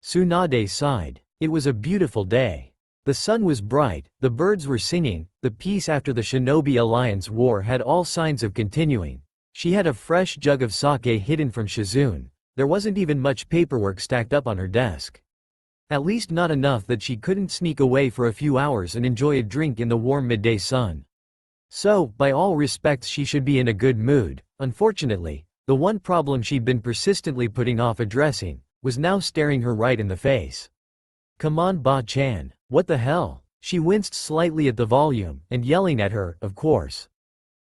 Tsunade sighed. It was a beautiful day. The sun was bright, the birds were singing, the peace after the Shinobi Alliance war had all signs of continuing. She had a fresh jug of sake hidden from Shizune. There wasn't even much paperwork stacked up on her desk. At least not enough that she couldn't sneak away for a few hours and enjoy a drink in the warm midday sun. So, by all respects she should be in a good mood. Unfortunately, the one problem she'd been persistently putting off addressing was now staring her right in the face. "Come on, Ba-chan, what the hell?" She winced slightly at the volume, and yelling at her, of course.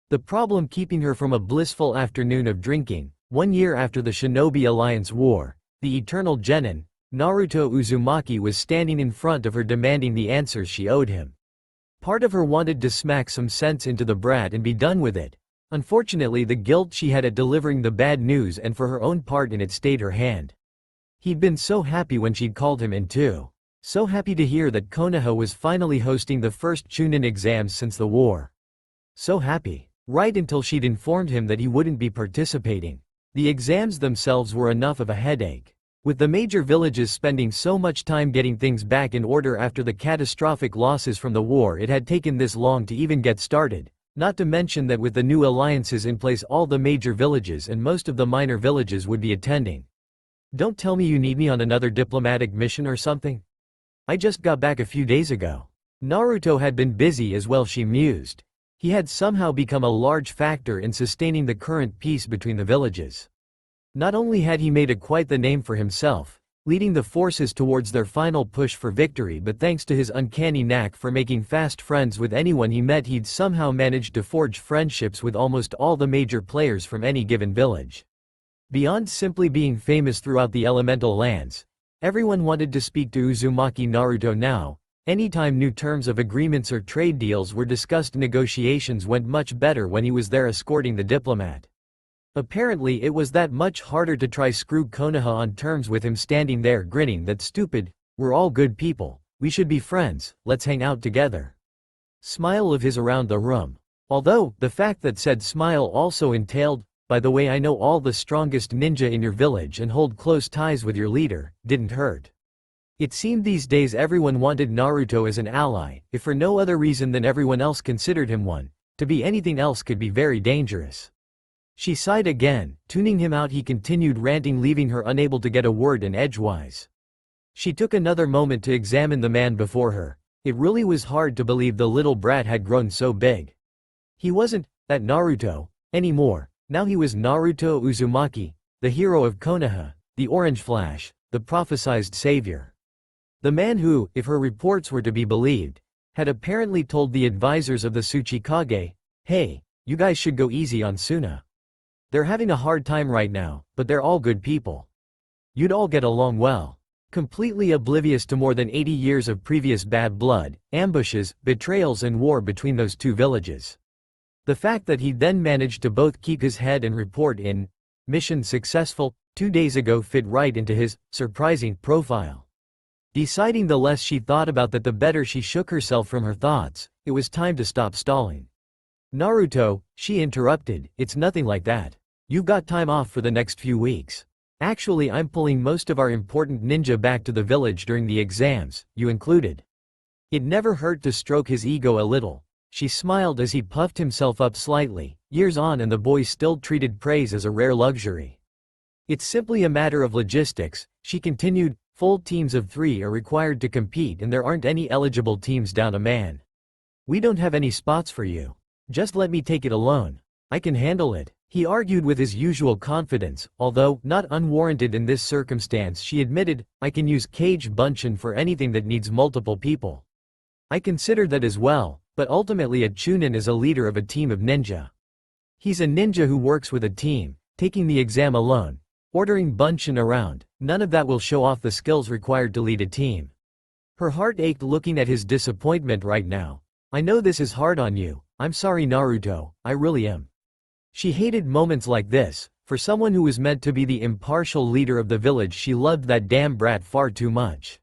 The problem keeping her from a blissful afternoon of drinking, 1 year after the Shinobi Alliance war, the eternal genin, Naruto Uzumaki was standing in front of her demanding the answers she owed him. Part of her wanted to smack some sense into the brat and be done with it. Unfortunately, the guilt she had at delivering the bad news and for her own part in it stayed her hand. He'd been so happy when she'd called him in too. So happy to hear that Konoha was finally hosting the first Chunin exams since the war. So happy. Right until she'd informed him that he wouldn't be participating. The exams themselves were enough of a headache. With the major villages spending so much time getting things back in order after the catastrophic losses from the war, it had taken this long to even get started. Not to mention that with the new alliances in place, all the major villages and most of the minor villages would be attending. "Don't tell me you need me on another diplomatic mission or something? I just got back a few days ago." Naruto had been busy as well, she mused. He had somehow become a large factor in sustaining the current peace between the villages. Not only had he made quite the name for himself, leading the forces towards their final push for victory, but thanks to his uncanny knack for making fast friends with anyone he met, he'd somehow managed to forge friendships with almost all the major players from any given village. Beyond simply being famous throughout the elemental lands, everyone wanted to speak to Uzumaki Naruto now. Anytime new terms of agreements or trade deals were discussed, negotiations went much better when he was there escorting the diplomat. Apparently it was that much harder to try screw Konoha on terms with him standing there grinning. "That stupid, we're all good people, we should be friends, let's hang out together." Smile of his around the room. Although, the fact that said smile also entailed, "By the way, I know all the strongest ninja in your village and hold close ties with your leader," didn't hurt. It seemed these days everyone wanted Naruto as an ally, if for no other reason than everyone else considered him one. To be anything else could be very dangerous. She sighed again, tuning him out. He continued ranting, leaving her unable to get a word in edgewise. She took another moment to examine the man before her. It really was hard to believe the little brat had grown so big. He wasn't that Naruto anymore. Now he was Naruto Uzumaki, the hero of Konoha, the Orange Flash, the prophesized savior. The man who, if her reports were to be believed, had apparently told the advisors of the Tsuchikage, "Hey, you guys should go easy on Suna. They're having a hard time right now, but they're all good people. You'd all get along well." Completely oblivious to more than 80 years of previous bad blood, ambushes, betrayals and war between those two villages. The fact that he then managed to both keep his head and report in "mission successful" 2 days ago fit right into his surprising profile. Deciding the less she thought about that, the better, she shook herself from her thoughts. It was time to stop stalling. "Naruto," she interrupted, "it's nothing like that. You've got time off for the next few weeks. Actually, I'm pulling most of our important ninja back to the village during the exams, you included." It never hurt to stroke his ego a little. She smiled as he puffed himself up slightly. Years on and the boy still treated praise as a rare luxury. "It's simply a matter of logistics," she continued. "Full teams of 3 are required to compete and there aren't any eligible teams down a man. We don't have any spots for you. Just let me take it alone. I can handle it," he argued with his usual confidence, although not unwarranted in this circumstance. She admitted, "I can use Kage Bunshin for anything that needs multiple people. I considered that as well, but ultimately a Chunin is a leader of a team of ninja. He's a ninja who works with a team, taking the exam alone, ordering Bunshin around. None of that will show off the skills required to lead a team." Her heart ached looking at his disappointment right now. "I know this is hard on you. I'm sorry, Naruto, I really am." She hated moments like this. For someone who was meant to be the impartial leader of the village, she loved that damn brat far too much.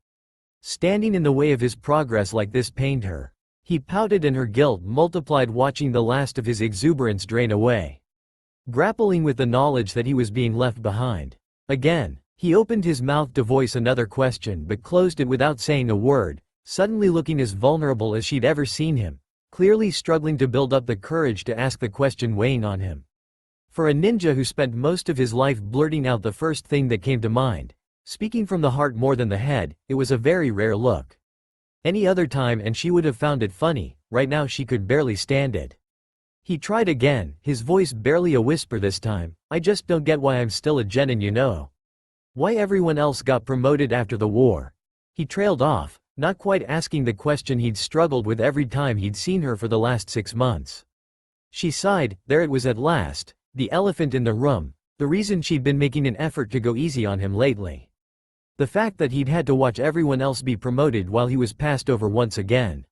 Standing in the way of his progress like this pained her. He pouted and her guilt multiplied, watching the last of his exuberance drain away. Grappling with the knowledge that he was being left behind. Again, He opened his mouth to voice another question but closed it without saying a word, suddenly looking as vulnerable as she'd ever seen him, clearly struggling to build up the courage to ask the question weighing on him. For a ninja who spent most of his life blurting out the first thing that came to mind, speaking from the heart more than the head, it was a very rare look. Any other time and she would have found it funny, right now she could barely stand it. He tried again, his voice barely a whisper this time. I just don't get why I'm still a genin, you know. Why everyone else got promoted after the war. He trailed off, not quite asking the question he'd struggled with every time he'd seen her for the last 6 months. She sighed, there it was at last, the elephant in the room, the reason she'd been making an effort to go easy on him lately. The fact that he'd had to watch everyone else be promoted while he was passed over once again.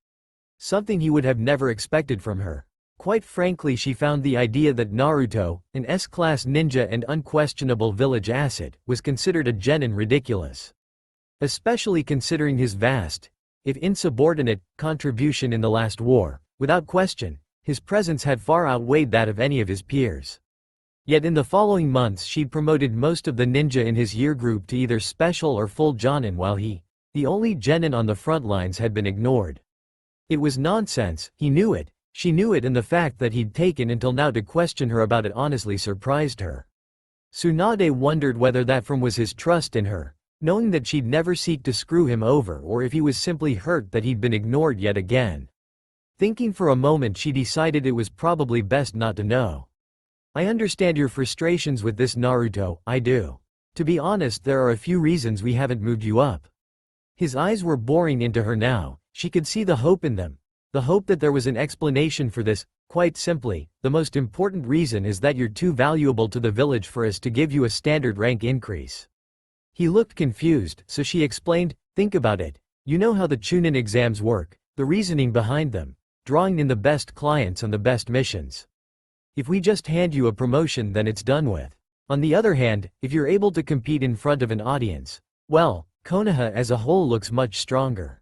Something he would have never expected from her. Quite frankly, she found the idea that Naruto, an S-class ninja and unquestionable village asset, was considered a genin ridiculous. Especially considering his vast, if insubordinate, contribution in the last war. Without question, his presence had far outweighed that of any of his peers. Yet in the following months she'd promoted most of the ninja in his year group to either special or full jonin while he, the only genin on the front lines, had been ignored. It was nonsense, he knew it. She knew it, and the fact that he'd taken until now to question her about it honestly surprised her. Tsunade wondered whether that from was his trust in her, knowing that she'd never seek to screw him over, or if he was simply hurt that he'd been ignored yet again. Thinking for a moment, she decided it was probably best not to know. I understand your frustrations with this, Naruto, I do. To be honest, there are a few reasons we haven't moved you up. His eyes were boring into her now, she could see the hope in them. The hope that there was an explanation for this. Quite simply, the most important reason is that you're too valuable to the village for us to give you a standard rank increase. He looked confused, so she explained, think about it. You know how the Chunin exams work, the reasoning behind them, drawing in the best clients on the best missions. If we just hand you a promotion, then it's done with. On the other hand, if you're able to compete in front of an audience, well, Konoha as a whole looks much stronger.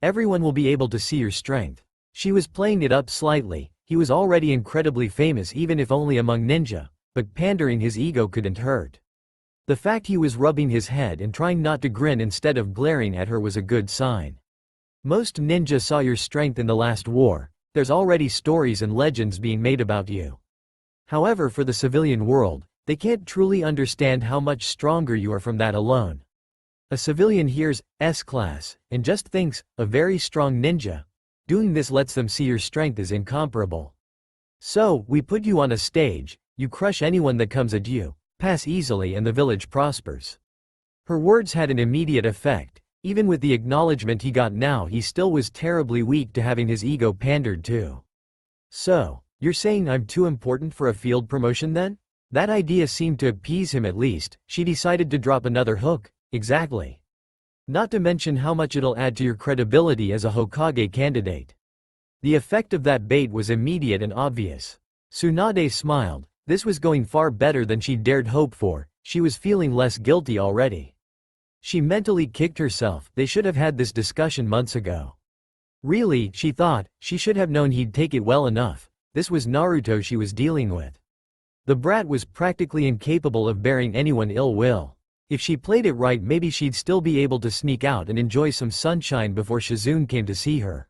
Everyone will be able to see your strength. She was playing it up slightly. He was already incredibly famous, even if only among ninja, but pandering his ego couldn't hurt. The fact he was rubbing his head and trying not to grin instead of glaring at her was a good sign. Most ninja saw your strength in the last war. There's already stories and legends being made about you. However, for the civilian world, they can't truly understand how much stronger you are from that alone. A civilian hears S-class and just thinks, a very strong ninja. Doing this lets them see your strength is incomparable. So, we put you on a stage, you crush anyone that comes at you, pass easily, and the village prospers. Her words had an immediate effect. Even with the acknowledgement he got now, he still was terribly weak to having his ego pandered to. So, you're saying I'm too important for a field promotion then? That idea seemed to appease him at least. She decided to drop another hook. Exactly. Not to mention how much it'll add to your credibility as a Hokage candidate. The effect of that bait was immediate and obvious. Tsunade smiled. This was going far better than she dared hope for. She was feeling less guilty already. She mentally kicked herself. They should have had this discussion months ago. Really, she thought, she should have known he'd take it well enough. This was Naruto she was dealing with. The brat was practically incapable of bearing anyone ill will. If she played it right, maybe she'd still be able to sneak out and enjoy some sunshine before Shizune came to see her.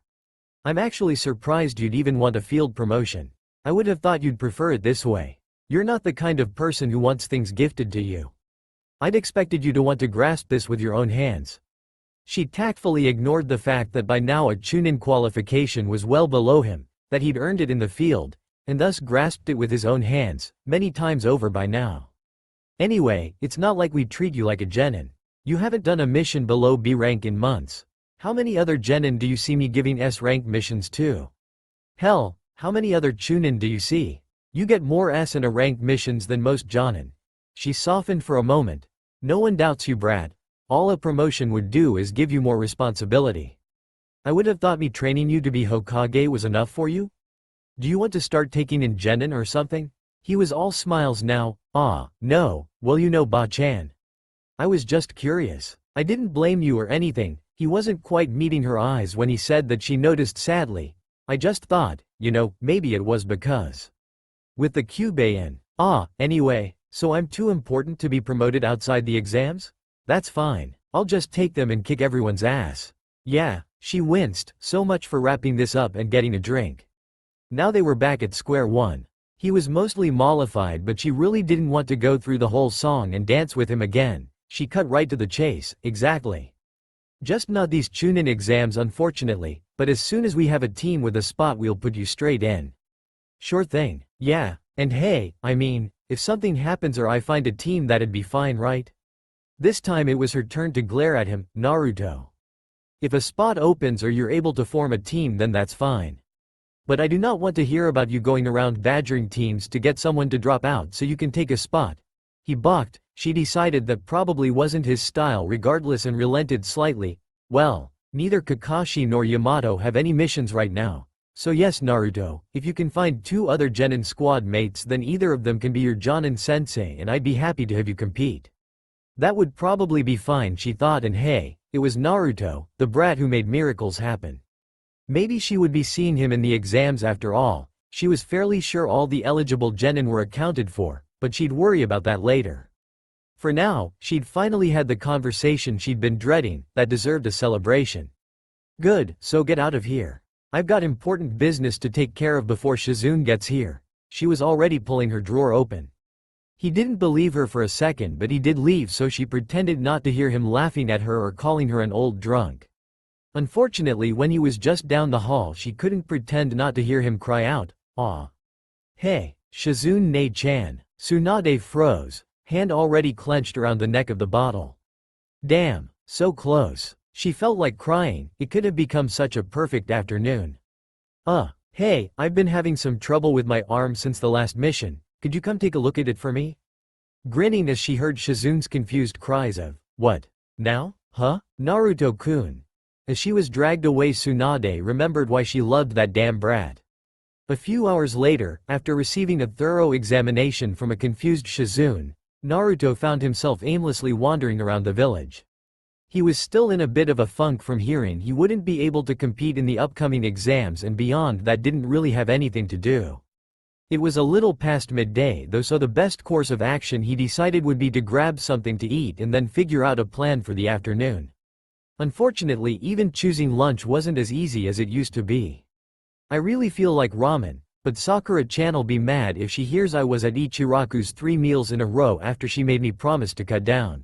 I'm actually surprised you'd even want a field promotion. I would have thought you'd prefer it this way. You're not the kind of person who wants things gifted to you. I'd expected you to want to grasp this with your own hands. She tactfully ignored the fact that by now a Chunin qualification was well below him, that he'd earned it in the field, and thus grasped it with his own hands, many times over by now. Anyway, it's not like we treat you like a genin. You haven't done a mission below B rank in months. How many other genin do you see me giving S rank missions to? Hell, how many other Chunin do you see? You get more S and A rank missions than most jonin. She softened for a moment. No one doubts you, brat. All a promotion would do is give you more responsibility. I would have thought me training you to be Hokage was enough for you? Do you want to start taking in genin or something? He was all smiles now. Ah, no, well, you know, Ba-chan. I was just curious. I didn't blame you or anything. He wasn't quite meeting her eyes when he said that. She noticed sadly. I just thought, you know, maybe it was because. With the Kyubei in. Ah, anyway, So I'm too important to be promoted outside the exams? That's fine. I'll just take them and kick everyone's ass. Yeah, she winced, so much for wrapping this up and getting a drink. Now they were back at square one. He was mostly mollified, but she really didn't want to go through the whole song and dance with him again. She cut right to the chase. Exactly. Just not these Chunin exams, unfortunately, but as soon as we have a team with a spot, we'll put you straight in. Sure thing. Yeah, and hey, I mean, if something happens or I find a team, that'd be fine, right? This time it was her turn to glare at him. Naruto. If a spot opens or you're able to form a team, then that's fine. But I do not want to hear about you going around badgering teams to get someone to drop out so you can take a spot. He balked. She decided that probably wasn't his style regardless and relented slightly. Well, neither Kakashi nor Yamato have any missions right now. So yes, Naruto, if you can find 2 other genin squad mates, then either of them can be your Jonin sensei and I'd be happy to have you compete. That would probably be fine, she thought, and hey, it was Naruto, the brat who made miracles happen. Maybe she would be seeing him in the exams after all. She was fairly sure all the eligible genin were accounted for, but she'd worry about that later. For now, she'd finally had the conversation she'd been dreading, that deserved a celebration. Good, so get out of here. I've got important business to take care of before Shizune gets here. She was already pulling her drawer open. He didn't believe her for a second, but he did leave, so she pretended not to hear him laughing at her or calling her an old drunk. Unfortunately, when he was just down the hall, she couldn't pretend not to hear him cry out, "Aw. Hey, Shizune Ne-chan." Tsunade froze, hand already clenched around the neck of the bottle. Damn, so close. She felt like crying. It could have become such a perfect afternoon. Hey, I've been having some trouble with my arm since the last mission. Could you come take a look at it for me? Grinning as she heard Shizune's confused cries of, "What? Now? Huh? Naruto-kun." As she was dragged away, Tsunade remembered why she loved that damn brat. A few hours later, after receiving a thorough examination from a confused Shizune, Naruto found himself aimlessly wandering around the village. He was still in a bit of a funk from hearing he wouldn't be able to compete in the upcoming exams, and beyond that didn't really have anything to do. It was a little past midday though, so the best course of action he decided would be to grab something to eat and then figure out a plan for the afternoon. Unfortunately, even choosing lunch wasn't as easy as it used to be. I really feel like ramen, but Sakura-chan'll be mad if she hears I was at Ichiraku's 3 meals in a row after she made me promise to cut down.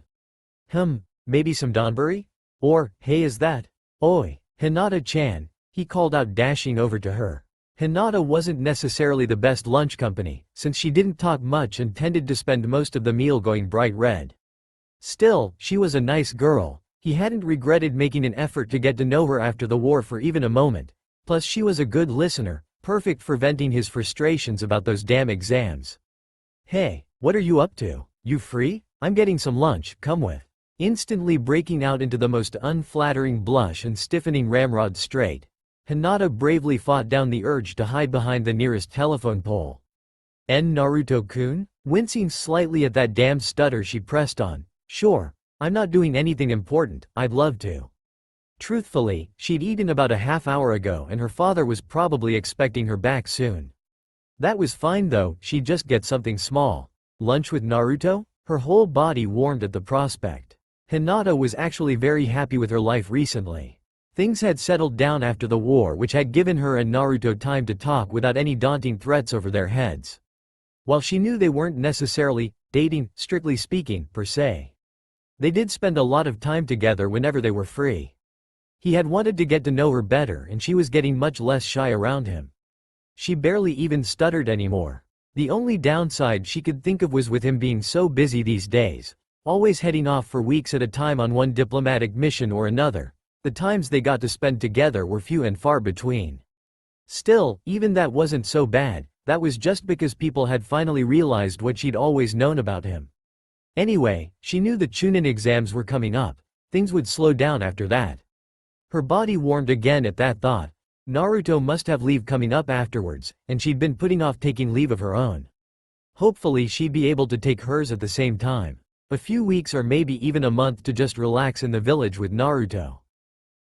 Maybe some donburi? Or, hey, is that? Oi, Hinata-chan, he called out, dashing over to her. Hinata wasn't necessarily the best lunch company, since she didn't talk much and tended to spend most of the meal going bright red. Still, she was a nice girl. He hadn't regretted making an effort to get to know her after the war for even a moment. Plus she was a good listener, perfect for venting his frustrations about those damn exams. Hey, what are you up to? You free? I'm getting some lunch, come with. Instantly breaking out into the most unflattering blush and stiffening ramrod straight, Hinata bravely fought down the urge to hide behind the nearest telephone pole. Naruto-kun? Wincing slightly at that damn stutter, she pressed on. Sure. I'm not doing anything important, I'd love to. Truthfully, she'd eaten about a half hour ago and her father was probably expecting her back soon. That was fine though, she'd just get something small. Lunch with Naruto? Her whole body warmed at the prospect. Hinata was actually very happy with her life recently. Things had settled down after the war, which had given her and Naruto time to talk without any daunting threats over their heads. While she knew they weren't necessarily dating, strictly speaking, per se. They did spend a lot of time together whenever they were free. He had wanted to get to know her better and she was getting much less shy around him. She barely even stuttered anymore. The only downside she could think of was with him being so busy these days, always heading off for weeks at a time on one diplomatic mission or another. The times they got to spend together were few and far between. Still, even that wasn't so bad. That was just because people had finally realized what she'd always known about him. Anyway, she knew the Chunin exams were coming up. Things would slow down after that. Her body warmed again at that thought. Naruto must have leave coming up afterwards, and she'd been putting off taking leave of her own. Hopefully she'd be able to take hers at the same time. A few weeks or maybe even a month to just relax in the village with Naruto.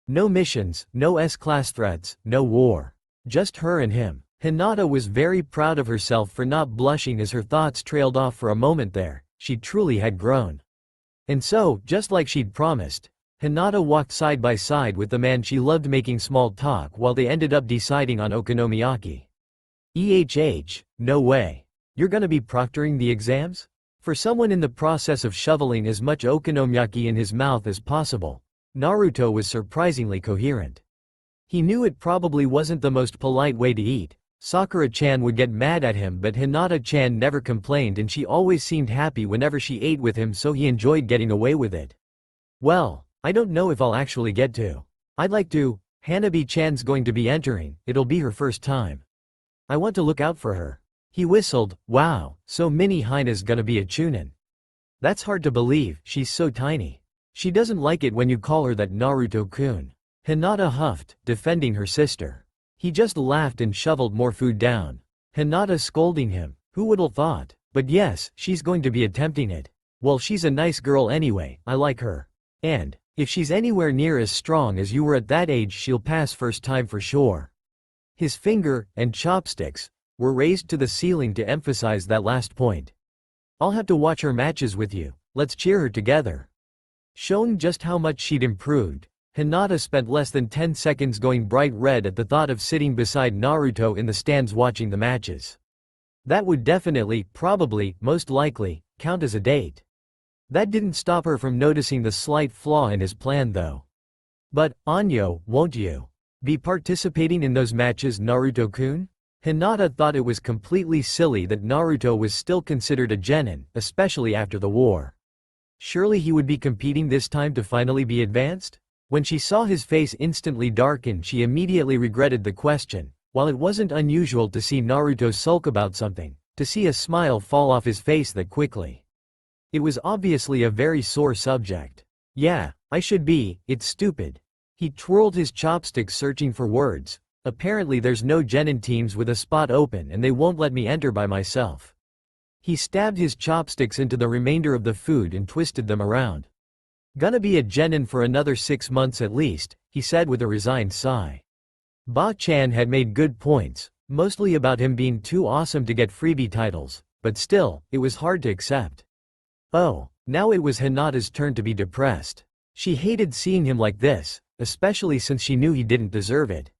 No missions, no S-class threats, no war. Just her and him. Hinata was very proud of herself for not blushing as her thoughts trailed off for a moment there. She truly had grown. And so, just like she'd promised, Hinata walked side by side with the man she loved, making small talk while they ended up deciding on okonomiyaki. No way. You're gonna be proctoring the exams? For someone in the process of shoveling as much okonomiyaki in his mouth as possible, Naruto was surprisingly coherent. He knew it probably wasn't the most polite way to eat. Sakura-chan would get mad at him, but Hinata-chan never complained and she always seemed happy whenever she ate with him, so he enjoyed getting away with it. Well, I don't know if I'll actually get to. I'd like to. Hanabi-chan's going to be entering, it'll be her first time. I want to look out for her. He whistled. Wow, so Mini Hina's gonna be a Chunin. That's hard to believe, she's so tiny. She doesn't like it when you call her that, Naruto-kun. Hinata huffed, defending her sister. He just laughed and shoveled more food down. Hinata scolding him. Who would've thought? But yes, she's going to be attempting it. Well, she's a nice girl anyway, I like her. And, if she's anywhere near as strong as you were at that age, she'll pass first time for sure. His finger and chopsticks were raised to the ceiling to emphasize that last point. I'll have to watch her matches with you, let's cheer her together. Showing just how much she'd improved, Hinata spent less than 10 seconds going bright red at the thought of sitting beside Naruto in the stands watching the matches. That would definitely, probably, most likely, count as a date. That didn't stop her from noticing the slight flaw in his plan though. But, Anyo, won't you be participating in those matches, Naruto-kun? Hinata thought it was completely silly that Naruto was still considered a genin, especially after the war. Surely he would be competing this time to finally be advanced? When she saw his face instantly darken, she immediately regretted the question. While it wasn't unusual to see Naruto sulk about something, to see a smile fall off his face that quickly. It was obviously a very sore subject. Yeah, I should be, it's stupid. He twirled his chopsticks searching for words. Apparently there's no genin teams with a spot open and they won't let me enter by myself. He stabbed his chopsticks into the remainder of the food and twisted them around. Gonna be a genin for another 6 months at least, he said with a resigned sigh. Ba-chan had made good points, mostly about him being too awesome to get freebie titles, but still, it was hard to accept. Oh, now it was Hinata's turn to be depressed. She hated seeing him like this, especially since she knew he didn't deserve it.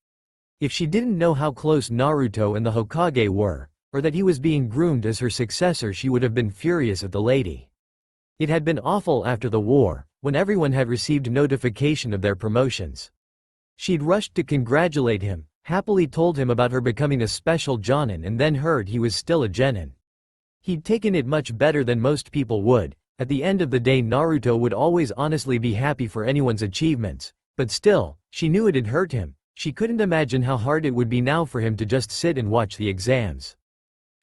If she didn't know how close Naruto and the Hokage were, or that he was being groomed as her successor, she would have been furious at the lady. It had been awful after the war, when everyone had received notification of their promotions. She'd rushed to congratulate him, happily told him about her becoming a special jonin, and then heard he was still a genin. He'd taken it much better than most people would. At the end of the day, Naruto would always honestly be happy for anyone's achievements, but still, she knew it had hurt him. She couldn't imagine how hard it would be now for him to just sit and watch the exams.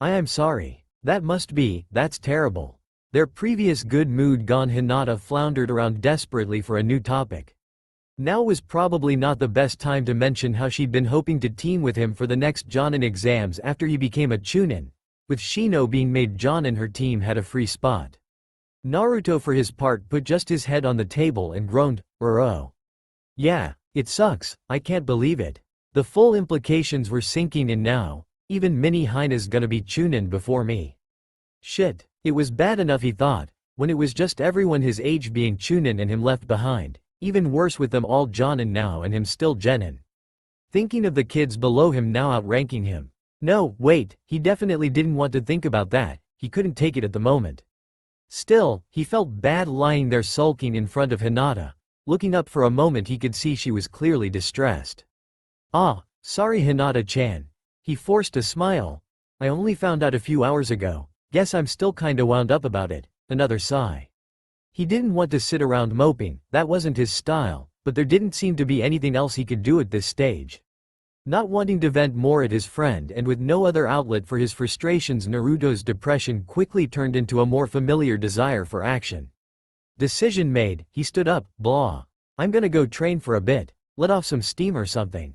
I am sorry. That's terrible. Their previous good mood gone, Hinata floundered around desperately for a new topic. Now was probably not the best time to mention how she'd been hoping to team with him for the next Jonin exams after he became a Chunin. With Shino being made Jonin, her team had a free spot. Naruto for his part put just his head on the table and groaned, "Oh. Yeah, it sucks, I can't believe it." The full implications were sinking in now. Even Mini Hina's gonna be Chunin before me. Shit, it was bad enough, he thought, when it was just everyone his age being Chunin and him left behind. Even worse with them all Jonin now and him still genin. Thinking of the kids below him now outranking him. No, wait, he definitely didn't want to think about that, he couldn't take it at the moment. Still, he felt bad lying there sulking in front of Hinata. Looking up for a moment, he could see she was clearly distressed. Ah, sorry Hinata-chan. He forced a smile. I only found out a few hours ago. Guess I'm still kinda wound up about it. Another sigh. He didn't want to sit around moping, that wasn't his style, but there didn't seem to be anything else he could do at this stage. Not wanting to vent more at his friend and with no other outlet for his frustrations, Naruto's depression quickly turned into a more familiar desire for action. Decision made, he stood up. Blah. I'm gonna go train for a bit, let off some steam or something.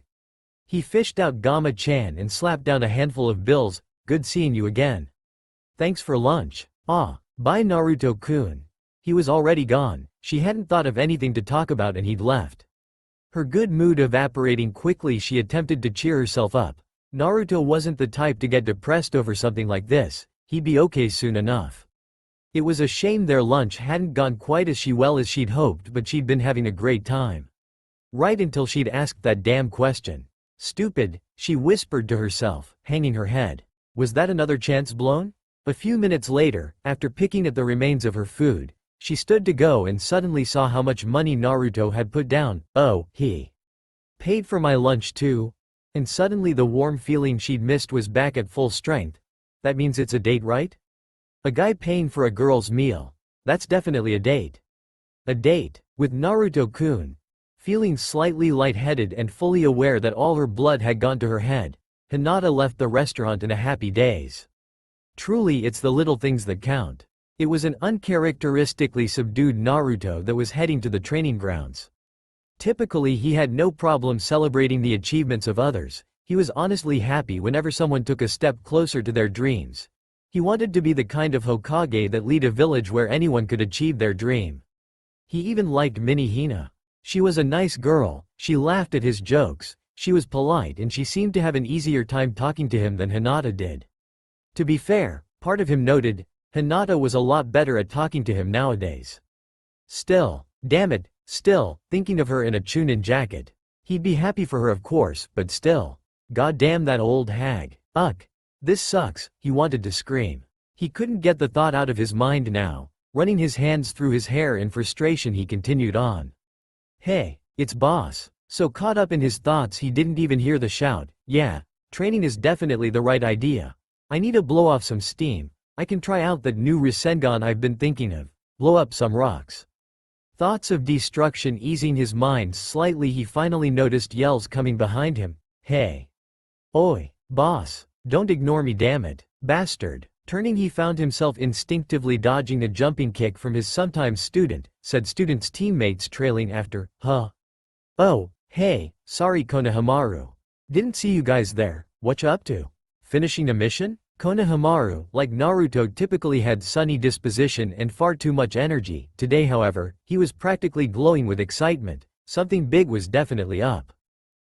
He fished out Gamma-chan and slapped down a handful of bills. Good seeing you again. Thanks for lunch. Ah, bye Naruto-kun. He was already gone. She hadn't thought of anything to talk about and he'd left. Her good mood evaporating quickly, she attempted to cheer herself up. Naruto wasn't the type to get depressed over something like this, he'd be okay soon enough. It was a shame their lunch hadn't gone quite as well as she'd hoped, but she'd been having a great time. Right until she'd asked that damn question. Stupid, she whispered to herself, hanging her head. Was that another chance blown? A few minutes later, after picking at the remains of her food, she stood to go and suddenly saw how much money Naruto had put down. Oh, he paid for my lunch too? And suddenly the warm feeling she'd missed was back at full strength. That means it's a date, right? A guy paying for a girl's meal. That's definitely a date. A date, with Naruto-kun. Feeling slightly lightheaded and fully aware that all her blood had gone to her head, Hinata left the restaurant in a happy daze. Truly, it's the little things that count. It was an uncharacteristically subdued Naruto that was heading to the training grounds. Typically, he had no problem celebrating the achievements of others. He was honestly happy whenever someone took a step closer to their dreams. He wanted to be the kind of Hokage that lead a village where anyone could achieve their dream. He even liked Mini Hina. She was a nice girl, she laughed at his jokes, she was polite, and she seemed to have an easier time talking to him than Hinata did. To be fair, part of him noted, Hinata was a lot better at talking to him nowadays. Still, damn it, still, thinking of her in a Chunin jacket. He'd be happy for her, of course, but still. God damn that old hag. Ugh. This sucks, he wanted to scream. He couldn't get the thought out of his mind now. Running his hands through his hair in frustration, he continued on. Hey, it's boss. So caught up in his thoughts he didn't even hear the shout. Yeah, training is definitely the right idea. I need to blow off some steam. I can try out that new Rasengan I've been thinking of. Blow up some rocks. Thoughts of destruction easing his mind slightly, he finally noticed yells coming behind him. Hey. Oi, boss. Don't ignore me, damn it. Bastard. Turning, he found himself instinctively dodging a jumping kick from his sometime student, said student's teammates trailing after. Huh? Oh, hey, sorry Konohamaru. Didn't see you guys there. What you up to? Finishing a mission? Konohamaru, like Naruto, typically had sunny disposition and far too much energy. Today, however, he was practically glowing with excitement. Something big was definitely up.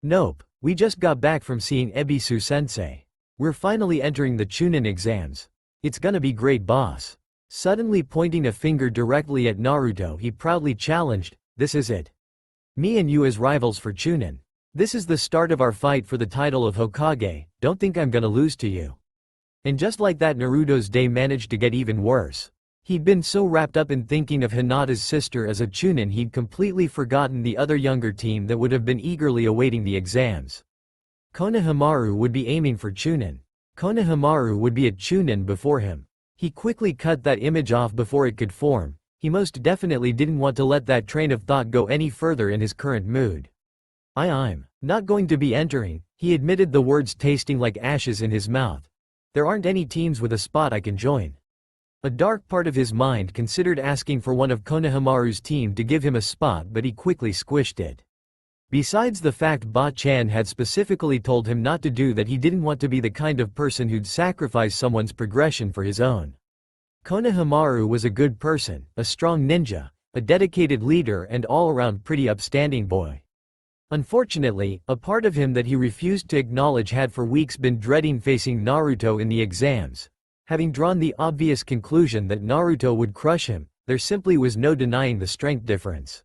Nope, we just got back from seeing Ebisu-sensei. We're finally entering the Chunin exams. It's gonna be great, boss. Suddenly pointing a finger directly at Naruto, he proudly challenged, this is it. Me and you as rivals for Chunin. This is the start of our fight for the title of Hokage. Don't think I'm gonna lose to you. And just like that, Naruto's day managed to get even worse. He'd been so wrapped up in thinking of Hinata's sister as a Chunin he'd completely forgotten the other younger team that would have been eagerly awaiting the exams. Konohamaru would be aiming for Chunin. Konohamaru would be a Chunin before him. He quickly cut that image off before it could form. He most definitely didn't want to let that train of thought go any further in his current mood. I'm not going to be entering, he admitted, the words tasting like ashes in his mouth. There aren't any teams with a spot I can join. A dark part of his mind considered asking for one of Konohamaru's team to give him a spot, but he quickly squished it. Besides the fact Ba-chan had specifically told him not to do that, he didn't want to be the kind of person who'd sacrifice someone's progression for his own. Konohamaru was a good person, a strong ninja, a dedicated leader, and all-around pretty upstanding boy. Unfortunately, a part of him that he refused to acknowledge had for weeks been dreading facing Naruto in the exams. Having drawn the obvious conclusion that Naruto would crush him, there simply was no denying the strength difference.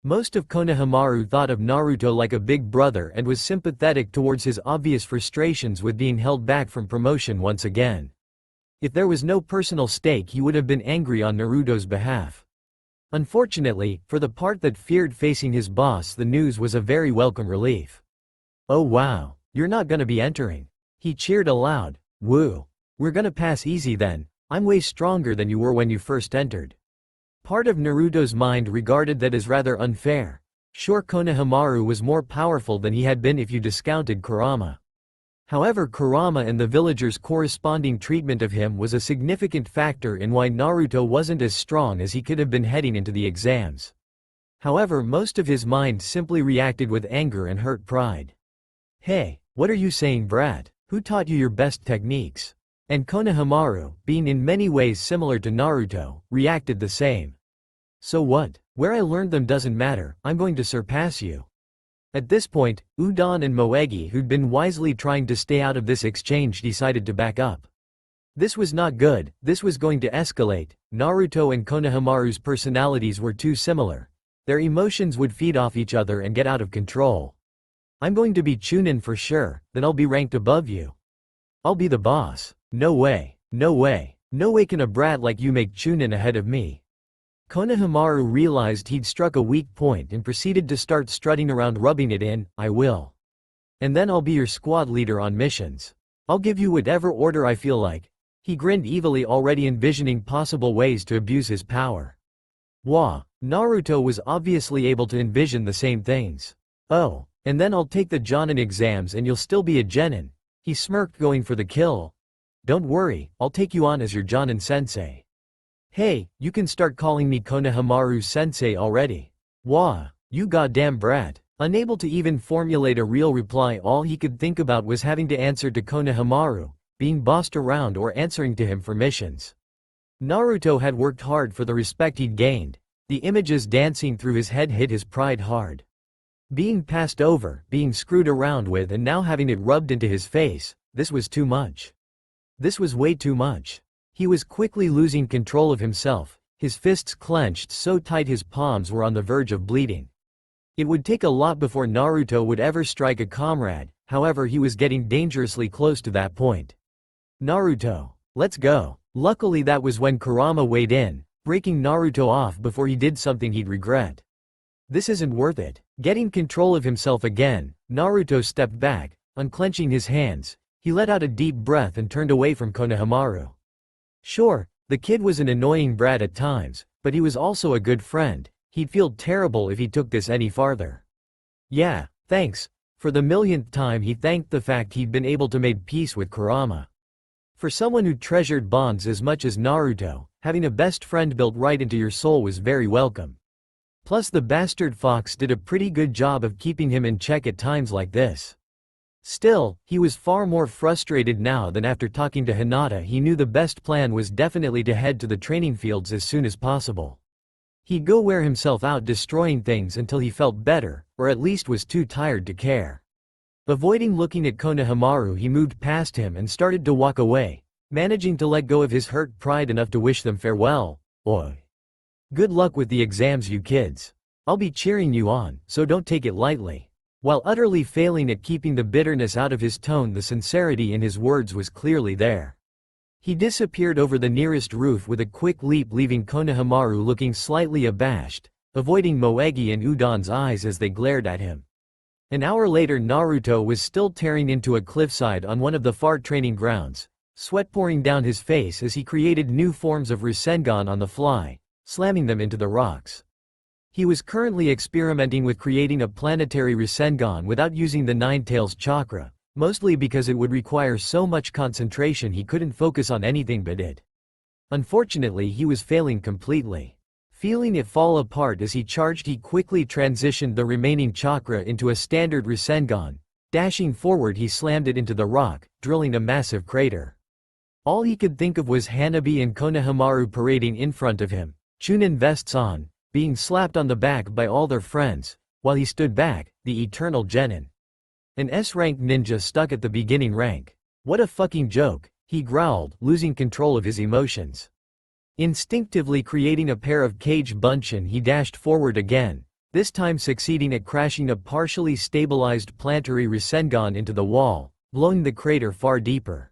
Most of Konohamaru thought of Naruto like a big brother and was sympathetic towards his obvious frustrations with being held back from promotion once again. If there was no personal stake, he would have been angry on Naruto's behalf. Unfortunately, for the part that feared facing his boss, the news was a very welcome relief. Oh wow, you're not gonna be entering. He cheered aloud. Woo. We're gonna pass easy then. I'm way stronger than you were when you first entered. Part of Naruto's mind regarded that as rather unfair. Sure, Konohamaru was more powerful than he had been if you discounted Kurama. However, Kurama and the villagers' corresponding treatment of him was a significant factor in why Naruto wasn't as strong as he could have been heading into the exams. However, most of his mind simply reacted with anger and hurt pride. Hey, what are you saying, brat? Who taught you your best techniques? And Konohamaru, being in many ways similar to Naruto, reacted the same. So what? Where I learned them doesn't matter, I'm going to surpass you. At this point, Udon and Moegi, who'd been wisely trying to stay out of this exchange, decided to back up. This was not good, this was going to escalate. Naruto and Konohamaru's personalities were too similar. Their emotions would feed off each other and get out of control. I'm going to be Chunin for sure, then I'll be ranked above you. I'll be the boss. No way, no way, no way can a brat like you make Chunin ahead of me. Konohamaru realized he'd struck a weak point and proceeded to start strutting around, rubbing it in. I will. And then I'll be your squad leader on missions. I'll give you whatever order I feel like. He grinned evilly, already envisioning possible ways to abuse his power. Wah! Naruto was obviously able to envision the same things. Oh, and then I'll take the Jonin exams and you'll still be a genin. He smirked, going for the kill. Don't worry, I'll take you on as your Jonin sensei. Hey, you can start calling me Konohamaru sensei already. Wah, you goddamn brat. Unable to even formulate a real reply, all he could think about was having to answer to Konohamaru, being bossed around or answering to him for missions. Naruto had worked hard for the respect he'd gained. The images dancing through his head hit his pride hard. Being passed over, being screwed around with, and now having it rubbed into his face, this was too much. This was way too much. He was quickly losing control of himself, his fists clenched so tight his palms were on the verge of bleeding. It would take a lot before Naruto would ever strike a comrade, however he was getting dangerously close to that point. Naruto, let's go. Luckily that was when Kurama weighed in, breaking Naruto off before he did something he'd regret. This isn't worth it. Getting control of himself again, Naruto stepped back, unclenching his hands. He let out a deep breath and turned away from Konohamaru. Sure, the kid was an annoying brat at times, but he was also a good friend. He'd feel terrible if he took this any farther. Yeah, thanks. For the millionth time he thanked the fact he'd been able to make peace with Kurama. For someone who treasured bonds as much as Naruto, having a best friend built right into your soul was very welcome. Plus the bastard fox did a pretty good job of keeping him in check at times like this. Still, he was far more frustrated now than after talking to Hinata. He knew the best plan was definitely to head to the training fields as soon as possible. He'd go wear himself out destroying things until he felt better, or at least was too tired to care. Avoiding looking at Konohamaru, he moved past him and started to walk away, managing to let go of his hurt pride enough to wish them farewell. Oi. Good luck with the exams, you kids. I'll be cheering you on, so don't take it lightly. While utterly failing at keeping the bitterness out of his tone, the sincerity in his words was clearly there. He disappeared over the nearest roof with a quick leap, leaving Konohamaru looking slightly abashed, avoiding Moegi and Udon's eyes as they glared at him. An hour later, Naruto was still tearing into a cliffside on one of the far training grounds, sweat pouring down his face as he created new forms of Rasengan on the fly, slamming them into the rocks. He was currently experimenting with creating a planetary Rasengan without using the Nine Tails chakra, mostly because it would require so much concentration he couldn't focus on anything but it. Unfortunately, he was failing completely. Feeling it fall apart as he charged, he quickly transitioned the remaining chakra into a standard Rasengan. Dashing forward, he slammed it into the rock, drilling a massive crater. All he could think of was Hanabi and Konohamaru parading in front of him, Chunin vests on, being slapped on the back by all their friends, while he stood back, the eternal genin. An S-rank ninja stuck at the beginning rank. What a fucking joke, he growled, losing control of his emotions. Instinctively creating a pair of cage bunshin, he dashed forward again, this time succeeding at crashing a partially stabilized planetary Rasengan into the wall, blowing the crater far deeper.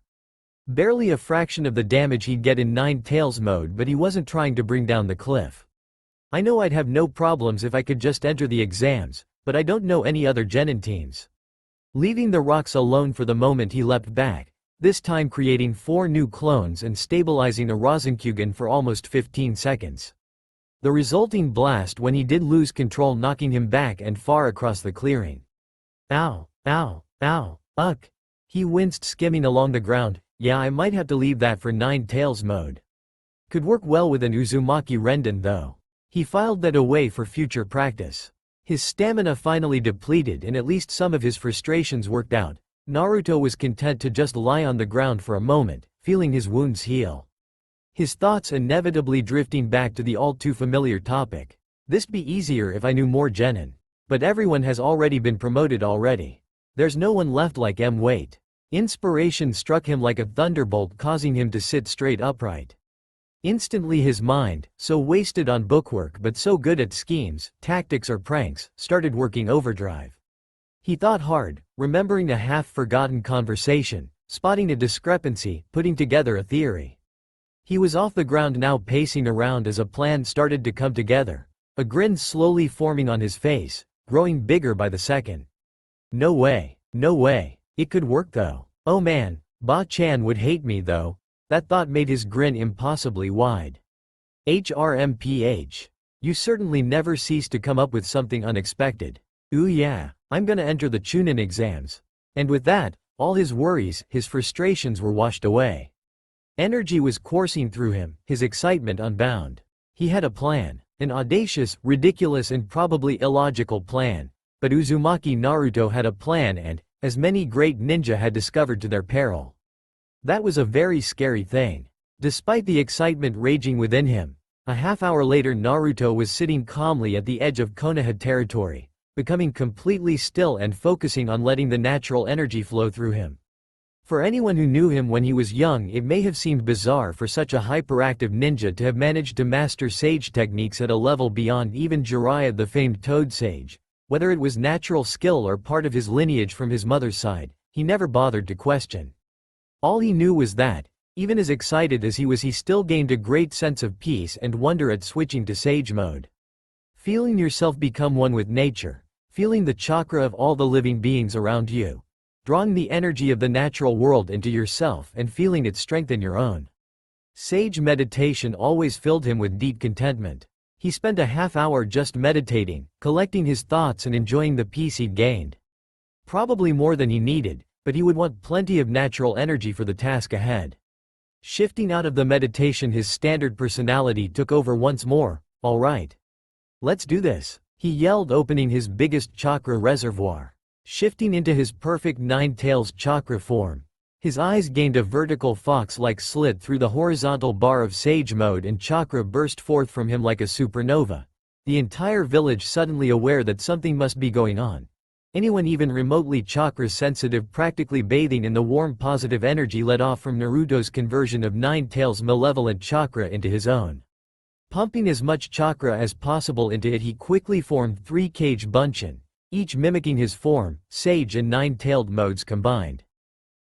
Barely a fraction of the damage he'd get in Nine Tails mode, but he wasn't trying to bring down the cliff. I know I'd have no problems if I could just enter the exams, but I don't know any other genin teams. Leaving the rocks alone for the moment, he leapt back, this time creating 4 new clones and stabilizing a Rasenshuriken for almost 15 seconds. The resulting blast, when he did lose control, knocking him back and far across the clearing. Ow, ow, ow, uck. He winced, skimming along the ground. Yeah, I might have to leave that for Nine Tails mode. Could work well with an Uzumaki Renden though. He filed that away for future practice. His stamina finally depleted and at least some of his frustrations worked out. Naruto was content to just lie on the ground for a moment, feeling his wounds heal. His thoughts inevitably drifting back to the all too familiar topic. This be easier if I knew more genin. But everyone has already been promoted already. There's no one left like M. Wait. Inspiration struck him like a thunderbolt, causing him to sit straight upright. Instantly his mind, so wasted on bookwork but so good at schemes, tactics or pranks, started working overdrive. He thought hard, remembering a half-forgotten conversation, spotting a discrepancy, putting together a theory. He was off the ground now, pacing around as a plan started to come together, a grin slowly forming on his face, growing bigger by the second. No way, no way, it could work though. Oh man, Ba-chan would hate me though. That thought made his grin impossibly wide. HRMPH. You certainly never cease to come up with something unexpected. Ooh yeah, I'm gonna enter the Chunin exams. And with that, all his worries, his frustrations were washed away. Energy was coursing through him, his excitement unbound. He had a plan, an audacious, ridiculous and probably illogical plan. But Uzumaki Naruto had a plan and, as many great ninja had discovered to their peril. That was a very scary thing. Despite the excitement raging within him, a half-hour later Naruto was sitting calmly at the edge of Konoha territory, becoming completely still and focusing on letting the natural energy flow through him. For anyone who knew him when he was young, it may have seemed bizarre for such a hyperactive ninja to have managed to master sage techniques at a level beyond even Jiraiya the famed Toad Sage. Whether it was natural skill or part of his lineage from his mother's side, he never bothered to question. All he knew was that, even as excited as he was, he still gained a great sense of peace and wonder at switching to sage mode. Feeling yourself become one with nature, feeling the chakra of all the living beings around you, drawing the energy of the natural world into yourself and feeling it strengthen your own. Sage meditation always filled him with deep contentment. He spent a half-hour just meditating, collecting his thoughts and enjoying the peace he'd gained. Probably more than he needed, but he would want plenty of natural energy for the task ahead. Shifting out of the meditation, his standard personality took over once more. All right. Let's do this, he yelled, opening his biggest chakra reservoir. Shifting into his perfect nine-tails chakra form, his eyes gained a vertical fox-like slit through the horizontal bar of sage mode and chakra burst forth from him like a supernova. The entire village suddenly aware that something must be going on. Anyone even remotely chakra-sensitive practically bathing in the warm positive energy let off from Naruto's conversion of Nine-Tails' malevolent chakra into his own. Pumping as much chakra as possible into it, he quickly formed 3 Kage Bunshin, each mimicking his form, sage and nine-tailed modes combined.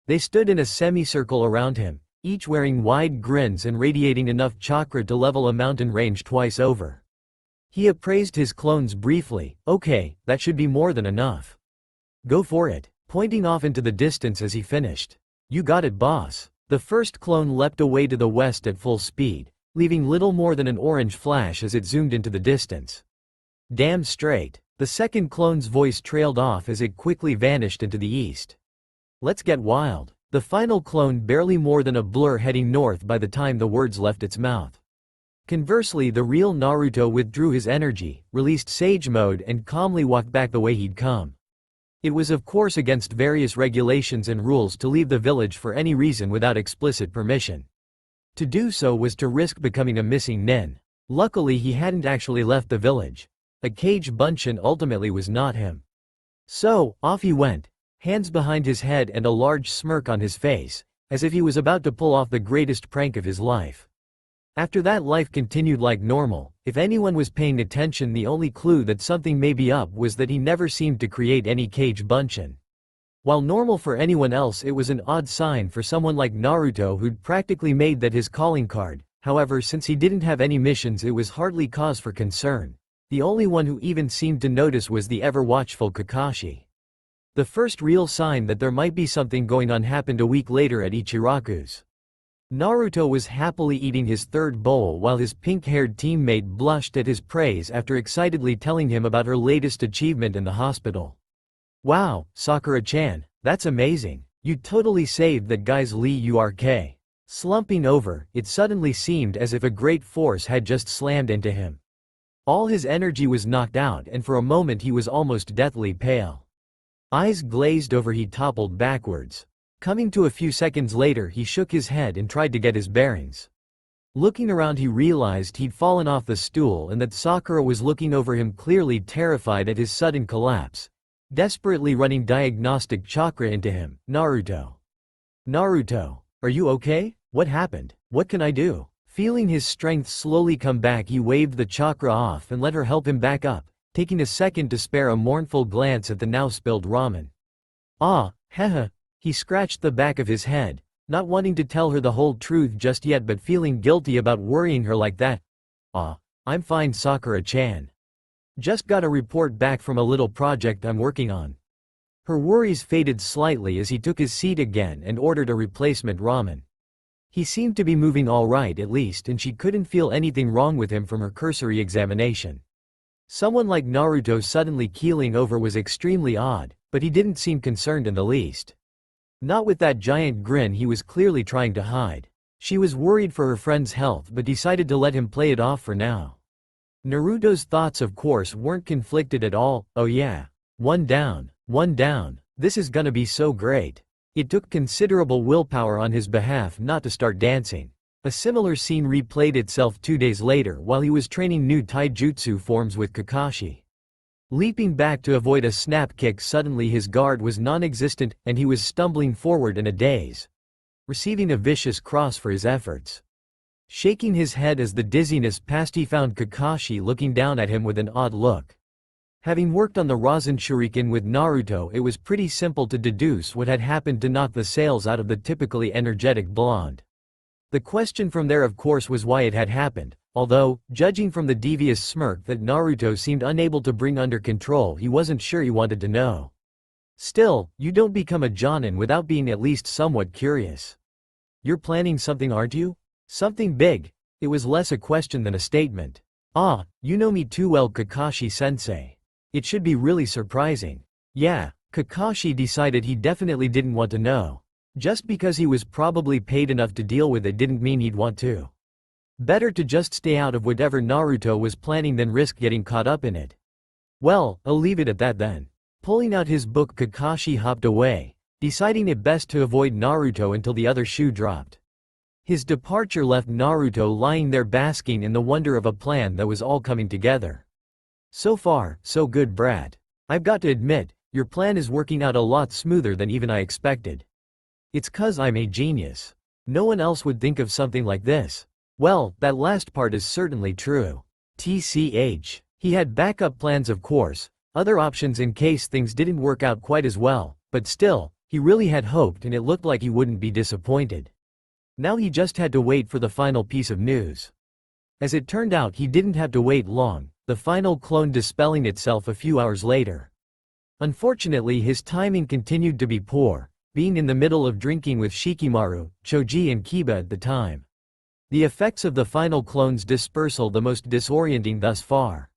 They stood in a semicircle around him, each wearing wide grins and radiating enough chakra to level a mountain range twice over. He appraised his clones briefly. Okay, that should be more than enough. Go for it, pointing off into the distance as he finished. You got it, boss. The first clone leapt away to the west at full speed, leaving little more than an orange flash as it zoomed into the distance. Damn straight. The second clone's voice trailed off as it quickly vanished into the east. Let's get wild. The final clone barely more than a blur heading north by the time the words left its mouth. Conversely, the real Naruto withdrew his energy, released sage mode and calmly walked back the way he'd come. It was of course against various regulations and rules to leave the village for any reason without explicit permission. To do so was to risk becoming a missing nin. Luckily he hadn't actually left the village. A Kage Bunshin ultimately was not him. So, off he went, hands behind his head and a large smirk on his face, as if he was about to pull off the greatest prank of his life. After that, life continued like normal. If anyone was paying attention, the only clue that something may be up was that he never seemed to create any Kage Bunshin. While normal for anyone else, it was an odd sign for someone like Naruto who'd practically made that his calling card. However, since he didn't have any missions, it was hardly cause for concern. The only one who even seemed to notice was the ever-watchful Kakashi. The first real sign that there might be something going on happened a week later at Ichiraku's. Naruto was happily eating his third bowl while his pink-haired teammate blushed at his praise after excitedly telling him about her latest achievement in the hospital. Wow, Sakura-chan, that's amazing. You totally saved that guy's Lee Urk. Slumping over, it suddenly seemed as if a great force had just slammed into him. All his energy was knocked out and for a moment he was almost deathly pale. Eyes glazed over, he toppled backwards. Coming to a few seconds later, he shook his head and tried to get his bearings. Looking around he realized he'd fallen off the stool and that Sakura was looking over him clearly terrified at his sudden collapse, desperately running diagnostic chakra into him. Naruto. Naruto. Are you okay? What happened? What can I do? Feeling his strength slowly come back he waved the chakra off and let her help him back up, taking a second to spare a mournful glance at the now spilled ramen. Ah, heh. He scratched the back of his head, not wanting to tell her the whole truth just yet but feeling guilty about worrying her like that. Ah, I'm fine Sakura-chan. Just got a report back from a little project I'm working on. Her worries faded slightly as he took his seat again and ordered a replacement ramen. He seemed to be moving all right at least and she couldn't feel anything wrong with him from her cursory examination. Someone like Naruto suddenly keeling over was extremely odd, but he didn't seem concerned in the least. Not with that giant grin he was clearly trying to hide. She was worried for her friend's health but decided to let him play it off for now. Naruto's thoughts of course weren't conflicted at all. Oh yeah. One down. This is gonna be so great. It took considerable willpower on his behalf not to start dancing. A similar scene replayed itself 2 days later while he was training new taijutsu forms with Kakashi. Leaping back to avoid a snap kick suddenly his guard was non-existent and he was stumbling forward in a daze, receiving a vicious cross for his efforts. Shaking his head as the dizziness passed he found Kakashi looking down at him with an odd look. Having worked on the Rasenshuriken with Naruto it was pretty simple to deduce what had happened to knock the sails out of the typically energetic blonde. The question from there of course was why it had happened, although, judging from the devious smirk that Naruto seemed unable to bring under control he wasn't sure he wanted to know. Still, you don't become a Jonin without being at least somewhat curious. You're planning something aren't you? Something big. It was less a question than a statement. Ah, you know me too well Kakashi-sensei. It should be really surprising. Yeah, Kakashi decided he definitely didn't want to know. Just because he was probably paid enough to deal with it didn't mean he'd want to. Better to just stay out of whatever Naruto was planning than risk getting caught up in it. Well, I'll leave it at that then. Pulling out his book Kakashi hopped away, deciding it best to avoid Naruto until the other shoe dropped. His departure left Naruto lying there basking in the wonder of a plan that was all coming together. So far, so good Brad. I've got to admit, your plan is working out a lot smoother than even I expected. It's 'cause I'm a genius. No one else would think of something like this. Well, that last part is certainly true. TCH. He had backup plans of course, other options in case things didn't work out quite as well, but still, he really had hoped and it looked like he wouldn't be disappointed. Now he just had to wait for the final piece of news. As it turned out he didn't have to wait long, the final clone dispelling itself a few hours later. Unfortunately his timing continued to be poor, being in the middle of drinking with Shikamaru, Choji and Kiba at the time. The effects of the final clone's dispersal the most disorienting thus far.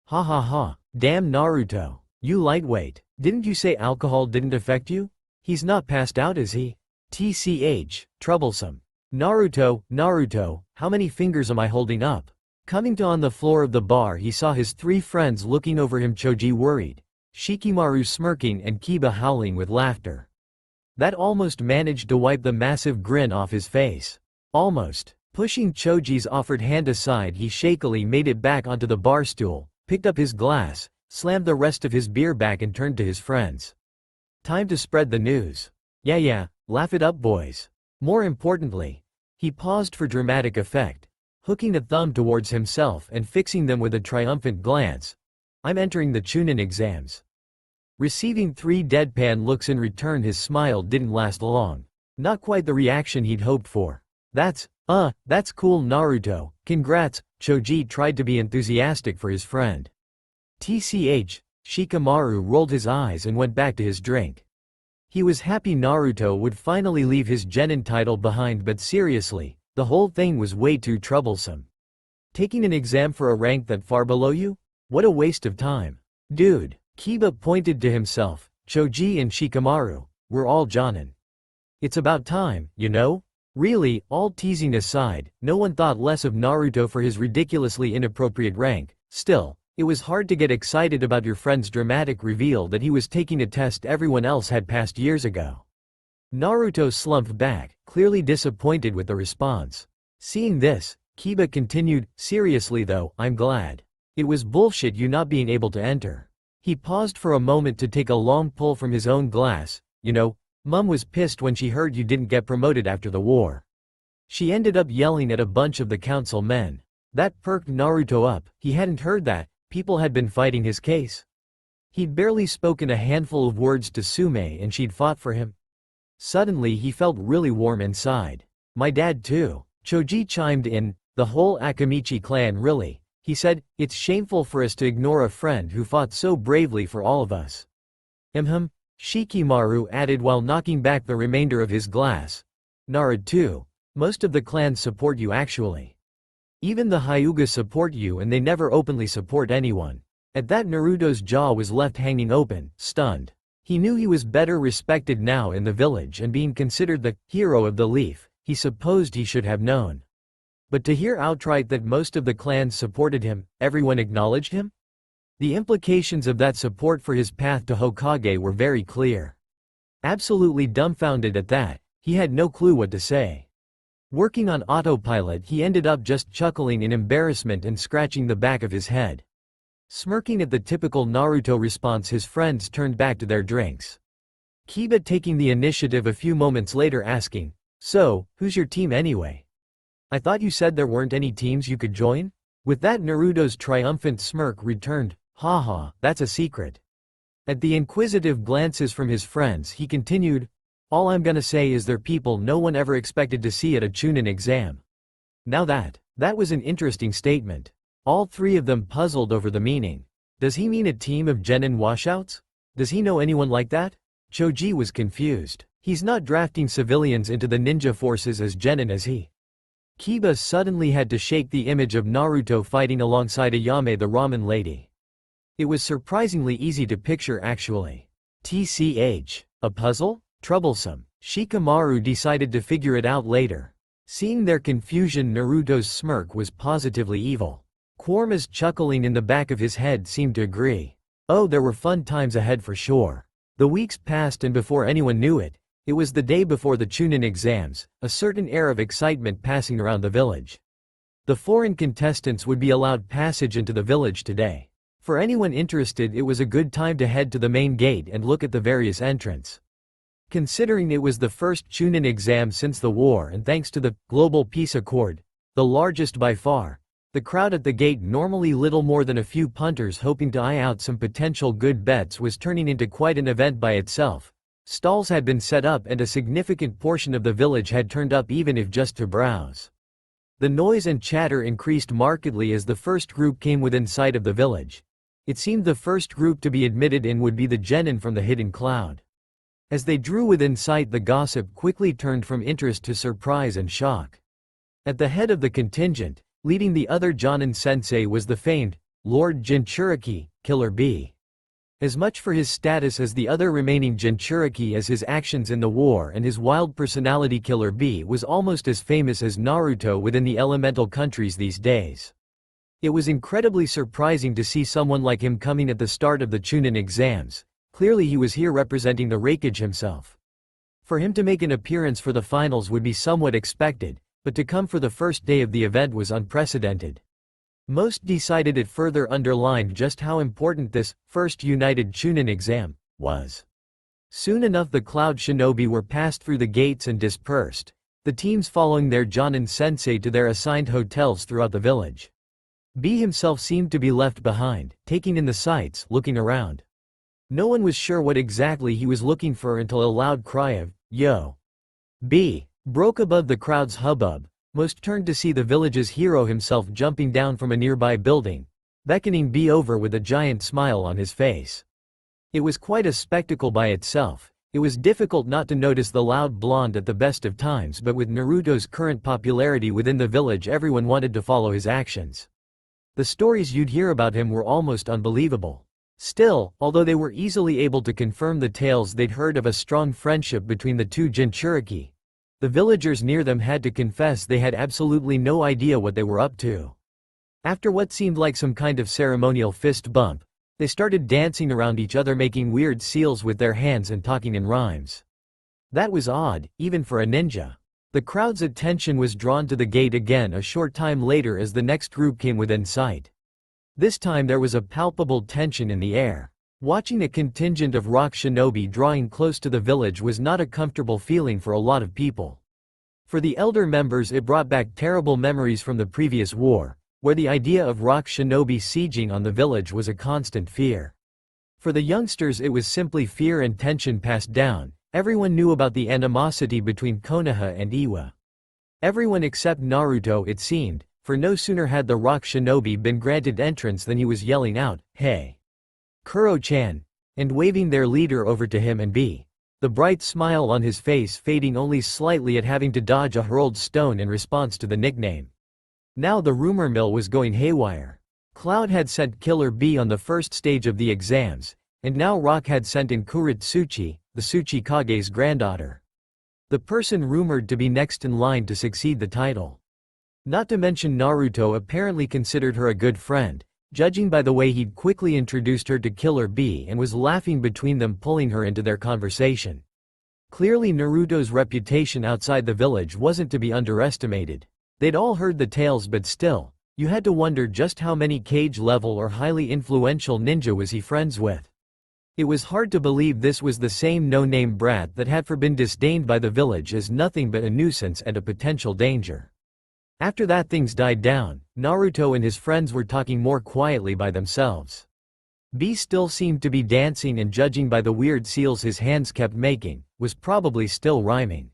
Ha ha ha, damn Naruto, you lightweight, didn't you say alcohol didn't affect you? He's not passed out is he? TCH, troublesome. Naruto, how many fingers am I holding up? Coming to on the floor of the bar he saw his 3 friends looking over him Choji worried, Shikamaru smirking and Kiba howling with laughter. That almost managed to wipe the massive grin off his face. Almost. Pushing Choji's offered hand aside he shakily made it back onto the bar stool, picked up his glass, slammed the rest of his beer back and turned to his friends. Time to spread the news. Yeah, laugh it up boys. More importantly, he paused for dramatic effect, hooking a thumb towards himself and fixing them with a triumphant glance. I'm entering the Chunin exams. Receiving 3 deadpan looks in return his smile didn't last long. Not quite the reaction he'd hoped for. That's cool Naruto, congrats, Choji tried to be enthusiastic for his friend. TCH, Shikamaru rolled his eyes and went back to his drink. He was happy Naruto would finally leave his genin title behind but seriously, the whole thing was way too troublesome. Taking an exam for a rank that far below you? What a waste of time. Dude, Kiba pointed to himself, Choji and Shikamaru, we're all Jonin. It's about time, you know? Really, all teasing aside, no one thought less of Naruto for his ridiculously inappropriate rank. Still, it was hard to get excited about your friend's dramatic reveal that he was taking a test everyone else had passed years ago. Naruto slumped back, clearly disappointed with the response. Seeing this, Kiba continued, seriously though, I'm glad. It was bullshit you not being able to enter. He paused for a moment to take a long pull from his own glass. You know, Mum was pissed when she heard you didn't get promoted after the war. She ended up yelling at a bunch of the council men. That perked Naruto up. He hadn't heard that. People had been fighting his case. He'd barely spoken a handful of words to Sume and she'd fought for him. Suddenly he felt really warm inside. My dad too. Choji chimed in, the whole Akamichi clan really. He said, it's shameful for us to ignore a friend who fought so bravely for all of us. Shikimaru added while knocking back the remainder of his glass. Narad too. Most of the clans support you actually. Even the Hyuga support you and they never openly support anyone. At that Naruto's jaw was left hanging open, stunned. He knew he was better respected now in the village and being considered the hero of the leaf, he supposed he should have known. But to hear outright that most of the clans supported him, everyone acknowledged him? The implications of that support for his path to Hokage were very clear. Absolutely dumbfounded at that, he had no clue what to say. Working on autopilot, he ended up just chuckling in embarrassment and scratching the back of his head. Smirking at the typical Naruto response, his friends turned back to their drinks. Kiba taking the initiative a few moments later asking, so, who's your team anyway? I thought you said there weren't any teams you could join? With that Naruto's triumphant smirk returned, haha, that's a secret. At the inquisitive glances from his friends he continued, all I'm gonna say is they're people no one ever expected to see at a Chunin exam. Now that was an interesting statement. All three of them puzzled over the meaning. Does he mean a team of genin washouts? Does he know anyone like that? Choji was confused. He's not drafting civilians into the ninja forces as genin as he. Kiba suddenly had to shake the image of Naruto fighting alongside Ayame the ramen lady. It was surprisingly easy to picture actually. TCH. A puzzle? Troublesome. Shikamaru decided to figure it out later. Seeing their confusion, Naruto's smirk was positively evil. Quarma's chuckling in the back of his head seemed to agree. Oh, there were fun times ahead for sure. The weeks passed and before anyone knew it, it was the day before the Chunin exams, a certain air of excitement passing around the village. The foreign contestants would be allowed passage into the village today. For anyone interested, it was a good time to head to the main gate and look at the various entrants. Considering it was the first Chunin exam since the war and thanks to the Global Peace Accord, the largest by far, the crowd at the gate, normally little more than a few punters hoping to eye out some potential good bets, was turning into quite an event by itself. Stalls had been set up and a significant portion of the village had turned up even if just to browse. The noise and chatter increased markedly as the first group came within sight of the village. It seemed the first group to be admitted in would be the genin from the hidden cloud. As they drew within sight, the gossip quickly turned from interest to surprise and shock. At the head of the contingent, leading the other Jonin sensei, was the famed Lord Jinchuriki, Killer Bee. As much for his status as the other remaining Jinchuriki as his actions in the war and his wild personality, Killer Bee was almost as famous as Naruto within the elemental countries these days. It was incredibly surprising to see someone like him coming at the start of the Chunin exams. Clearly he was here representing the Raikage himself. For him to make an appearance for the finals would be somewhat expected, but to come for the first day of the event was unprecedented. Most decided it further underlined just how important this first united Chunin exam was. Soon enough the Cloud Shinobi were passed through the gates and dispersed, the teams following their Jonin sensei to their assigned hotels throughout the village. B himself seemed to be left behind, taking in the sights, looking around. No one was sure what exactly he was looking for until a loud cry of, "Yo! B!" broke above the crowd's hubbub. Most turned to see the village's hero himself jumping down from a nearby building, beckoning B over with a giant smile on his face. It was quite a spectacle by itself. It was difficult not to notice the loud blonde at the best of times, but with Naruto's current popularity within the village, everyone wanted to follow his actions. The stories you'd hear about him were almost unbelievable. Still, although they were easily able to confirm the tales they'd heard of a strong friendship between the two Jinchuriki, the villagers near them had to confess they had absolutely no idea what they were up to. After what seemed like some kind of ceremonial fist bump, they started dancing around each other, making weird seals with their hands and talking in rhymes. That was odd, even for a ninja. The crowd's attention was drawn to the gate again a short time later as the next group came within sight. This time there was a palpable tension in the air. Watching a contingent of rock shinobi drawing close to the village was not a comfortable feeling for a lot of people. For the elder members it brought back terrible memories from the previous war, where the idea of rock shinobi sieging on the village was a constant fear. For the youngsters it was simply fear and tension passed down. Everyone knew about the animosity between Konoha and Iwa. Everyone except Naruto, it seemed, for no sooner had the rock shinobi been granted entrance than he was yelling out, "Hey! Kuro-chan!" and waving their leader over to him and the bright smile on his face fading only slightly at having to dodge a hurled stone in response to the nickname. Now the rumor mill was going haywire. Cloud had sent Killer Bee on the first stage of the exams, and now Rock had sent in Kuritsuchi, the Tsuchikage's granddaughter. The person rumored to be next in line to succeed the title. Not to mention Naruto apparently considered her a good friend, judging by the way he'd quickly introduced her to Killer Bee and was laughing between them, pulling her into their conversation. Clearly Naruto's reputation outside the village wasn't to be underestimated. They'd all heard the tales, but still, you had to wonder just how many cage-level or highly influential ninja was he friends with. It was hard to believe this was the same no-name brat that had been disdained by the village as nothing but a nuisance and a potential danger. After that things died down. Naruto and his friends were talking more quietly by themselves. B still seemed to be dancing, and judging by the weird seals his hands kept making, was probably still rhyming.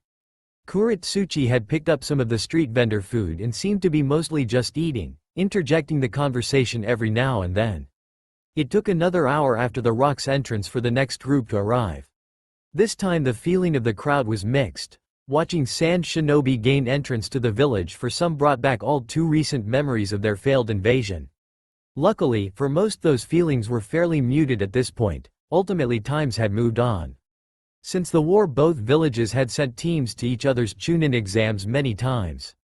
Kuritsuchi had picked up some of the street vendor food and seemed to be mostly just eating, interjecting the conversation every now and then. It took another hour after the Rock's entrance for the next group to arrive. This time the feeling of the crowd was mixed. Watching Sand Shinobi gain entrance to the village for some brought back all too recent memories of their failed invasion. Luckily, for most those feelings were fairly muted at this point. Ultimately times had moved on. Since the war both villages had sent teams to each other's Chunin exams many times.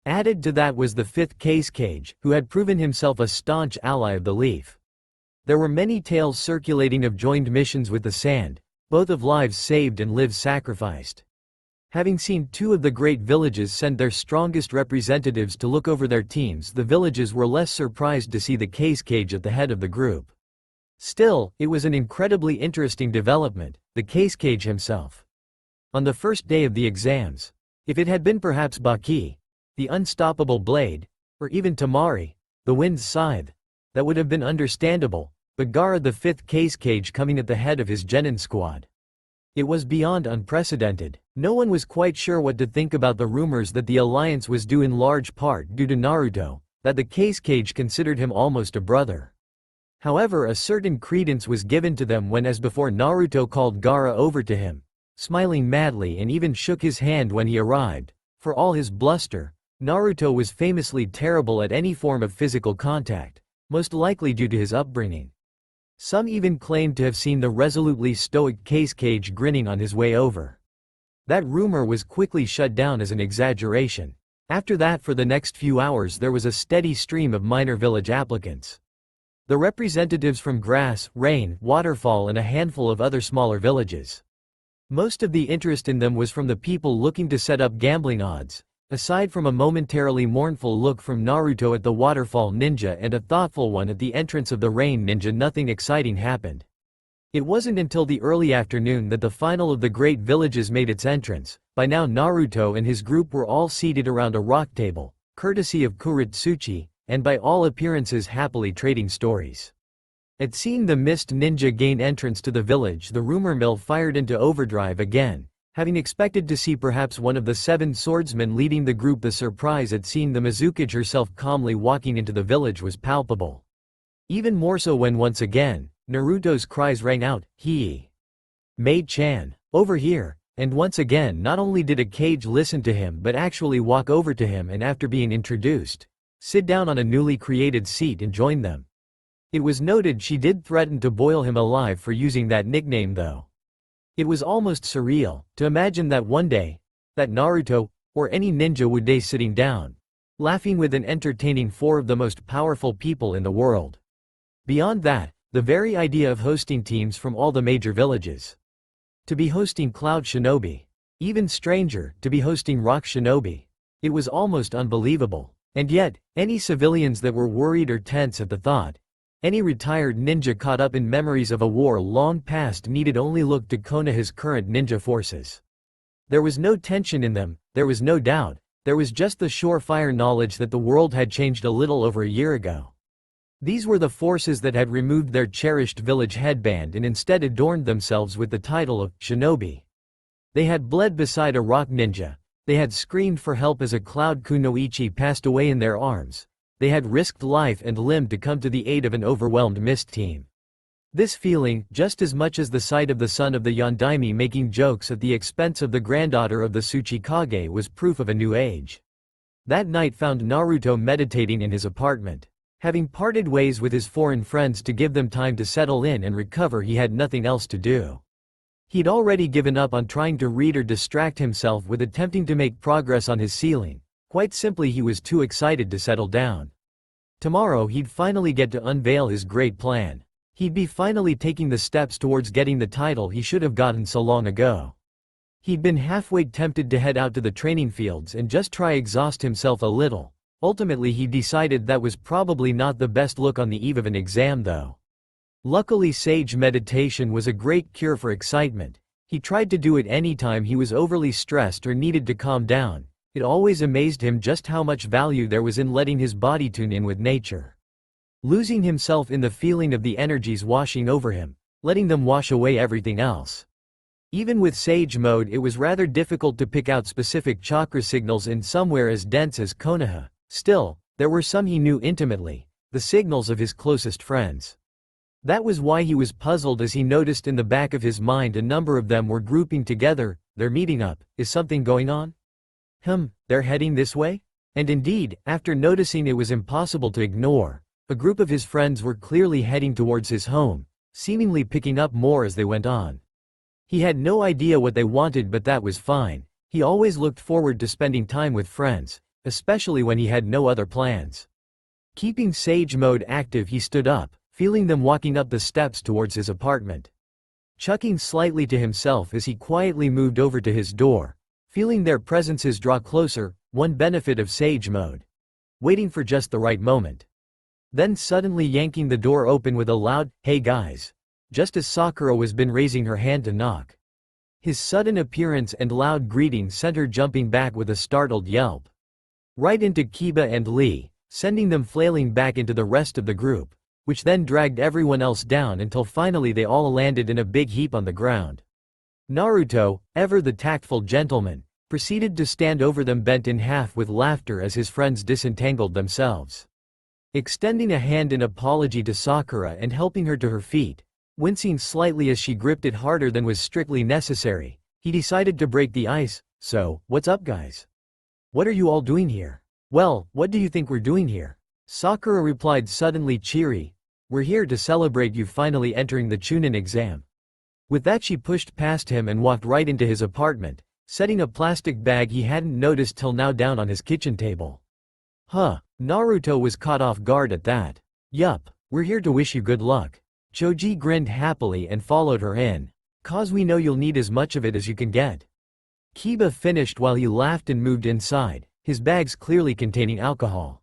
Added to that was the 5th Cage, who had proven himself a staunch ally of the Leaf. There were many tales circulating of joined missions with the Sand, both of lives saved and lives sacrificed. Having seen 2 of the great villages send their strongest representatives to look over their teams, the villages were less surprised to see the Cage at the head of the group. Still, it was an incredibly interesting development, the Cage himself. On the first day of the exams, if it had been perhaps Baki, the unstoppable blade, or even Tamari, the wind's scythe, that would have been understandable, but Gaara the 5th Cage coming at the head of his genin squad. It was beyond unprecedented. No one was quite sure what to think about the rumors that the alliance was due in large part due to Naruto, that the Cage considered him almost a brother. However, a certain credence was given to them when, as before, Naruto called Gaara over to him, smiling madly, and even shook his hand when he arrived. For all his bluster, Naruto was famously terrible at any form of physical contact, most likely due to his upbringing. Some even claimed to have seen the resolutely stoic Cage grinning on his way over. That rumor was quickly shut down as an exaggeration. After that, for the next few hours there was a steady stream of minor village applicants. The representatives from Grass, Rain, Waterfall and a handful of other smaller villages. Most of the interest in them was from the people looking to set up gambling odds. Aside from a momentarily mournful look from Naruto at the Waterfall ninja and a thoughtful one at the entrance of the Rain ninja, nothing exciting happened. It wasn't until the early afternoon that the final of the great villages made its entrance. By now Naruto and his group were all seated around a rock table, courtesy of Kuritsuchi, and by all appearances happily trading stories. At seeing the mist ninja gain entrance to the village, the rumor mill fired into overdrive again. Having expected to see perhaps one of the 7 swordsmen leading the group, the surprise at seeing the Mizukage herself calmly walking into the village was palpable. Even more so when once again, Naruto's cries rang out, "Hee! Maid-chan, over here!" And once again not only did a Cage listen to him but actually walk over to him and, after being introduced, sit down on a newly created seat and join them. It was noted she did threaten to boil him alive for using that nickname though. It was almost surreal to imagine that one day, that Naruto, or any ninja would day sitting down, laughing with and entertaining 4 of the most powerful people in the world. Beyond that, the very idea of hosting teams from all the major villages. To be hosting Cloud Shinobi. Even stranger, to be hosting Rock Shinobi. It was almost unbelievable. And yet, any civilians that were worried or tense at the thought, any retired ninja caught up in memories of a war long past needed only look to Konoha's current ninja forces. There was no tension in them, there was no doubt, there was just the surefire knowledge that the world had changed a little over a year ago. These were the forces that had removed their cherished village headband and instead adorned themselves with the title of shinobi. They had bled beside a rock ninja, they had screamed for help as a cloud kunoichi passed away in their arms, they had risked life and limb to come to the aid of an overwhelmed mist team. This feeling, just as much as the sight of the son of the Yondaime making jokes at the expense of the granddaughter of the Tsuchikage, was proof of a new age. That night found Naruto meditating in his apartment. Having parted ways with his foreign friends to give them time to settle in and recover, he had nothing else to do. He'd already given up on trying to read or distract himself with attempting to make progress on his ceiling. Quite simply, he was too excited to settle down. Tomorrow he'd finally get to unveil his great plan. He'd be finally taking the steps towards getting the title he should have gotten so long ago. He'd been halfway tempted to head out to the training fields and just try exhaust himself a little. Ultimately he decided that was probably not the best look on the eve of an exam though. Luckily sage meditation was a great cure for excitement. He tried to do it anytime he was overly stressed or needed to calm down. It always amazed him just how much value there was in letting his body tune in with nature. Losing himself in the feeling of the energies washing over him, letting them wash away everything else. Even with sage mode it was rather difficult to pick out specific chakra signals in somewhere as dense as Konoha. Still, there were some he knew intimately, the signals of his closest friends. That was why he was puzzled as he noticed in the back of his mind a number of them were grouping together. They're meeting up. Is something going on? They're heading this way? And indeed, after noticing it was impossible to ignore, a group of his friends were clearly heading towards his home, seemingly picking up more as they went on. He had no idea what they wanted, but that was fine. He always looked forward to spending time with friends, especially when he had no other plans. Keeping sage mode active, he stood up, feeling them walking up the steps towards his apartment. Chuckling slightly to himself as he quietly moved over to his door, feeling their presences draw closer, one benefit of sage mode. Waiting for just the right moment. Then suddenly yanking the door open with a loud, "Hey guys!" just as Sakura was been raising her hand to knock. His sudden appearance and loud greeting sent her jumping back with a startled yelp. Right into Kiba and Lee, sending them flailing back into the rest of the group, which then dragged everyone else down until finally they all landed in a big heap on the ground. Naruto, ever the tactful gentleman, proceeded to stand over them bent in half with laughter as his friends disentangled themselves. Extending a hand in apology to Sakura and helping her to her feet, wincing slightly as she gripped it harder than was strictly necessary, he decided to break the ice. "So, what's up guys? What are you all doing here?" "Well, what do you think we're doing here?" Sakura replied suddenly cheery. "We're here to celebrate you finally entering the Chunin exam." With that she pushed past him and walked right into his apartment, setting a plastic bag he hadn't noticed till now down on his kitchen table. Naruto was caught off guard at that. "Yup, we're here to wish you good luck." Choji grinned happily and followed her in. "'Cause we know you'll need as much of it as you can get." Kiba finished while he laughed and moved inside, his bags clearly containing alcohol.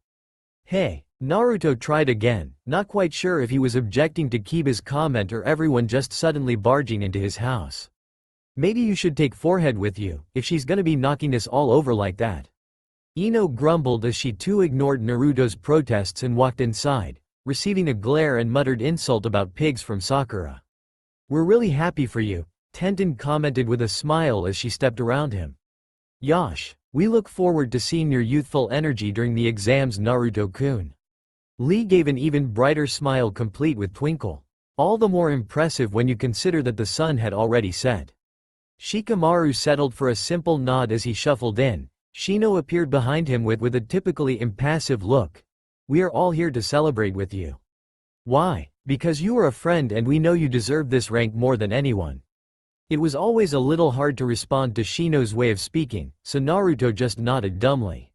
"Hey," Naruto tried again, not quite sure if he was objecting to Kiba's comment or everyone just suddenly barging into his house. "Maybe you should take Forehead with you, if she's gonna be knocking us all over like that." Ino grumbled as she too ignored Naruto's protests and walked inside, receiving a glare and muttered insult about pigs from Sakura. "We're really happy for you," Tenten commented with a smile as she stepped around him. "Yosh, we look forward to seeing your youthful energy during the exams, Naruto-kun." Lee gave an even brighter smile complete with twinkle. All the more impressive when you consider that the sun had already set. Shikamaru settled for a simple nod as he shuffled in. Shino appeared behind him with a typically impassive look. "We are all here to celebrate with you." "Why?" "Because you are a friend and we know you deserve this rank more than anyone." It was always a little hard to respond to Shino's way of speaking, so Naruto just nodded dumbly.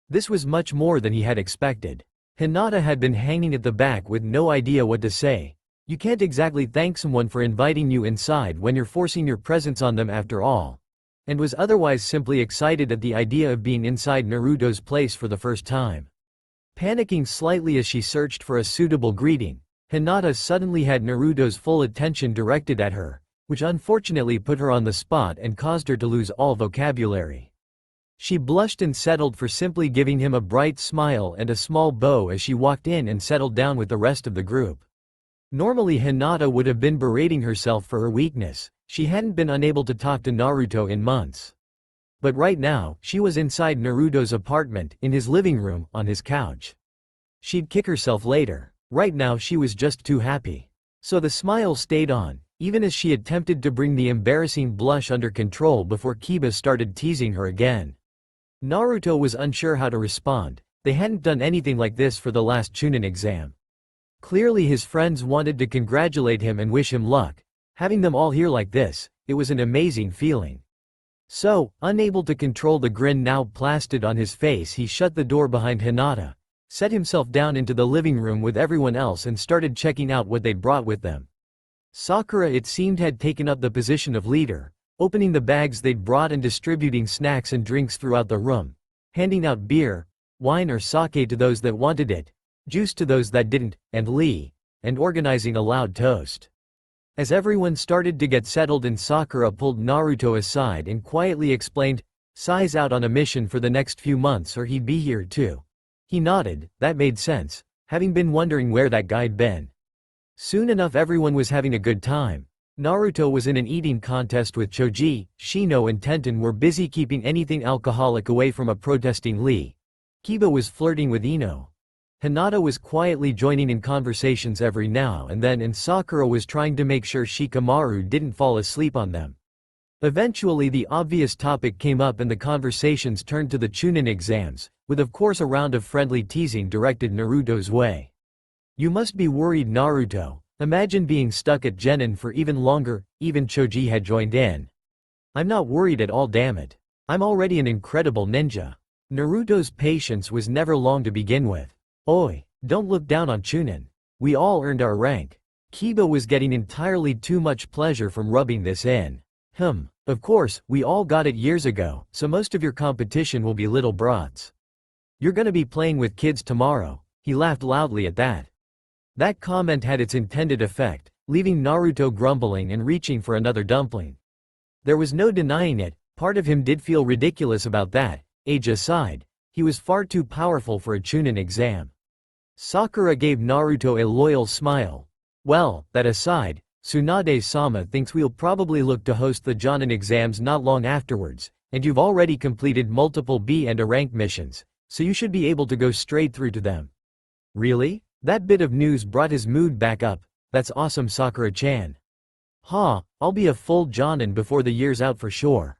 This was much more than he had expected. Hinata had been hanging at the back with no idea what to say. You can't exactly thank someone for inviting you inside when you're forcing your presence on them after all. and was otherwise simply excited at the idea of being inside Naruto's place for the first time. Panicking slightly as she searched for a suitable greeting, Hinata suddenly had Naruto's full attention directed at her, which unfortunately put her on the spot and caused her to lose all vocabulary. She blushed and settled for simply giving him a bright smile and a small bow as she walked in and settled down with the rest of the group. Normally Hinata would have been berating herself for her weakness, she hadn't been unable to talk to Naruto in months. But right now, she was inside Naruto's apartment, in his living room, on his couch. She'd kick herself later. Right now she was just too happy. So the smile stayed on, even as she attempted to bring the embarrassing blush under control before Kiba started teasing her again. Naruto was unsure how to respond. They hadn't done anything like this for the last Chunin exam. Clearly his friends wanted to congratulate him and wish him luck. Having them all here like this, it was an amazing feeling. So, unable to control the grin now plastered on his face, he shut the door behind Hinata, set himself down into the living room with everyone else and started checking out what they'd brought with them. Sakura, it seemed, had taken up the position of leader, opening the bags they'd brought and distributing snacks and drinks throughout the room, handing out beer, wine or sake to those that wanted it, juice to those that didn't, and organizing a loud toast. As everyone started to get settled in, Sakura pulled Naruto aside and quietly explained, "Sai's out on a mission for the next few months or he'd be here too." He nodded, that made sense, having been wondering where that guy'd been. Soon enough everyone was having a good time. Naruto was in an eating contest with Choji, Shino and Tenten were busy keeping anything alcoholic away from a protesting Lee. Kiba was flirting with Ino. Hinata was quietly joining in conversations every now and then, and Sakura was trying to make sure Shikamaru didn't fall asleep on them. Eventually the obvious topic came up and the conversations turned to the Chunin exams, with of course a round of friendly teasing directed Naruto's way. "You must be worried, Naruto. Imagine being stuck at Genin for even longer." Even Choji had joined in. "I'm not worried at all, damn it. I'm already an incredible ninja." Naruto's patience was never long to begin with. "Oi, don't look down on Chunin. We all earned our rank." Kiba was getting entirely too much pleasure from rubbing this in. Of course, we all got it years ago, so most of your competition will be little brats. You're gonna be playing with kids tomorrow." He laughed loudly at that. That comment had its intended effect, leaving Naruto grumbling and reaching for another dumpling. There was no denying it, part of him did feel ridiculous about that. Age aside, he was far too powerful for a Chunin exam. Sakura gave Naruto a loyal smile. "Well, that aside, Tsunade-sama thinks we'll probably look to host the Jonin exams not long afterwards, and you've already completed multiple B and A rank missions, so you should be able to go straight through to them." "Really?" That bit of news brought his mood back up. "That's awesome, Sakura-chan." I'll be a full Jonin before the year's out for sure."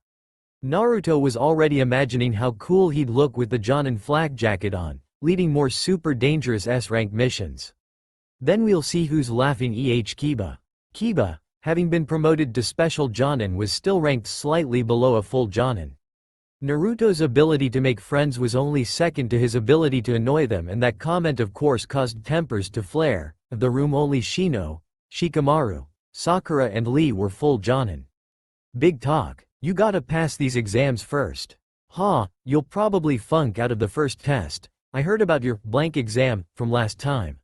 Naruto was already imagining how cool he'd look with the Jonin flak jacket on, leading more super dangerous S-rank missions. Then we'll see who's laughing. Kiba. Kiba, having been promoted to special Jonin, was still ranked slightly below a full Jonin. Naruto's ability to make friends was only second to his ability to annoy them, and that comment of course caused tempers to flare. Of the room, only Shino, Shikamaru, Sakura and Lee were full Jonin. "Big talk. You gotta pass these exams first." You'll probably funk out of the first test. I heard about your blank exam from last time."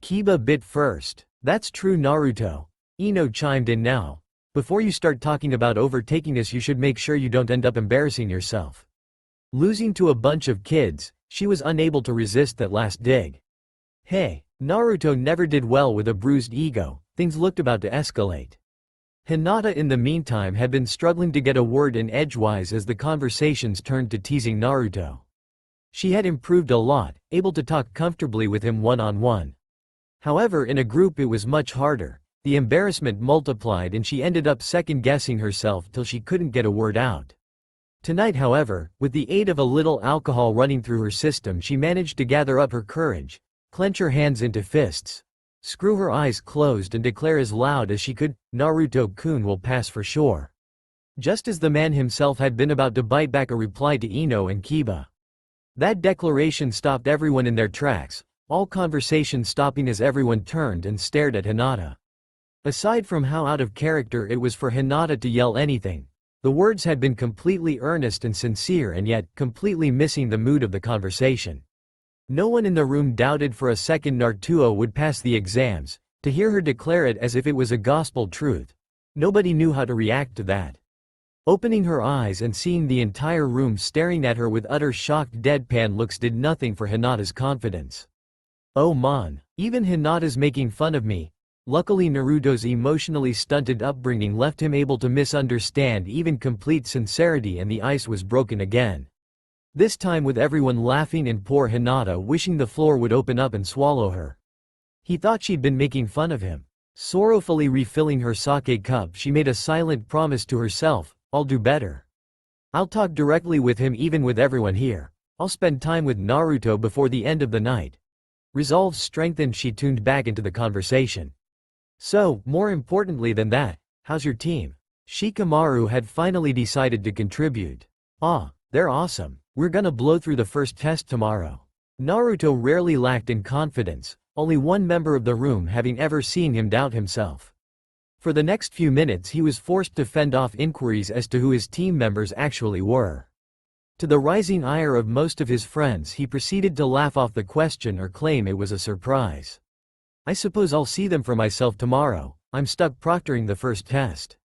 Kiba bit first. "That's true, Naruto." Ino chimed in now. "Before you start talking about overtaking us, you should make sure you don't end up embarrassing yourself." Losing to a bunch of kids, she was unable to resist that last dig. Hey, Naruto never did well with a bruised ego. Things looked about to escalate. Hinata in the meantime had been struggling to get a word in edgewise as the conversations turned to teasing Naruto. She had improved a lot, able to talk comfortably with him one-on-one. However, in a group it was much harder. The embarrassment multiplied and she ended up second-guessing herself till she couldn't get a word out. Tonight, however, with the aid of a little alcohol running through her system, she managed to gather up her courage, clench her hands into fists, screw her eyes closed and declare as loud as she could, "Naruto-kun will pass for sure." Just as the man himself had been about to bite back a reply to Ino and Kiba. That declaration stopped everyone in their tracks, all conversation stopping as everyone turned and stared at Hinata. Aside from how out of character it was for Hinata to yell anything, The words had been completely earnest and sincere and yet, completely missing the mood of the conversation. No one in the room doubted for a second Naruto would pass the exams. To hear her declare it as if it was a gospel truth. Nobody knew how to react to that. Opening her eyes and seeing the entire room staring at her with utter shocked deadpan looks did nothing for Hinata's confidence. Oh man, even Hinata's making fun of me. Luckily Naruto's emotionally stunted upbringing left him able to misunderstand even complete sincerity, and the ice was broken again. This time with everyone laughing and poor Hinata wishing the floor would open up and swallow her. He thought she'd been making fun of him. Sorrowfully refilling her sake cup, she made a silent promise to herself, I'll do better. I'll talk directly with him even with everyone here. I'll spend time with Naruto before the end of the night. Resolve strengthened, she tuned back into the conversation. So, more importantly than that, how's your team? Shikamaru had finally decided to contribute. Ah, they're awesome. We're gonna blow through the first test tomorrow. Naruto rarely lacked in confidence, only one member of the room having ever seen him doubt himself. For the next few minutes he was forced to fend off inquiries as to who his team members actually were. To the rising ire of most of his friends he proceeded to laugh off the question or claim it was a surprise. I suppose I'll see them for myself tomorrow, I'm stuck proctoring the first test.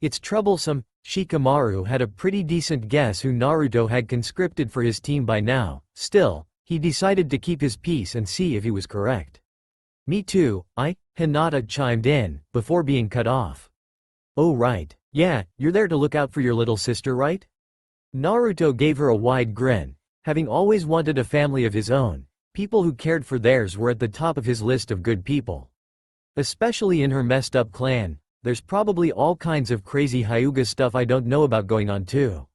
It's troublesome. Shikamaru had a pretty decent guess who Naruto had conscripted for his team by now. Still, he decided to keep his peace and see if he was correct. Me too, Hinata chimed in, before being cut off. Oh right, yeah, you're there to look out for your little sister, right? Naruto gave her a wide grin. Having always wanted a family of his own, people who cared for theirs were at the top of his list of good people. Especially in her messed up clan, there's probably all kinds of crazy Hyuga stuff I don't know about going on too.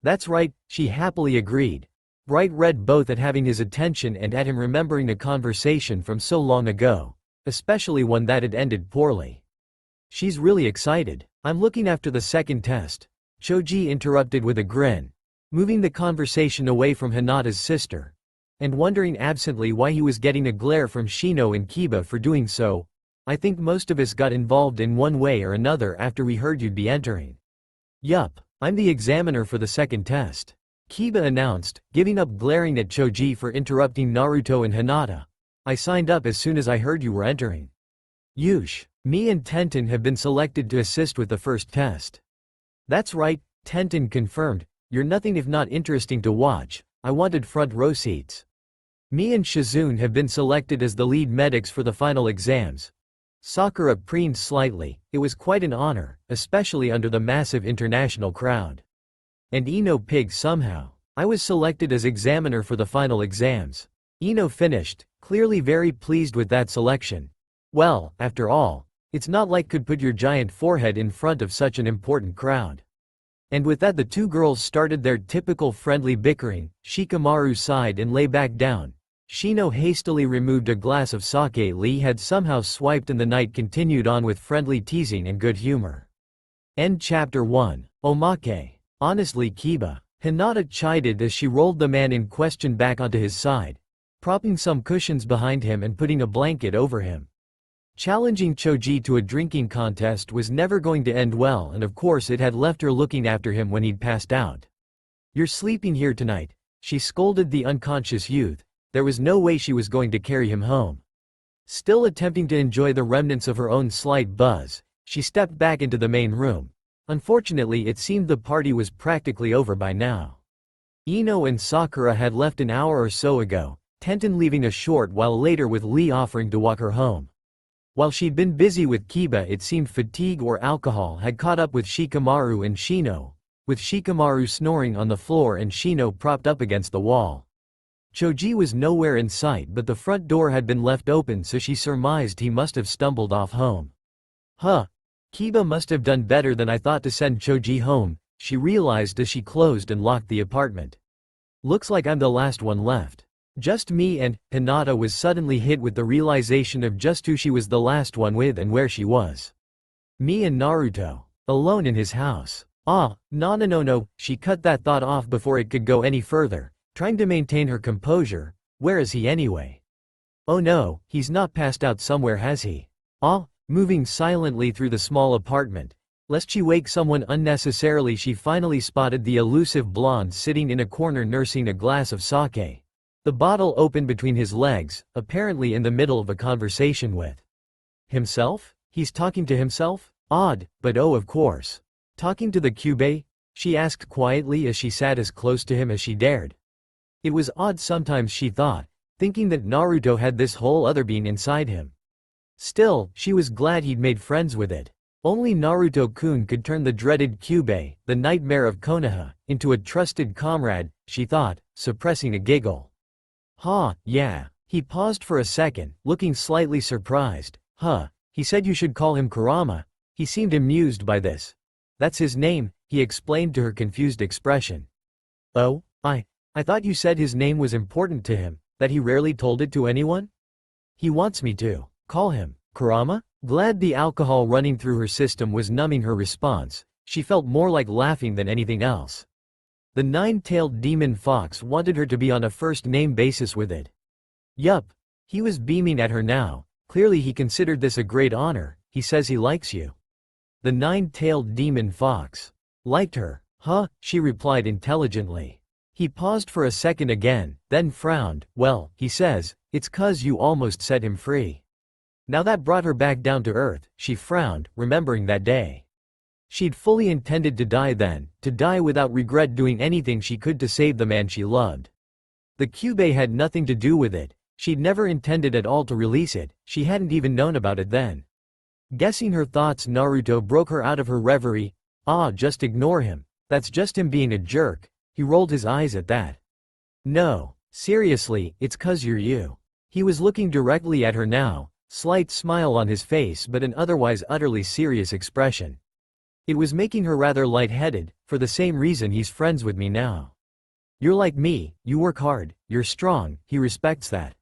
That's right, she happily agreed. Bright red both at having his attention and at him remembering a conversation from so long ago, especially one that had ended poorly. She's really excited. I'm looking after the second test. Choji interrupted with a grin, moving the conversation away from Hinata's sister, and wondering absently why he was getting a glare from Shino and Kiba for doing so. I think most of us got involved in one way or another after we heard you'd be entering. Yup, I'm the examiner for the second test, Kiba announced, giving up glaring at Choji for interrupting Naruto and Hinata. I signed up as soon as I heard you were entering. Yush, me and Tenten have been selected to assist with the first test. That's right, Tenten confirmed. You're nothing if not interesting to watch. I wanted front row seats. Me and Shizune have been selected as the lead medics for the final exams. Sakura preened slightly. It was quite an honor, especially under the massive international crowd. And Ino pigged somehow. I was selected as examiner for the final exams. Ino finished, clearly very pleased with that selection. Well, after all, it's not like could put your giant forehead in front of such an important crowd. And with that the two girls started their typical friendly bickering. Shikamaru sighed and lay back down. Shino hastily removed a glass of sake Lee had somehow swiped, and the night continued on with friendly teasing and good humor. End chapter 1. Omake. Honestly Kiba, Hinata chided as she rolled the man in question back onto his side, propping some cushions behind him and putting a blanket over him. Challenging Choji to a drinking contest was never going to end well, and of course it had left her looking after him when he'd passed out. You're sleeping here tonight, she scolded the unconscious youth. There was no way she was going to carry him home. Still attempting to enjoy the remnants of her own slight buzz, she stepped back into the main room. Unfortunately it seemed the party was practically over by now. Ino and Sakura had left an hour or so ago, Tenten leaving a short while later with Lee offering to walk her home. While she'd been busy with Kiba, it seemed fatigue or alcohol had caught up with Shikamaru and Shino, with Shikamaru snoring on the floor and Shino propped up against the wall. Choji was nowhere in sight, but the front door had been left open, so she surmised he must have stumbled off home. Huh. Kiba must have done better than I thought to send Choji home, she realized as she closed and locked the apartment. Looks like I'm the last one left. Just me, and Hinata was suddenly hit with the realization of just who she was the last one with and where she was. Me and Naruto, alone in his house. No, she cut that thought off before it could go any further, trying to maintain her composure. Where is he anyway? Oh no, he's not passed out somewhere, has he? Moving silently through the small apartment, Lest she wake someone unnecessarily, she finally spotted the elusive blonde sitting in a corner nursing a glass of sake. The bottle open between his legs, apparently in the middle of a conversation with himself? He's talking to himself? Odd, but oh, of course. Talking to the Kyubey? She asked quietly as she sat as close to him as she dared. It was odd sometimes, she thought, thinking that Naruto had this whole other being inside him. Still, she was glad he'd made friends with it. Only Naruto-kun could turn the dreaded Kyubey, the nightmare of Konoha, into a trusted comrade, she thought, suppressing a giggle. Yeah. He paused for a second, looking slightly surprised. He said you should call him Kurama. He seemed amused by this. That's his name, he explained to her confused expression. Oh, I thought you said his name was important to him, that he rarely told it to anyone? He wants me to call him Kurama? Glad the alcohol running through her system was numbing her response, she felt more like laughing than anything else. The nine-tailed demon fox wanted her to be on a first-name basis with it. Yup. He was beaming at her now, clearly he considered this a great honor. He says he likes you. The nine-tailed demon fox liked her. She replied intelligently. He paused for a second again, then frowned. Well, he says, it's 'cause you almost set him free. Now that brought her back down to earth. She frowned, remembering that day. She'd fully intended to die then, to die without regret, doing anything she could to save the man she loved. The Kyubey had nothing to do with it. She'd never intended at all to release it, she hadn't even known about it then. Guessing her thoughts, Naruto broke her out of her reverie. Just ignore him. That's just him being a jerk. He rolled his eyes at that. No, seriously, it's 'cause you're you. He was looking directly at her now, slight smile on his face but an otherwise utterly serious expression. It was making her rather lightheaded, for the same reason he's friends with me now. You're like me, you work hard, you're strong, he respects that.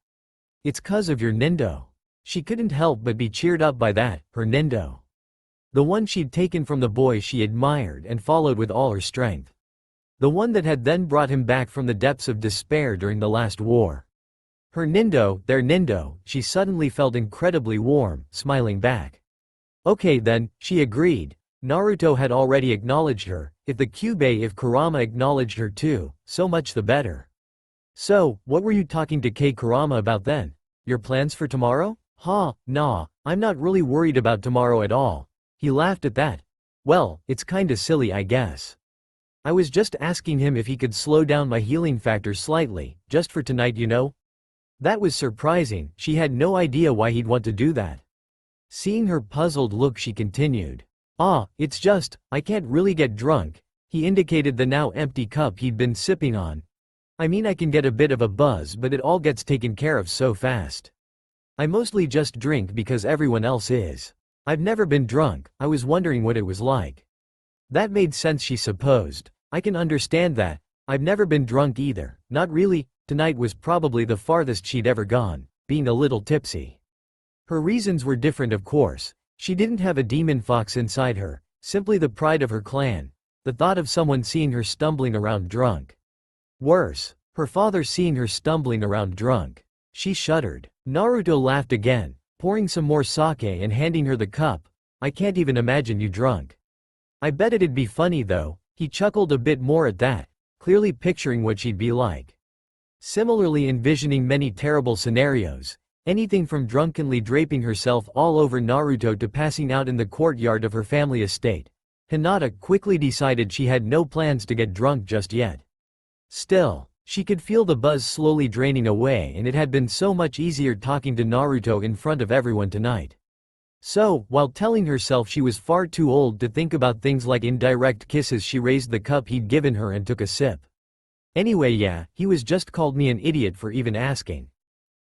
It's 'cause of your nindo. She couldn't help but be cheered up by that, her nindo. The one she'd taken from the boy she admired and followed with all her strength. The one that had then brought him back from the depths of despair during the last war. Her nindo, their nindo, she suddenly felt incredibly warm, smiling back. Okay then, she agreed. Naruto had already acknowledged her, if Kurama acknowledged her too, so much the better. So, what were you talking to Kurama about then? Your plans for tomorrow? Nah, I'm not really worried about tomorrow at all. He laughed at that. Well, it's kinda silly I guess. I was just asking him if he could slow down my healing factor slightly, just for tonight, you know? That was surprising, she had no idea why he'd want to do that. Seeing her puzzled look, she continued. It's just, I can't really get drunk. He indicated the now empty cup he'd been sipping on. I mean, I can get a bit of a buzz, but it all gets taken care of so fast. I mostly just drink because everyone else is. I've never been drunk, I was wondering what it was like. That made sense, she supposed. I can understand that. I've never been drunk either, not really. Tonight was probably the farthest she'd ever gone, being a little tipsy. Her reasons were different, of course. She didn't have a demon fox inside her, simply the pride of her clan, the thought of someone seeing her stumbling around drunk. Worse, her father seeing her stumbling around drunk. She shuddered. Naruto laughed again, pouring some more sake and handing her the cup. I can't even imagine you drunk. I bet it'd be funny though. He chuckled a bit more at that, clearly picturing what she'd be like. Similarly envisioning many terrible scenarios, anything from drunkenly draping herself all over Naruto to passing out in the courtyard of her family estate. Hinata quickly decided she had no plans to get drunk just yet. Still, she could feel the buzz slowly draining away, and it had been so much easier talking to Naruto in front of everyone tonight. So, while telling herself she was far too old to think about things like indirect kisses, she raised the cup he'd given her and took a sip. Anyway, yeah, he was just called me an idiot for even asking.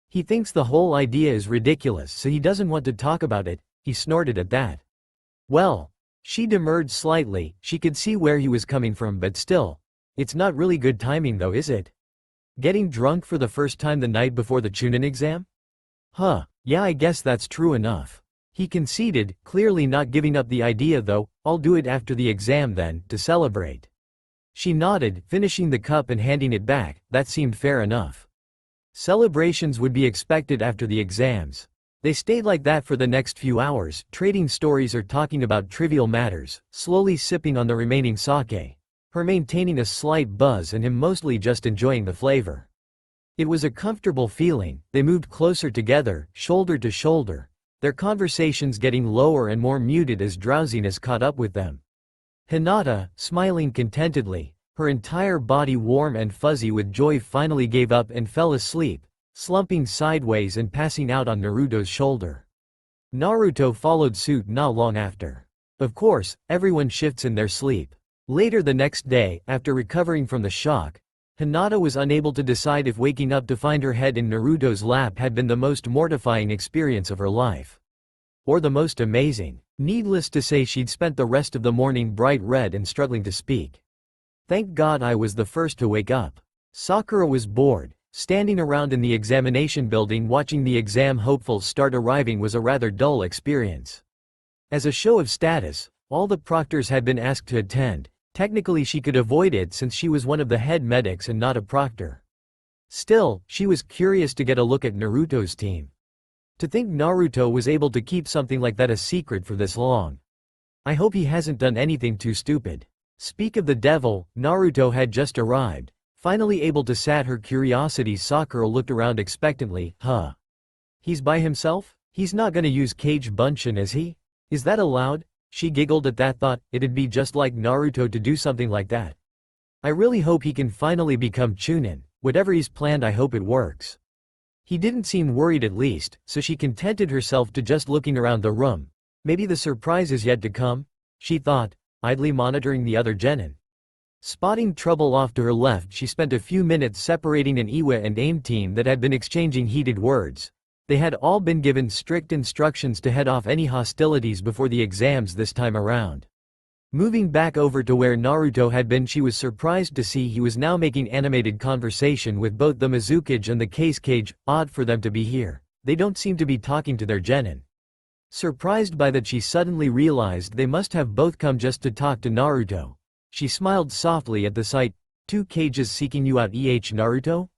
He thinks the whole idea is ridiculous, so he doesn't want to talk about it. He snorted at that. Well, she demurred slightly. She could see where he was coming from, but still, it's not really good timing though, is it? Getting drunk for the first time the night before the Chunin exam? Yeah, I guess that's true enough. He conceded, clearly not giving up the idea though. I'll do it after the exam then, to celebrate. She nodded, finishing the cup and handing it back. That seemed fair enough. Celebrations would be expected after the exams. They stayed like that for the next few hours, trading stories or talking about trivial matters, slowly sipping on the remaining sake, her maintaining a slight buzz and him mostly just enjoying the flavor. It was a comfortable feeling. They moved closer together, shoulder to shoulder, their conversations getting lower and more muted as drowsiness caught up with them. Hinata, smiling contentedly, her entire body warm and fuzzy with joy, finally gave up and fell asleep, slumping sideways and passing out on Naruto's shoulder. Naruto followed suit not long after. Of course, everyone shifts in their sleep. Later the next day, after recovering from the shock, Hinata was unable to decide if waking up to find her head in Naruto's lap had been the most mortifying experience of her life, or the most amazing. Needless to say, she'd spent the rest of the morning bright red and struggling to speak. Thank God I was the first to wake up. Sakura was bored. Standing around in the examination building watching the exam hopefuls start arriving was a rather dull experience. As a show of status, all the proctors had been asked to attend. Technically she could avoid it since she was one of the head medics and not a proctor. Still, she was curious to get a look at Naruto's team. To think Naruto was able to keep something like that a secret for this long. I hope he hasn't done anything too stupid. Speak of the devil, Naruto had just arrived. Finally able to sat her curiosity, Sakura looked around expectantly. Huh? He's by himself? He's not gonna use Kage Bunshin, is he? Is that allowed? She giggled at that thought. It'd be just like Naruto to do something like that. I really hope he can finally become Chunin. Whatever he's planned, I hope it works. He didn't seem worried at least, so she contented herself to just looking around the room. Maybe the surprise is yet to come, she thought, idly monitoring the other genin. Spotting trouble off to her left, she spent a few minutes separating an Iwa and AIM team that had been exchanging heated words. They had all been given strict instructions to head off any hostilities before the exams this time around. Moving back over to where Naruto had been, she was surprised to see he was now making animated conversation with both the Mizukage and the Kage. Odd for them to be here. They don't seem to be talking to their genin. Surprised by that, she suddenly realized they must have both come just to talk to Naruto. She smiled softly at the sight. Two cages seeking you out, Naruto?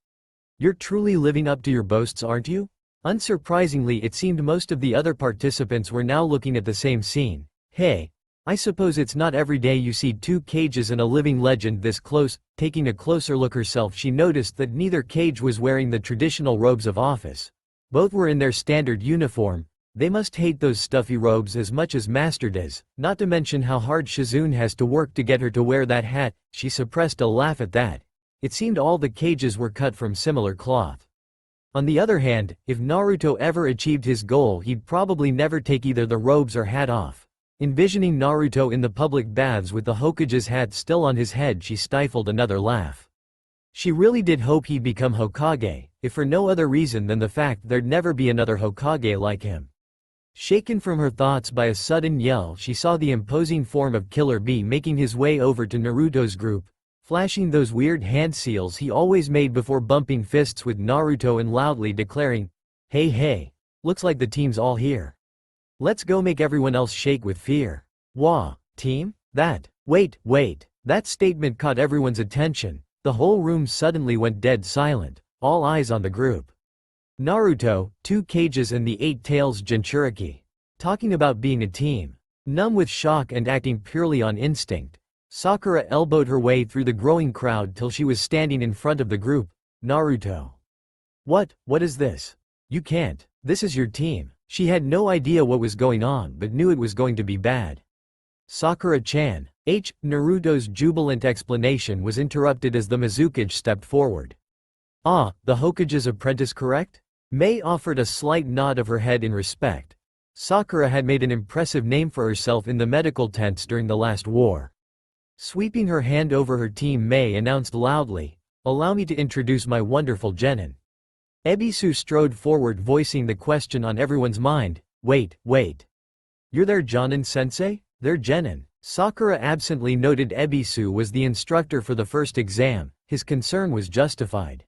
You're truly living up to your boasts, aren't you? Unsurprisingly, it seemed most of the other participants were now looking at the same scene. Hey, I suppose it's not every day you see two cages and a living legend this close. Taking a closer look herself, she noticed that neither cage was wearing the traditional robes of office. Both were in their standard uniform. They must hate those stuffy robes as much as Master does, not to mention how hard Shizune has to work to get her to wear that hat. She suppressed a laugh at that. It seemed all the cages were cut from similar cloth. On the other hand, if Naruto ever achieved his goal, he'd probably never take either the robes or hat off. Envisioning Naruto in the public baths with the Hokage's hat still on his head, she stifled another laugh. She really did hope he'd become Hokage, if for no other reason than the fact there'd never be another Hokage like him. Shaken from her thoughts by a sudden yell, she saw the imposing form of Killer Bee making his way over to Naruto's group, flashing those weird hand seals he always made before bumping fists with Naruto and loudly declaring, Hey, looks like the team's all here. Let's go make everyone else shake with fear. Wah, team? Wait, that statement caught everyone's attention. The whole room suddenly went dead silent, all eyes on the group. Naruto, two cages and the Eight Tails Jinchuriki. Talking about being a team. Numb with shock and acting purely on instinct, Sakura elbowed her way through the growing crowd till she was standing in front of the group. Naruto. What is this? You can't. This is your team. She had no idea what was going on but knew it was going to be bad. Sakura-chan. Naruto's jubilant explanation was interrupted as the Mizukage stepped forward. Ah, the Hokage's apprentice, correct? Mei offered a slight nod of her head in respect. Sakura had made an impressive name for herself in the medical tents during the last war. Sweeping her hand over her team, Mei announced loudly, Allow me to introduce my wonderful genin. Ebisu strode forward, voicing the question on everyone's mind. Wait. You're their Jonin-sensei? Their genin. Sakura absently noted Ebisu was the instructor for the first exam. His concern was justified.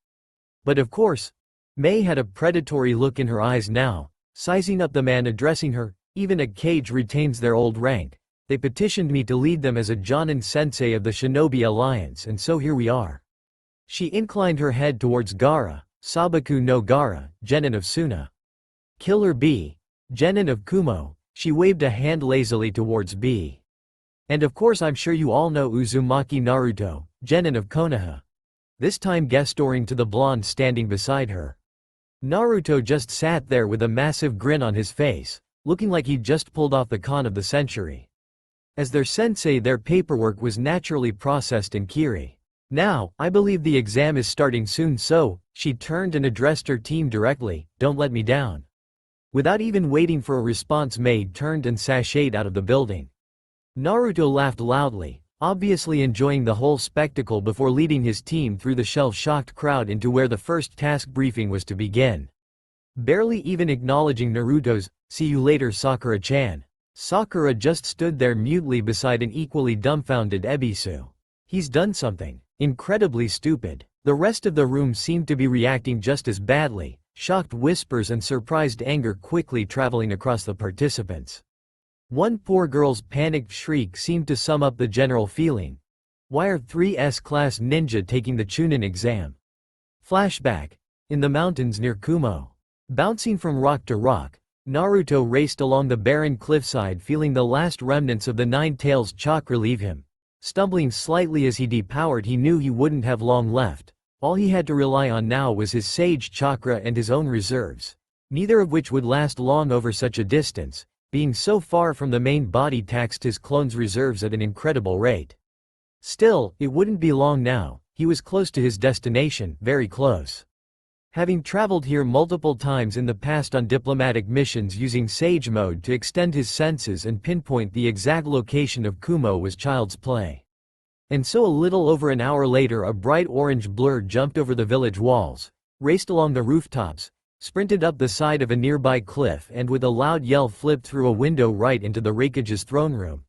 But of course, Mei had a predatory look in her eyes now, sizing up the man addressing her. Even a cage retains their old rank. They petitioned me to lead them as a Jonin-sensei of the Shinobi Alliance, and so here we are. She inclined her head towards Gaara, Sabaku no Gaara, genin of Suna. Killer B. Genin of Kumo. She waved a hand lazily towards B. And of course I'm sure you all know Uzumaki Naruto, Genin of Konoha. This time gesturing to the blonde standing beside her. Naruto just sat there with a massive grin on his face, looking like he'd just pulled off the con of the century. As their sensei, their paperwork was naturally processed in Kiri. Now, I believe the exam is starting soon, so, she turned and addressed her team directly, don't let me down. Without even waiting for a response, Maid turned and sashayed out of the building. Naruto laughed loudly, obviously enjoying the whole spectacle before leading his team through the shell-shocked crowd into where the first task briefing was to begin. Barely even acknowledging Naruto's, "See you later, Sakura-chan." Sakura just stood there mutely beside an equally dumbfounded Ebisu. He's done something incredibly stupid. The rest of the room seemed to be reacting just as badly, shocked whispers and surprised anger quickly traveling across the participants. One poor girl's panicked shriek seemed to sum up the general feeling. Why are 3S class ninja taking the Chunin exam? Flashback. In the mountains near Kumo. Bouncing from rock to rock, Naruto raced along the barren cliffside, feeling the last remnants of the Nine Tails chakra leave him. Stumbling slightly as he depowered, he knew he wouldn't have long left. All he had to rely on now was his sage chakra and his own reserves, neither of which would last long over such a distance. Being so far from the main body taxed his clone's reserves at an incredible rate. Still, it wouldn't be long now. He was close to his destination, very close. Having traveled here multiple times in the past on diplomatic missions using Sage Mode to extend his senses and pinpoint the exact location of Kumo was child's play. And so a little over an hour later, a bright orange blur jumped over the village walls, raced along the rooftops, sprinted up the side of a nearby cliff, and with a loud yell flipped through a window right into the Raikage's throne room.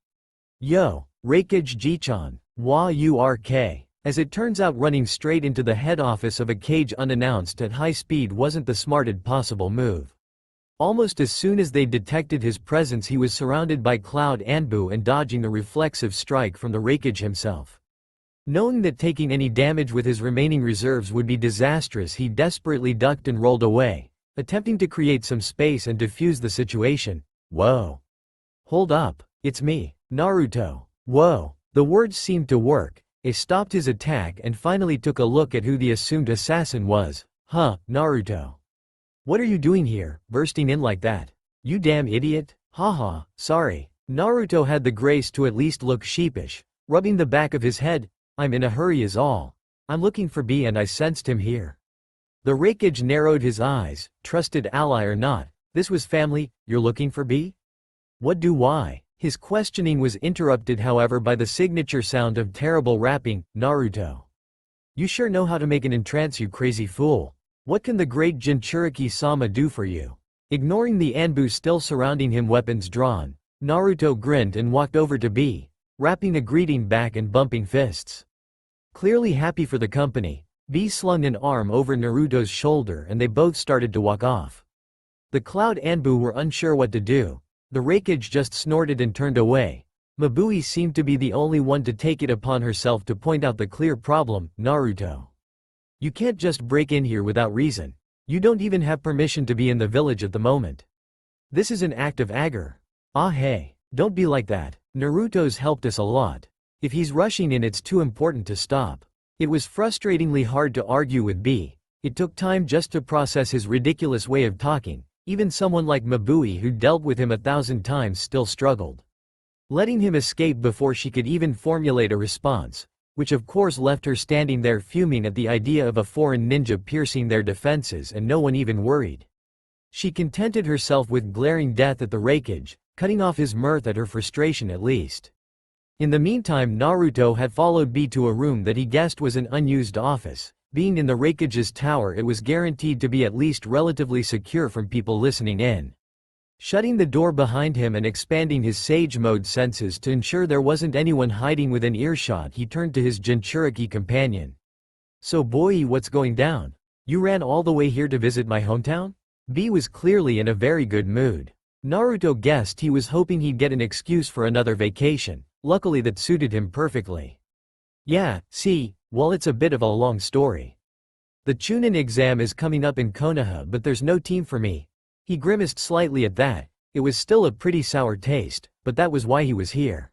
Yo, Raikage Jichan, wa urk. As it turns out, running straight into the head office of a cage unannounced at high speed wasn't the smartest possible move. Almost as soon as they detected his presence, he was surrounded by Cloud Anbu and dodging the reflexive strike from the Raikage himself. Knowing that taking any damage with his remaining reserves would be disastrous, he desperately ducked and rolled away, attempting to create some space and defuse the situation. Whoa. Hold up, it's me, Naruto. Whoa. The words seemed to work. He stopped his attack and finally took a look at who the assumed assassin was. Huh, Naruto. What are you doing here, bursting in like that? You damn idiot. Haha, sorry. Naruto had the grace to at least look sheepish, rubbing the back of his head. I'm in a hurry is all. I'm looking for B and I sensed him here. The Raikage narrowed his eyes, trusted ally or not, this was family. You're looking for B? What do why? His questioning was interrupted however by the signature sound of terrible rapping. Naruto. You sure know how to make an entrance, you crazy fool. What can the great Jinchuriki-sama do for you? Ignoring the Anbu still surrounding him, weapons drawn, Naruto grinned and walked over to B, rapping a greeting back and bumping fists. Clearly happy for the company, B slung an arm over Naruto's shoulder and they both started to walk off. The Cloud Anbu were unsure what to do. The Raikage just snorted and turned away. Mabui seemed to be the only one to take it upon herself to point out the clear problem. Naruto. You can't just break in here without reason. You don't even have permission to be in the village at the moment. This is an act of anger. Ah hey, don't be like that. Naruto's helped us a lot. If he's rushing in, it's too important to stop. It was frustratingly hard to argue with B. It took time just to process his ridiculous way of talking. Even someone like Mabui, who dealt with him 1,000 times, still struggled. Letting him escape before she could even formulate a response, which of course left her standing there fuming at the idea of a foreign ninja piercing their defenses, and no one even worried. She contented herself with glaring death at the Raikage, cutting off his mirth at her frustration at least. In the meantime, Naruto had followed B to a room that he guessed was an unused office. Being in the Raikage's tower, it was guaranteed to be at least relatively secure from people listening in. Shutting the door behind him and expanding his Sage Mode senses to ensure there wasn't anyone hiding within earshot, he turned to his Jinchuriki companion. So boy, what's going down? You ran all the way here to visit my hometown? B was clearly in a very good mood. Naruto guessed he was hoping he'd get an excuse for another vacation. Luckily that suited him perfectly. Yeah, see, well, it's a bit of a long story. The Chunin exam is coming up in Konoha, but there's no team for me. He grimaced slightly at that. It was still a pretty sour taste, but that was why he was here.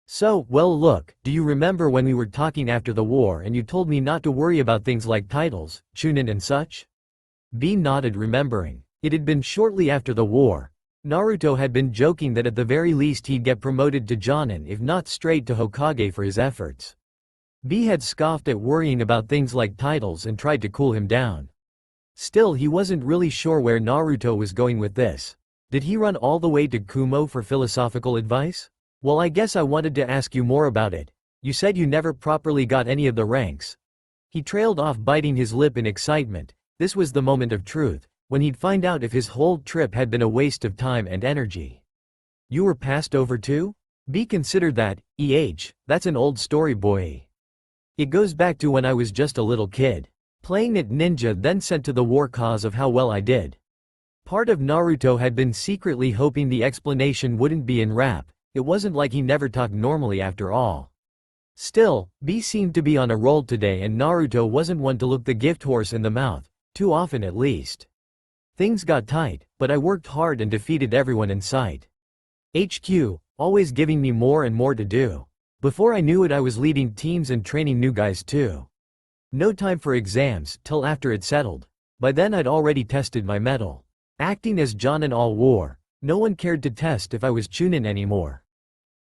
So, well look, do you remember when we were talking after the war and you told me not to worry about things like titles, Chunin and such? B nodded, remembering. It had been shortly after the war. Naruto had been joking that at the very least he'd get promoted to Jonin if not straight to Hokage for his efforts. B had scoffed at worrying about things like titles and tried to cool him down. Still, he wasn't really sure where Naruto was going with this. Did he run all the way to Kumo for philosophical advice? Well, I guess I wanted to ask you more about it. You said you never properly got any of the ranks. He trailed off, biting his lip in excitement. This was the moment of truth, when he'd find out if his whole trip had been a waste of time and energy. You were passed over too? B considered that. That's an old story, boy. It goes back to when I was just a little kid, playing at ninja, then sent to the war cause of how well I did. Part of Naruto had been secretly hoping the explanation wouldn't be in rap. It wasn't like he never talked normally after all. Still, B seemed to be on a roll today, and Naruto wasn't one to look the gift horse in the mouth, too often at least. Things got tight, but I worked hard and defeated everyone in sight. HQ, always giving me more and more to do. Before I knew it, I was leading teams and training new guys too. No time for exams till after it settled. By then I'd already tested my mettle. Acting as Jonin all war, no one cared to test if I was Chunin anymore.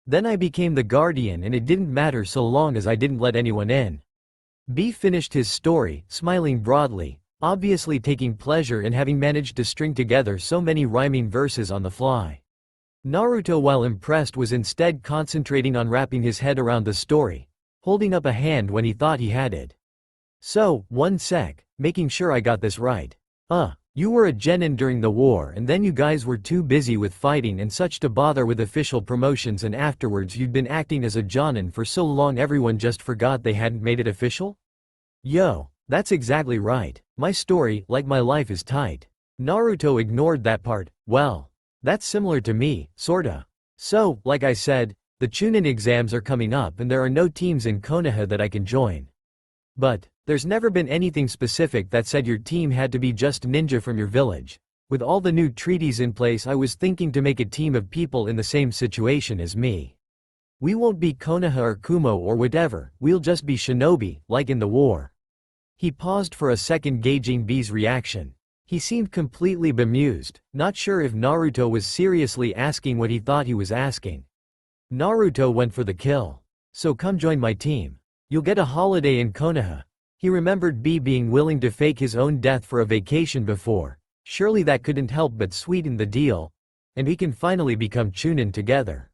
Then I became the guardian, and it didn't matter so long as I didn't let anyone in. B finished his story, smiling broadly, obviously taking pleasure in having managed to string together so many rhyming verses on the fly. Naruto, while impressed, was instead concentrating on wrapping his head around the story, holding up a hand when he thought he had it. So, one sec, making sure I got this right. You were a genin during the war, and then you guys were too busy with fighting and such to bother with official promotions, and afterwards you'd been acting as a jonin for so long everyone just forgot they hadn't made it official? Yo, that's exactly right. My story, like my life, is tight. Naruto ignored that part. Well, that's similar to me, sorta. So, like I said, the Chunin exams are coming up and there are no teams in Konoha that I can join. But there's never been anything specific that said your team had to be just ninja from your village. With all the new treaties in place, I was thinking to make a team of people in the same situation as me. We won't be Konoha or Kumo or whatever, we'll just be shinobi, like in the war. He paused for a second, gauging B's reaction. He seemed completely bemused, not sure if Naruto was seriously asking what he thought he was asking. Naruto went for the kill. So come join my team. You'll get a holiday in Konoha. He remembered B being willing to fake his own death for a vacation before. Surely that couldn't help but sweeten the deal. And we can finally become Chunin together.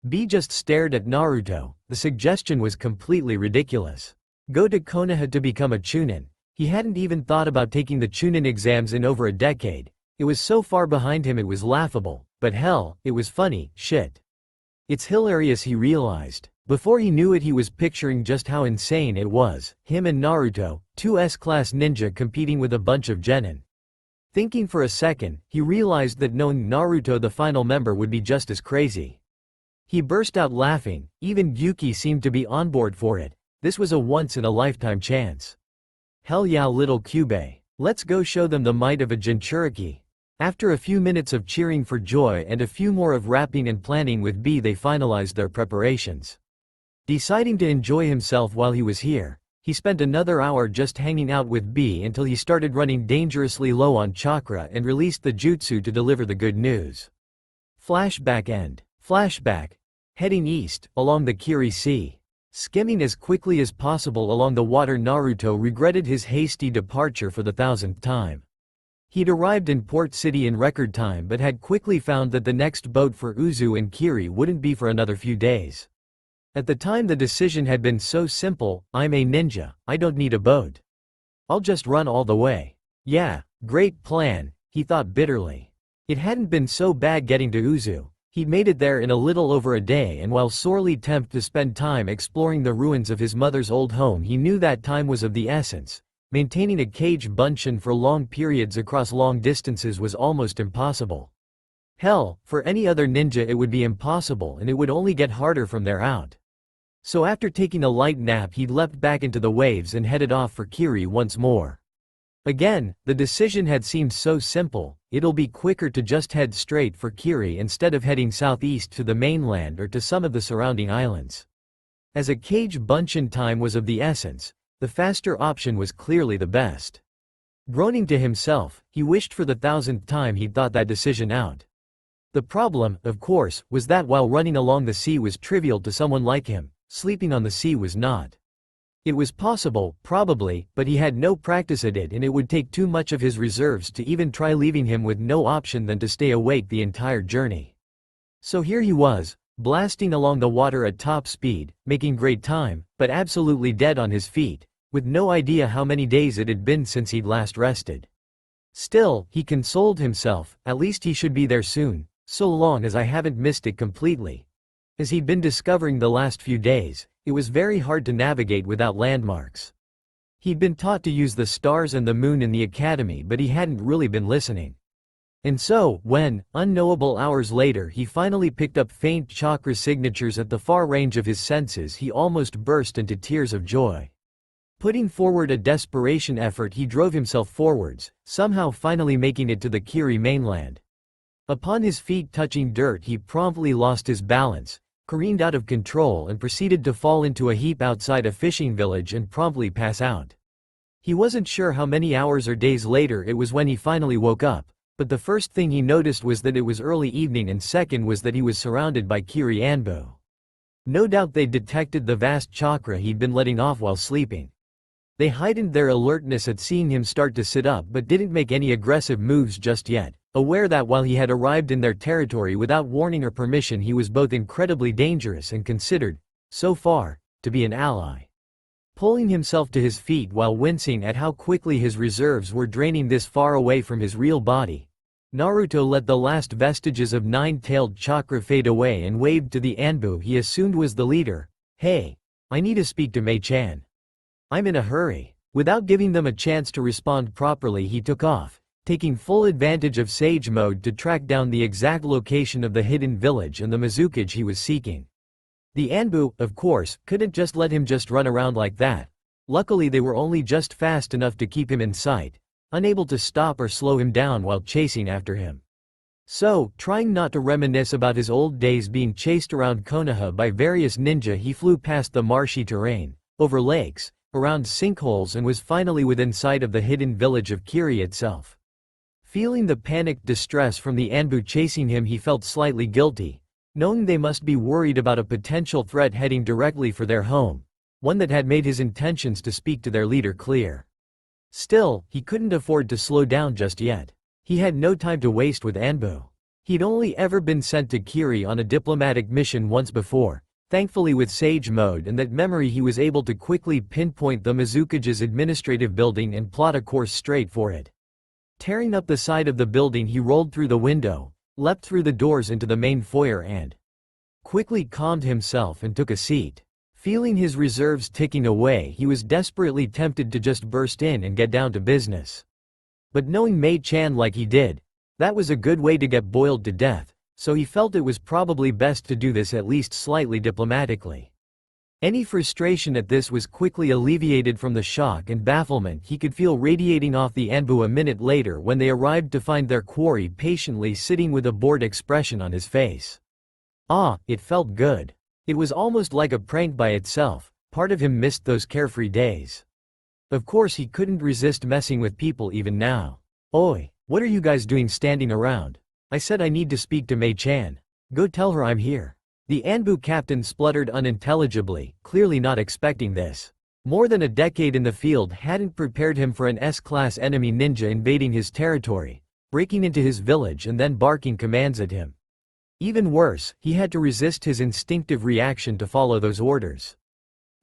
B just stared at Naruto. The suggestion was completely ridiculous. Go to Konoha to become a Chunin. He hadn't even thought about taking the Chunin exams in over a decade. It was so far behind him it was laughable. But hell, it was funny, shit. It's hilarious, he realized. Before he knew it, he was picturing just how insane it was. Him and Naruto, two S-class ninja competing with a bunch of genin. Thinking for a second, he realized that knowing Naruto, the final member, would be just as crazy. He burst out laughing. Even Yuki seemed to be on board for it. This was a once-in-a-lifetime chance. Hell yeah, little Kyubey. Let's go show them the might of a Jinchuriki. After a few minutes of cheering for joy and a few more of rapping and planning with B, they finalized their preparations. Deciding to enjoy himself while he was here, he spent another hour just hanging out with B until he started running dangerously low on chakra and released the jutsu to deliver the good news. Flashback end. Flashback. Heading east, along the Kiri Sea. Skimming as quickly as possible along the water, Naruto regretted his hasty departure for the 1000th time. He'd arrived in Port City in record time but had quickly found that the next boat for Uzu and Kiri wouldn't be for another few days. At the time the decision had been so simple: I'm a ninja, I don't need a boat. I'll just run all the way. Yeah, great plan, he thought bitterly. It hadn't been so bad getting to Uzu. He'd made it there in a little over a day, and while sorely tempted to spend time exploring the ruins of his mother's old home, he knew that time was of the essence. Maintaining a kage bunshin for long periods across long distances was almost impossible. Hell, for any other ninja it would be impossible, and it would only get harder from there out. So after taking a light nap, he'd leapt back into the waves and headed off for Kiri once more. Again, the decision had seemed so simple. It'll be quicker to just head straight for Kiri instead of heading southeast to the mainland or to some of the surrounding islands. As a cage bunchen time was of the essence, the faster option was clearly the best. Groaning to himself, he wished for the 1000th time he'd thought that decision out. The problem, of course, was that while running along the sea was trivial to someone like him, sleeping on the sea was not. It was possible, probably, but he had no practice at it and it would take too much of his reserves to even try, leaving him with no option than to stay awake the entire journey. So here he was, blasting along the water at top speed, making great time, but absolutely dead on his feet, with no idea how many days it had been since he'd last rested. Still, he consoled himself, at least he should be there soon, so long as I haven't missed it completely. As he'd been discovering the last few days, it was very hard to navigate without landmarks. He'd been taught to use the stars and the moon in the academy, but he hadn't really been listening. And so, when, unknowable hours later, he finally picked up faint chakra signatures at the far range of his senses, he almost burst into tears of joy. Putting forward a desperation effort, he drove himself forwards, somehow finally making it to the Kiri mainland. Upon his feet touching dirt, he promptly lost his balance, careened out of control and proceeded to fall into a heap outside a fishing village and promptly pass out. He wasn't sure how many hours or days later it was when he finally woke up, but the first thing he noticed was that it was early evening, and second was that he was surrounded by Kiri Anbu. No doubt they detected the vast chakra he'd been letting off while sleeping. They heightened their alertness at seeing him start to sit up but didn't make any aggressive moves just yet, aware that while he had arrived in their territory without warning or permission, he was both incredibly dangerous and considered, so far, to be an ally. Pulling himself to his feet while wincing at how quickly his reserves were draining this far away from his real body, Naruto let the last vestiges of nine-tailed chakra fade away and waved to the Anbu he assumed was the leader. "Hey, I need to speak to Mei-chan. I'm in a hurry." Without giving them a chance to respond properly, he took off, taking full advantage of Sage Mode to track down the exact location of the hidden village and the Mizukage he was seeking. The Anbu, of course, couldn't just let him just run around like that. Luckily they were only just fast enough to keep him in sight, unable to stop or slow him down while chasing after him. So, trying not to reminisce about his old days being chased around Konoha by various ninja, he flew past the marshy terrain, over lakes, around sinkholes, and was finally within sight of the hidden village of Kiri itself. Feeling the panicked distress from the Anbu chasing him, he felt slightly guilty, knowing they must be worried about a potential threat heading directly for their home, one that had made his intentions to speak to their leader clear. Still, he couldn't afford to slow down just yet. He had no time to waste with Anbu. He'd only ever been sent to Kiri on a diplomatic mission once before, thankfully with Sage Mode and that memory he was able to quickly pinpoint the Mizukage's administrative building and plot a course straight for it. Tearing up the side of the building, he rolled through the window, leapt through the doors into the main foyer and quickly calmed himself and took a seat. Feeling his reserves ticking away, he was desperately tempted to just burst in and get down to business. But knowing Mei-chan like he did, that was a good way to get boiled to death, so he felt it was probably best to do this at least slightly diplomatically. Any frustration at this was quickly alleviated from the shock and bafflement he could feel radiating off the Anbu a minute later when they arrived to find their quarry patiently sitting with a bored expression on his face. It felt good. It was almost like a prank by itself. Part of him missed those carefree days. Of course he couldn't resist messing with people even now. "Oi, what are you guys doing standing around? I said I need to speak to Mei-chan. Go tell her I'm here." The Anbu captain spluttered unintelligibly, clearly not expecting this. More than a decade in the field hadn't prepared him for an S-class enemy ninja invading his territory, breaking into his village and then barking commands at him. Even worse, he had to resist his instinctive reaction to follow those orders.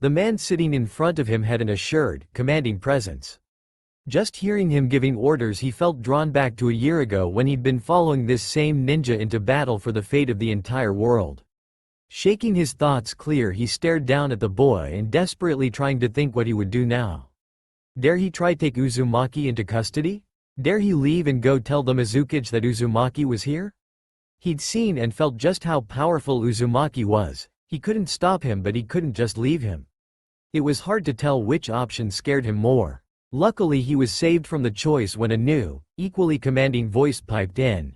The man sitting in front of him had an assured, commanding presence. Just hearing him giving orders, he felt drawn back to a year ago when he'd been following this same ninja into battle for the fate of the entire world. Shaking his thoughts clear, he stared down at the boy and desperately trying to think what he would do now. Dare he try take Uzumaki into custody? Dare he leave and go tell the Mizukage that Uzumaki was here? He'd seen and felt just how powerful Uzumaki was. He couldn't stop him, but he couldn't just leave him. It was hard to tell which option scared him more. Luckily he was saved from the choice when a new, equally commanding voice piped in.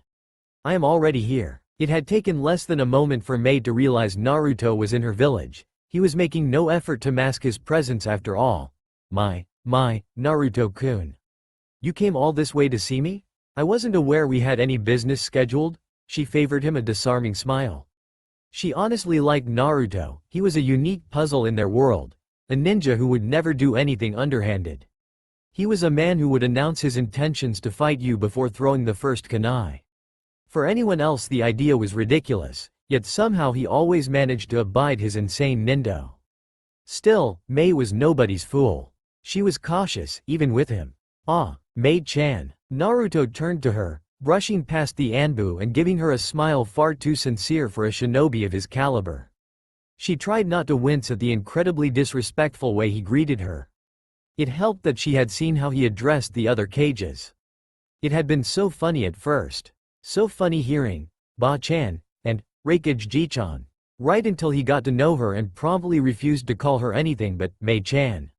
I am already here. It had taken less than a moment for Mei to realize Naruto was in her village. He was making no effort to mask his presence after all. My, Naruto-kun. You came all this way to see me? I wasn't aware we had any business scheduled. She favored him a disarming smile. She honestly liked Naruto. He was a unique puzzle in their world. A ninja who would never do anything underhanded. He was a man who would announce his intentions to fight you before throwing the first kunai. For anyone else the idea was ridiculous, yet somehow he always managed to abide his insane nindo. Still, Mei was nobody's fool. She was cautious, even with him. Ah, Mei-chan. Naruto turned to her, brushing past the Anbu and giving her a smile far too sincere for a shinobi of his caliber. She tried not to wince at the incredibly disrespectful way he greeted her. It helped that she had seen how he addressed the other cages. It had been so funny at first. So funny hearing, Ba-chan, and Rasenshuriken, right until he got to know her and promptly refused to call her anything but Mei-chan.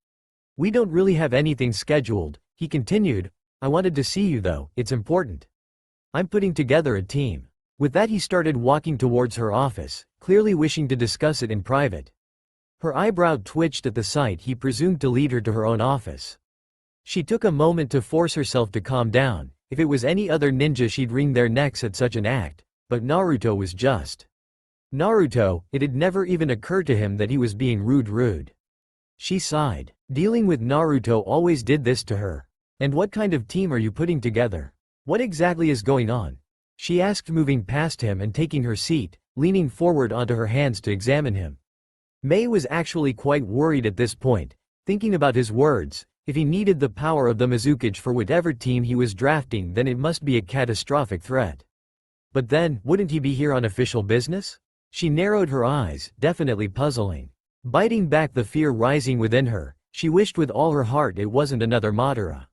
We don't really have anything scheduled, he continued. I wanted to see you though, it's important. I'm putting together a team. With that he started walking towards her office, clearly wishing to discuss it in private. Her eyebrow twitched at the sight he presumed to lead her to her own office. She took a moment to force herself to calm down. If it was any other ninja she'd wring their necks at such an act, but Naruto was just Naruto. It had never even occurred to him that he was being rude. She sighed. Dealing with Naruto always did this to her. And what kind of team are you putting together? What exactly is going on? She asked, moving past him and taking her seat, leaning forward onto her hands to examine him. Mei was actually quite worried at this point, thinking about his words. If he needed the power of the Mizukage for whatever team he was drafting, then it must be a catastrophic threat. But then, wouldn't he be here on official business? She narrowed her eyes, definitely puzzling. Biting back the fear rising within her, she wished with all her heart it wasn't another Madara.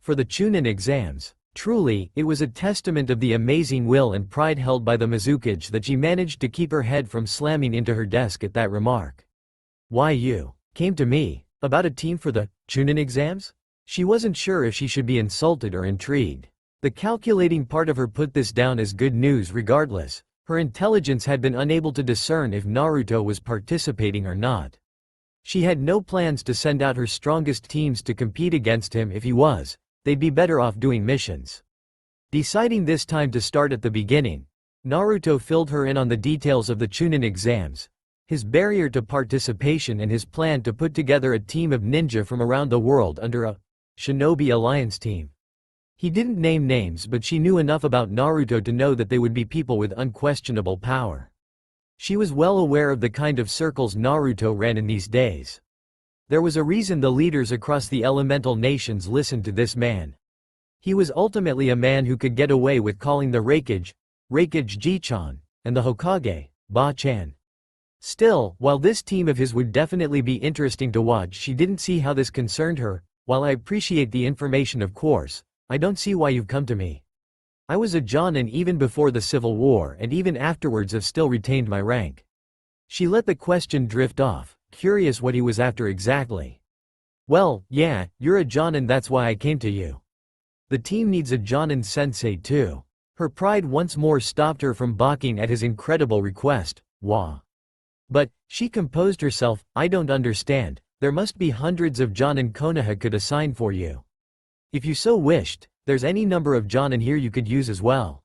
For the Chunin exams, truly, it was a testament of the amazing will and pride held by the Mizukage that she managed to keep her head from slamming into her desk at that remark. Why you came to me? About a team for the Chunin exams? She wasn't sure if she should be insulted or intrigued. The calculating part of her put this down as good news regardless. Her intelligence had been unable to discern if Naruto was participating or not. She had no plans to send out her strongest teams to compete against him. If he was, they'd be better off doing missions. Deciding this time to start at the beginning, Naruto filled her in on the details of the Chunin exams, his barrier to participation and his plan to put together a team of ninja from around the world under a Shinobi Alliance team. He didn't name names, but she knew enough about Naruto to know that they would be people with unquestionable power. She was well aware of the kind of circles Naruto ran in these days. There was a reason the leaders across the elemental nations listened to this man. He was ultimately a man who could get away with calling the Rasenshuriken, and the Hokage, Ba-chan. Still, while this team of his would definitely be interesting to watch, she didn't see how this concerned her. While I appreciate the information, of course, I don't see why you've come to me. I was a Jonin even before the Civil War, and even afterwards have still retained my rank. She let the question drift off, curious what he was after exactly. Well, yeah, you're a Jonin, that's why I came to you. The team needs a Jonin sensei too. Her pride once more stopped her from balking at his incredible request. Wah. But, she composed herself, I don't understand. There must be hundreds of Jonin Konoha could assign for you. If you so wished, there's any number of Jonin here you could use as well.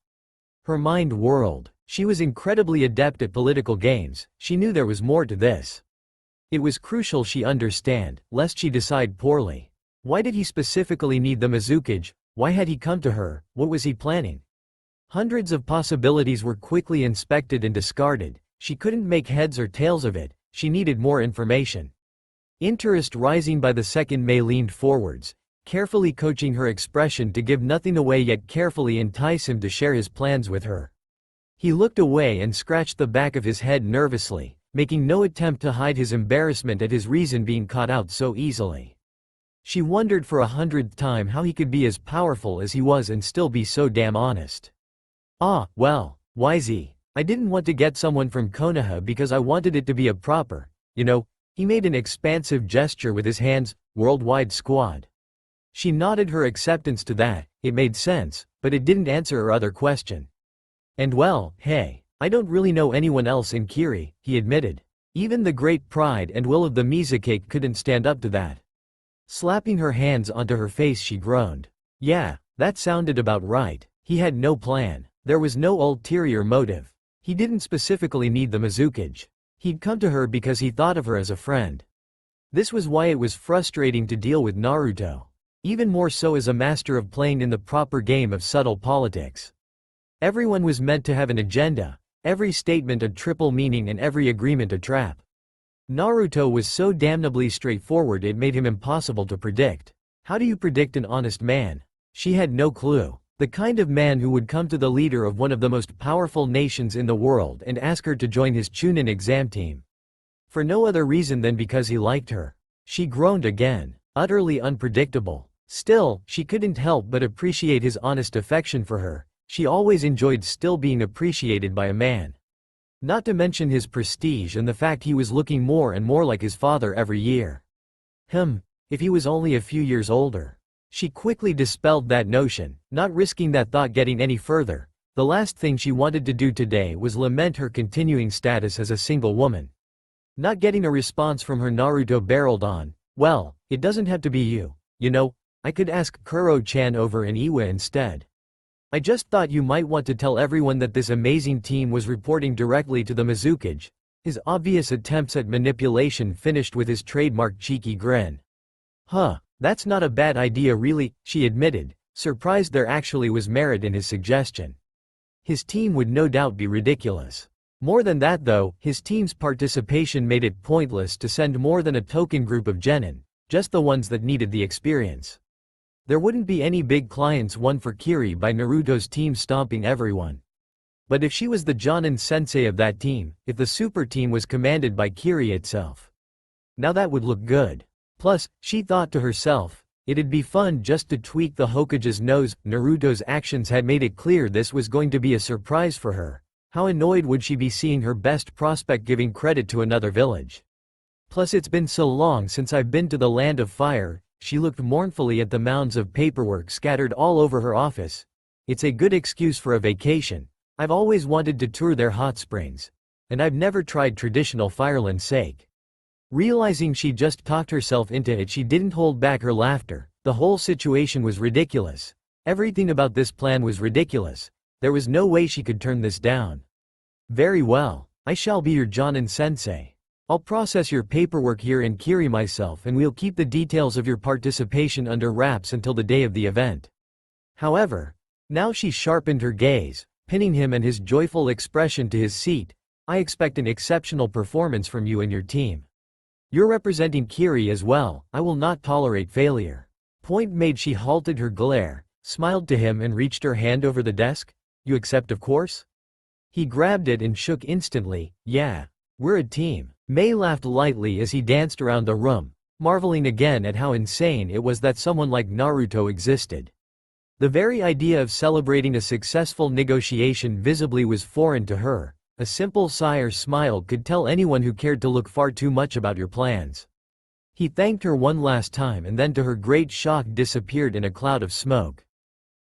Her mind whirled. She was incredibly adept at political games. She knew there was more to this. It was crucial she understand, lest she decide poorly. Why did he specifically need the Mizukage? Why had he come to her? What was he planning? Hundreds of possibilities were quickly inspected and discarded. She couldn't make heads or tails of it. She needed more information. Interest rising by the second, Mei leaned forwards, carefully coaching her expression to give nothing away yet carefully entice him to share his plans with her. He looked away and scratched the back of his head nervously, making no attempt to hide his embarrassment at his reason being caught out so easily. She wondered for 100th time how he could be as powerful as he was and still be so damn honest. Ah, well, YZ. I didn't want to get someone from Konoha because I wanted it to be a proper, he made an expansive gesture with his hands, worldwide squad. She nodded her acceptance to that. It made sense, but it didn't answer her other question. And well, hey, I don't really know anyone else in Kiri, he admitted. Even the great pride and will of the Mizukake couldn't stand up to that. Slapping her hands onto her face, she groaned. Yeah, that sounded about right. He had no plan. There was no ulterior motive. He didn't specifically need the Mizukage. He'd come to her because he thought of her as a friend. This was why it was frustrating to deal with Naruto. Even more so as a master of playing in the proper game of subtle politics. Everyone was meant to have an agenda, every statement a triple meaning and every agreement a trap. Naruto was so damnably straightforward it made him impossible to predict. How do you predict an honest man? She had no clue. The kind of man who would come to the leader of one of the most powerful nations in the world and ask her to join his Chunin exam team. For no other reason than because he liked her. She groaned again. Utterly unpredictable. Still, she couldn't help but appreciate his honest affection for her. She always enjoyed still being appreciated by a man. Not to mention his prestige and the fact he was looking more and more like his father every year. If he was only a few years older. She quickly dispelled that notion, not risking that thought getting any further. The last thing she wanted to do today was lament her continuing status as a single woman. Not getting a response from her, Naruto barreled on. Well, it doesn't have to be you. You know, I could ask Kuro-chan over in Iwa instead. I just thought you might want to tell everyone that this amazing team was reporting directly to the Mizukage. His obvious attempts at manipulation finished with his trademark cheeky grin. That's not a bad idea really, she admitted, surprised there actually was merit in his suggestion. His team would no doubt be ridiculous. More than that though, his team's participation made it pointless to send more than a token group of genin, just the ones that needed the experience. There wouldn't be any big clients won for Kiri by Naruto's team stomping everyone. But if she was the Jonin sensei of that team, if the super team was commanded by Kiri itself, now that would look good. Plus, she thought to herself, it'd be fun just to tweak the Hokage's nose. Naruto's actions had made it clear this was going to be a surprise for her. How annoyed would she be seeing her best prospect giving credit to another village? Plus it's been so long since I've been to the Land of Fire. She looked mournfully at the mounds of paperwork scattered all over her office. It's a good excuse for a vacation. I've always wanted to tour their hot springs. And I've never tried traditional Fireland's sake. Realizing she just talked herself into it, she didn't hold back her laughter. The whole situation was ridiculous. Everything about this plan was ridiculous. There was no way she could turn this down. Very well. I shall be your Jonin sensei. I'll process your paperwork here in Kiri myself and we'll keep the details of your participation under wraps until the day of the event. However, now she sharpened her gaze, pinning him and his joyful expression to his seat. I expect an exceptional performance from you and your team. You're representing Kiri as well. I will not tolerate failure. Point made. She halted her glare, smiled to him and reached her hand over the desk. You accept, of course? He grabbed it and shook instantly. Yeah. We're a team. Mei laughed lightly as he danced around the room, marveling again at how insane it was that someone like Naruto existed. The very idea of celebrating a successful negotiation visibly was foreign to her. A simple sigh or smile could tell anyone who cared to look far too much about your plans. He thanked her one last time and then to her great shock disappeared in a cloud of smoke.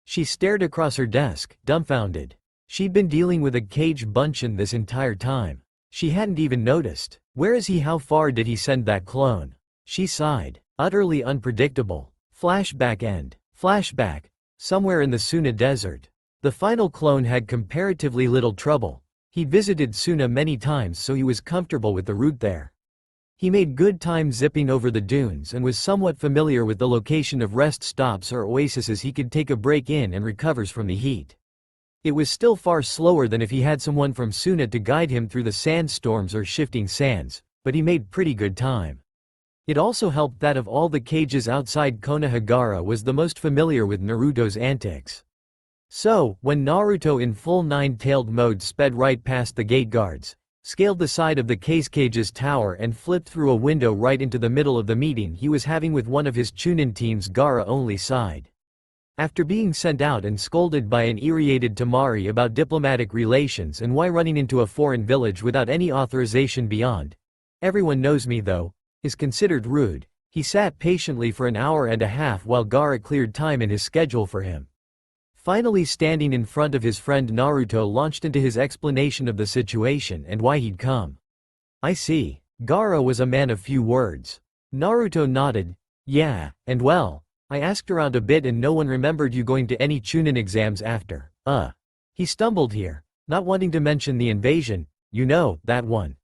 She stared across her desk, dumbfounded. She'd been dealing with a Cage Bunshin this entire time. She hadn't even noticed. Where is he? How far did he send that clone? She sighed. Utterly unpredictable. Flashback end. Flashback. Somewhere in the Suna desert. The final clone had comparatively little trouble. He'd visited Suna many times so he was comfortable with the route there. He made good time zipping over the dunes and was somewhat familiar with the location of rest stops or oases he could take a break in and recovers from the heat. It was still far slower than if he had someone from Suna to guide him through the sandstorms or shifting sands, but he made pretty good time. It also helped that of all the cages outside Konohagara was the most familiar with Naruto's antics. So, when Naruto in full nine-tailed mode sped right past the gate guards, scaled the side of the cage's tower and flipped through a window right into the middle of the meeting he was having with one of his Chunin team's Gaara-only side. After being sent out and scolded by an irritated Tamari about diplomatic relations and why running into a foreign village without any authorization beyond "everyone knows me though" is considered rude, He sat patiently for an hour and a half while Gaara cleared time in his schedule for him. Finally, standing in front of his friend, Naruto launched into his explanation of the situation and why he'd come. I see. Gaara was a man of few words. Naruto nodded. Yeah, and well, I asked around a bit and no one remembered you going to any Chunin exams after. He stumbled here, not wanting to mention the invasion, you know, that one.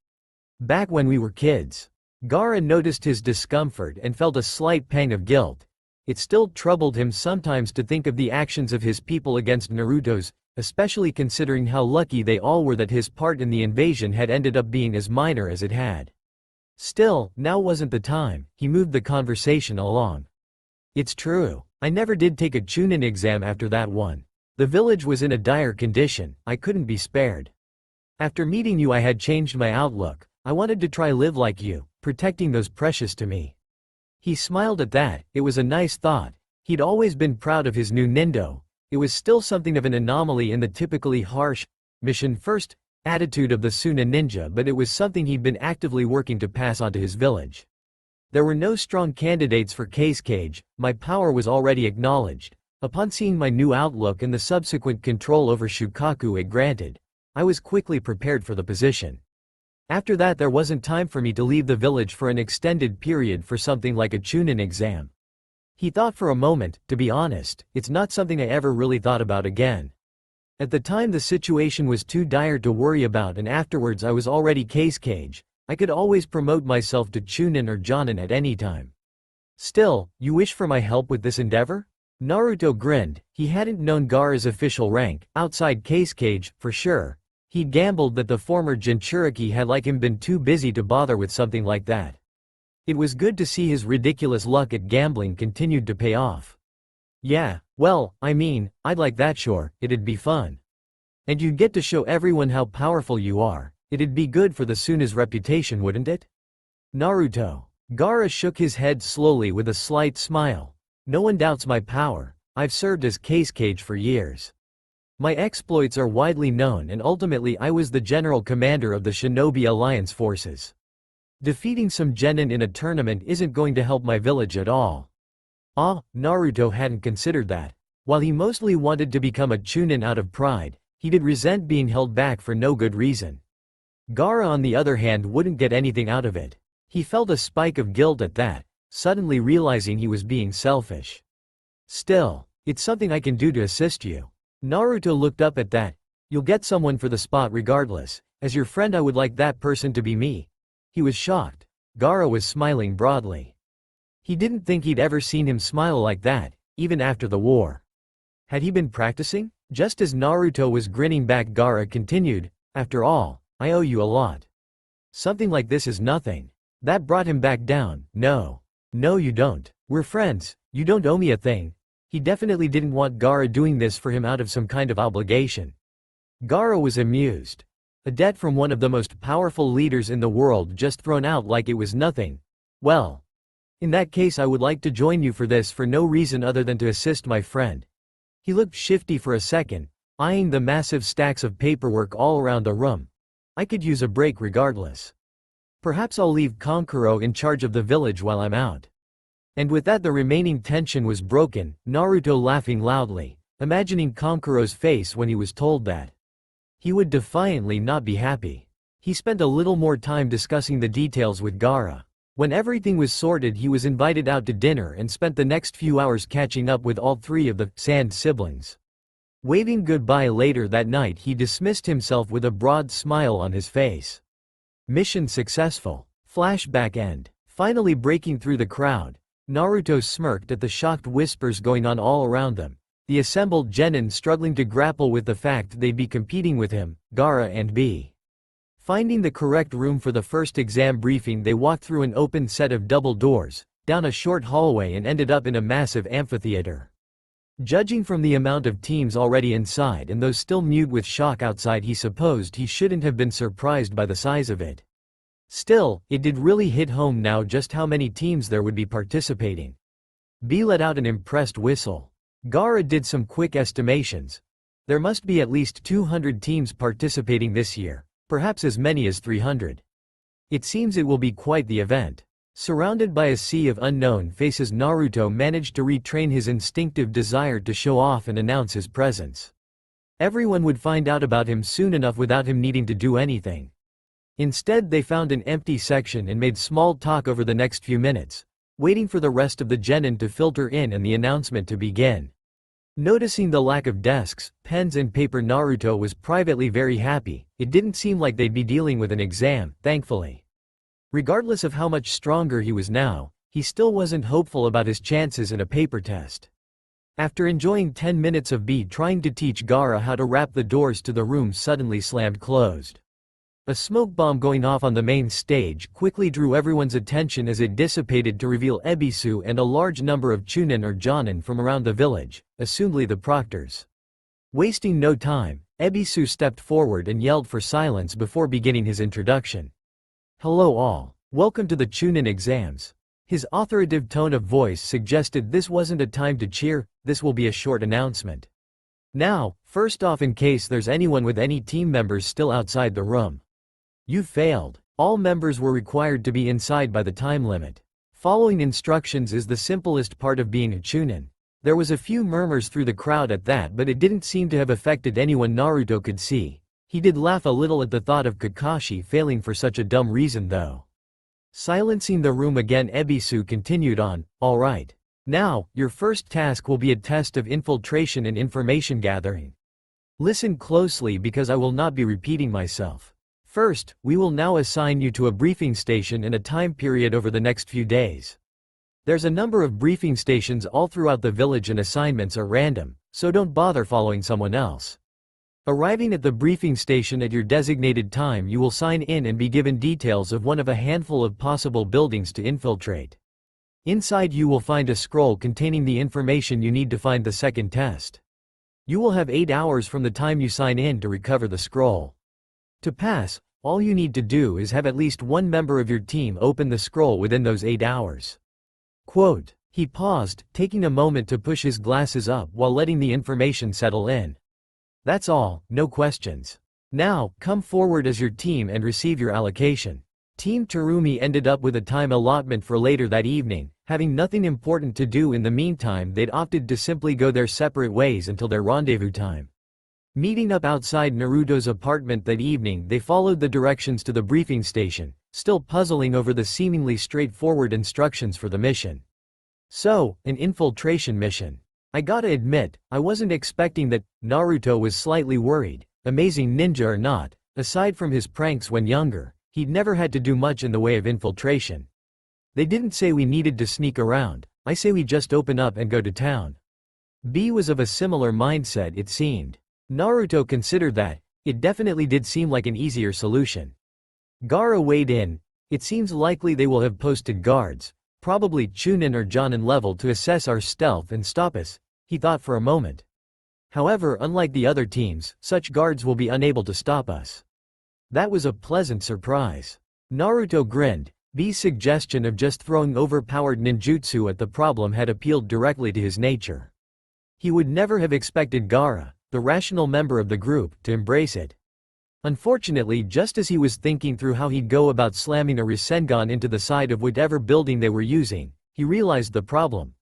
Back when we were kids. Gaara noticed his discomfort and felt a slight pang of guilt. It still troubled him sometimes to think of the actions of his people against Naruto's, especially considering how lucky they all were that his part in the invasion had ended up being as minor as it had. Still, now wasn't the time. He moved the conversation along. It's true. I never did take a Chunin exam after that one. The village was in a dire condition, I couldn't be spared. After meeting you I had changed my outlook. I wanted to try live like you, protecting those precious to me. He smiled at that. It was a nice thought. He'd always been proud of his new Nindo. It was still something of an anomaly in the typically harsh, mission-first attitude of the Suna ninja, but it was something he'd been actively working to pass on to his village. There were no strong candidates for Case Cage, my power was already acknowledged. Upon seeing my new outlook and the subsequent control over Shukaku it granted, I was quickly prepared for the position. After that there wasn't time for me to leave the village for an extended period for something like a Chunin exam. He thought for a moment. To be honest, it's not something I ever really thought about again. At the time the situation was too dire to worry about, and afterwards I was already Case Cage. I could always promote myself to Chunin or Jonin at any time. Still, you wish for my help with this endeavor? Naruto grinned. He hadn't known Gaara's official rank, outside Case Cage, for sure. He'd gambled that the former Jinchuriki had like him been too busy to bother with something like that. It was good to see his ridiculous luck at gambling continued to pay off. Yeah, well, I mean, I'd like that, sure, it'd be fun. And you'd get to show everyone how powerful you are. It'd be good for the Suna's reputation, wouldn't it? Naruto. Gaara shook his head slowly with a slight smile. No one doubts my power. I've served as Case Cage for years. My exploits are widely known and ultimately I was the general commander of the Shinobi Alliance forces. Defeating some genin in a tournament isn't going to help my village at all. Naruto hadn't considered that. While he mostly wanted to become a Chunin out of pride, he did resent being held back for no good reason. Gaara on the other hand wouldn't get anything out of it. He felt a spike of guilt at that, suddenly realizing he was being selfish. Still, it's something I can do to assist you. Naruto looked up at that. You'll get someone for the spot regardless. As your friend I would like that person to be me. He was shocked. Gaara was smiling broadly. He didn't think he'd ever seen him smile like that, even after the war. Had he been practicing? Just as Naruto was grinning back, Gaara continued, after all, I owe you a lot. Something like this is nothing. That brought him back down. No, you don't. We're friends, you don't owe me a thing. He definitely didn't want Gaara doing this for him out of some kind of obligation. Gaara was amused. A debt from one of the most powerful leaders in the world just thrown out like it was nothing. Well, in that case I would like to join you for this for no reason other than to assist my friend. He looked shifty for a second, eyeing the massive stacks of paperwork all around the room. I could use a break regardless. Perhaps I'll leave Kankuro in charge of the village while I'm out. And with that the remaining tension was broken, Naruto laughing loudly, imagining Kankuro's face when he was told that. He would defiantly not be happy. He spent a little more time discussing the details with Gaara. When everything was sorted he was invited out to dinner and spent the next few hours catching up with all three of the Sand siblings. Waving goodbye later that night he dismissed himself with a broad smile on his face. Mission successful. Flashback end. Finally breaking through the crowd, Naruto smirked at the shocked whispers going on all around them. The assembled genin struggling to grapple with the fact they'd be competing with him, Gaara and B. Finding the correct room for the first exam briefing they walked through an open set of double doors, down a short hallway and ended up in a massive amphitheater. Judging from the amount of teams already inside and those still mute with shock outside he supposed he shouldn't have been surprised by the size of it. Still, it did really hit home now just how many teams there would be participating. B let out an impressed whistle. Gaara did some quick estimations. There must be at least 200 teams participating this year, perhaps as many as 300. It seems it will be quite the event. Surrounded by a sea of unknown faces, Naruto managed to retrain his instinctive desire to show off and announce his presence. Everyone would find out about him soon enough without him needing to do anything. Instead, they found an empty section and made small talk over the next few minutes, waiting for the rest of the genin to filter in and the announcement to begin. Noticing the lack of desks, pens and paper, Naruto was privately very happy. It didn't seem like they'd be dealing with an exam, thankfully. Regardless of how much stronger he was now, he still wasn't hopeful about his chances in a paper test. After enjoying 10 minutes of B trying to teach Gaara how to wrap, the doors to the room suddenly slammed closed. A smoke bomb going off on the main stage quickly drew everyone's attention as it dissipated to reveal Ebisu and a large number of Chunin or Jonin from around the village, assumedly the proctors. Wasting no time, Ebisu stepped forward and yelled for silence before beginning his introduction. "Hello all. Welcome to the Chunin exams." His authoritative tone of voice suggested this wasn't a time to cheer, this will be a short announcement. Now, first off, in case there's anyone with any team members still outside the room. You failed. All members were required to be inside by the time limit. Following instructions is the simplest part of being a Chunin. There was a few murmurs through the crowd at that, but it didn't seem to have affected anyone Naruto could see. He did laugh a little at the thought of Kakashi failing for such a dumb reason though. Silencing the room again, Ebisu continued on, "Alright. Now, your first task will be a test of infiltration and information gathering. Listen closely because I will not be repeating myself. First, we will now assign you to a briefing station in a time period over the next few days. There's a number of briefing stations all throughout the village and assignments are random, so don't bother following someone else. Arriving at the briefing station at your designated time, you will sign in and be given details of one of a handful of possible buildings to infiltrate. Inside you will find a scroll containing the information you need to find the second test. You will have 8 hours from the time you sign in to recover the scroll. To pass, all you need to do is have at least one member of your team open the scroll within those 8 hours. Quote. He paused, taking a moment to push his glasses up while letting the information settle in. That's all, no questions. Now, come forward as your team and receive your allocation. Team Terumi ended up with a time allotment for later that evening. Having nothing important to do in the meantime, they'd opted to simply go their separate ways until their rendezvous time. Meeting up outside Naruto's apartment that evening, they followed the directions to the briefing station, still puzzling over the seemingly straightforward instructions for the mission. So, an infiltration mission. I gotta admit, I wasn't expecting that. Naruto was slightly worried. Amazing ninja or not, aside from his pranks when younger, he'd never had to do much in the way of infiltration. They didn't say we needed to sneak around, I say we just open up and go to town. B was of a similar mindset, it seemed. Naruto considered that, it definitely did seem like an easier solution. Gaara weighed in. It seems likely they will have posted guards, probably Chunin or Jonin level, to assess our stealth and stop us, he thought for a moment. However, unlike the other teams, such guards will be unable to stop us. That was a pleasant surprise. Naruto grinned. B's suggestion of just throwing overpowered ninjutsu at the problem had appealed directly to his nature. He would never have expected Gaara, the rational member of the group, to embrace it. Unfortunately, just as he was thinking through how he'd go about slamming a Rasengan into the side of whatever building they were using, he realized the problem.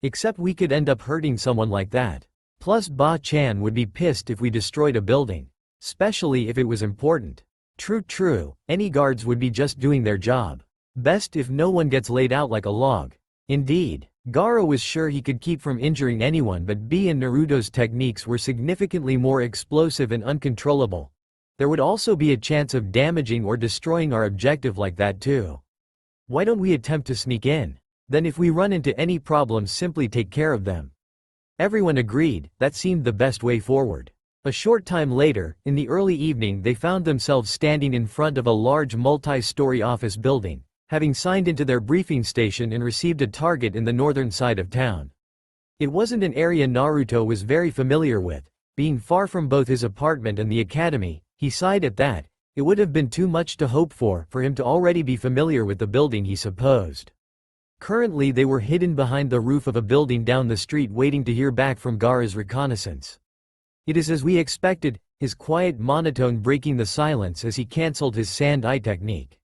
Except we could end up hurting someone like that. Plus Ba-chan would be pissed if we destroyed a building. Especially if it was important. True, any guards would be just doing their job. Best if no one gets laid out like a log. Indeed, Gaara was sure he could keep from injuring anyone, but B and Naruto's techniques were significantly more explosive and uncontrollable. There would also be a chance of damaging or destroying our objective like that too. Why don't we attempt to sneak in? Then if we run into any problems, simply take care of them. Everyone agreed, that seemed the best way forward. A short time later, in the early evening, they found themselves standing in front of a large multi-story office building, having signed into their briefing station and received a target in the northern side of town. It wasn't an area Naruto was very familiar with, being far from both his apartment and the academy. He sighed at that. It would have been too much to hope for him to already be familiar with the building, he supposed. Currently they were hidden behind the roof of a building down the street, waiting to hear back from Gaara's reconnaissance. It is as we expected, his quiet monotone breaking the silence as he cancelled his sand eye technique.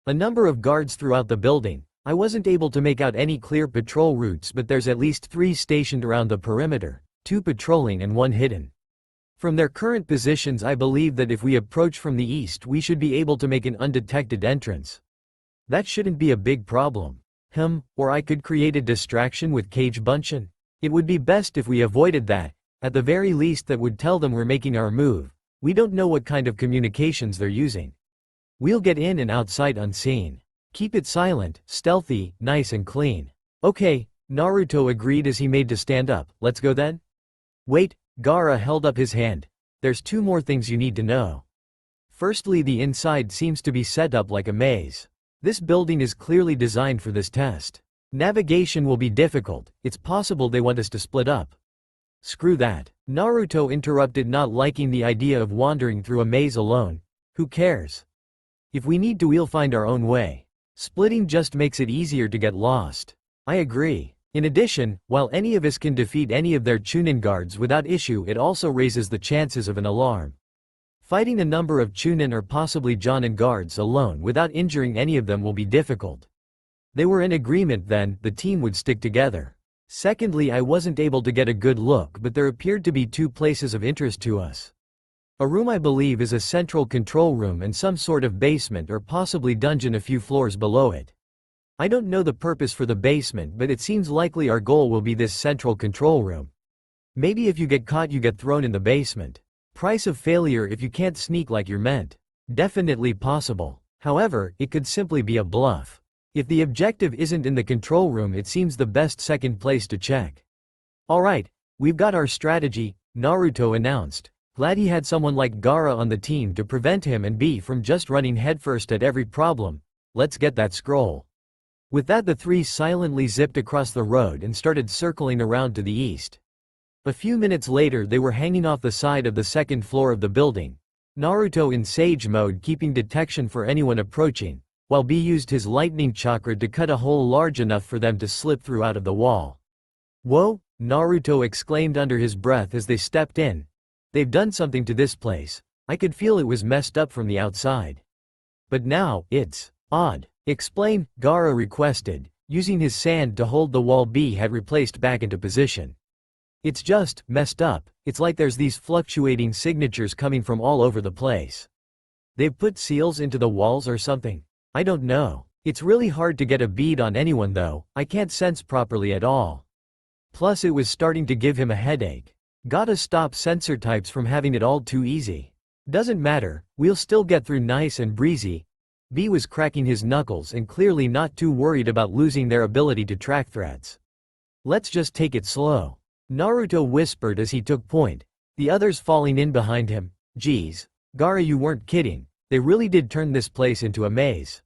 A number of guards throughout the building. I wasn't able to make out any clear patrol routes, but there's at least 3 stationed around the perimeter, 2 patrolling and 1 hidden. From their current positions, I believe that if we approach from the east, we should be able to make an undetected entrance. That shouldn't be a big problem. Or I could create a distraction with Cage Bunshin. It would be best if we avoided that. At the very least, that would tell them we're making our move. We don't know what kind of communications they're using. We'll get in and out sight unseen. Keep it silent, stealthy, nice and clean. Okay, Naruto agreed as he made to stand up. Let's go then? Wait, Gaara held up his hand. There's 2 more things you need to know. Firstly, the inside seems to be set up like a maze. This building is clearly designed for this test. Navigation will be difficult. It's possible they want us to split up. Screw that. Naruto interrupted, not liking the idea of wandering through a maze alone. Who cares? If we need to, we'll find our own way. Splitting just makes it easier to get lost. I agree. In addition, while any of us can defeat any of their Chunin guards without issue, it also raises the chances of an alarm. Fighting a number of Chunin or possibly Jonin guards alone without injuring any of them will be difficult. They were in agreement then, the team would stick together. Secondly, I wasn't able to get a good look, but there appeared to be 2 places of interest to us. A room I believe is a central control room and some sort of basement or possibly dungeon a few floors below it. I don't know the purpose for the basement, but it seems likely our goal will be this central control room. Maybe if you get caught, you get thrown in the basement. Price of failure if you can't sneak like you're meant. Definitely possible. However, it could simply be a bluff. If the objective isn't in the control room, it seems the best second place to check. Alright, we've got our strategy, Naruto announced. Glad he had someone like Gaara on the team to prevent him and B from just running headfirst at every problem. Let's get that scroll. With that, the 3 silently zipped across the road and started circling around to the east. A few minutes later, they were hanging off the side of the 2nd floor of the building. Naruto in Sage mode, keeping detection for anyone approaching, while B used his lightning chakra to cut a hole large enough for them to slip through out of the wall. Whoa, Naruto exclaimed under his breath as they stepped in. They've done something to this place. I could feel it was messed up from the outside. But now, it's odd. Explain, Gaara requested, using his sand to hold the wall B had replaced back into position. It's just messed up. It's like there's these fluctuating signatures coming from all over the place. They've put seals into the walls or something. I don't know. It's really hard to get a bead on anyone though. I can't sense properly at all. Plus it was starting to give him a headache. Gotta stop sensor types from having it all too easy. Doesn't matter, we'll still get through nice and breezy. B was cracking his knuckles and clearly not too worried about losing their ability to track threats. Let's just take it slow, Naruto whispered as he took point, the others falling in behind him. Geez, Gaara, you weren't kidding. They really did turn this place into a maze.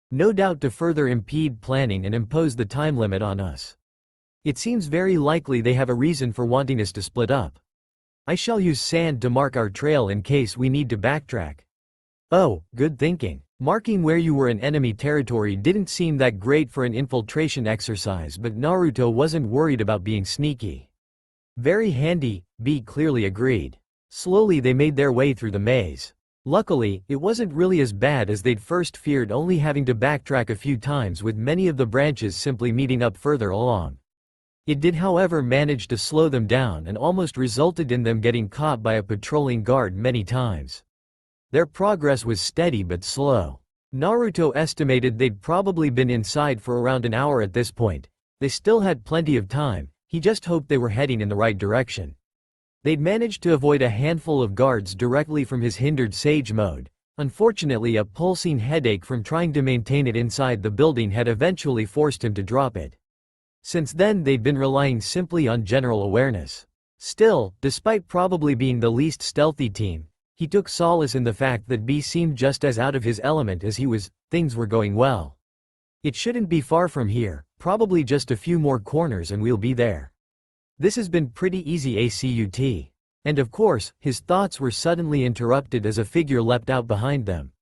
No doubt to further impede planning and impose the time limit on us. It seems very likely they have a reason for wanting us to split up. I shall use sand to mark our trail in case we need to backtrack. Oh, good thinking. Marking where you were in enemy territory didn't seem that great for an infiltration exercise, but Naruto wasn't worried about being sneaky. Very handy, B clearly agreed. Slowly they made their way through the maze. Luckily, it wasn't really as bad as they'd first feared, only having to backtrack a few times with many of the branches simply meeting up further along. It did however manage to slow them down and almost resulted in them getting caught by a patrolling guard many times. Their progress was steady but slow. Naruto estimated they'd probably been inside for around an hour at this point. They still had plenty of time, he just hoped they were heading in the right direction. They'd managed to avoid a handful of guards directly from his hindered sage mode. Unfortunately, a pulsing headache from trying to maintain it inside the building had eventually forced him to drop it. Since then they'd been relying simply on general awareness. Still, despite probably being the least stealthy team, he took solace in the fact that B seemed just as out of his element as he was. Things were going well. It shouldn't be far from here, probably just a few more corners and we'll be there. This has been pretty easy ACUT. And of course, his thoughts were suddenly interrupted as a figure leapt out behind them.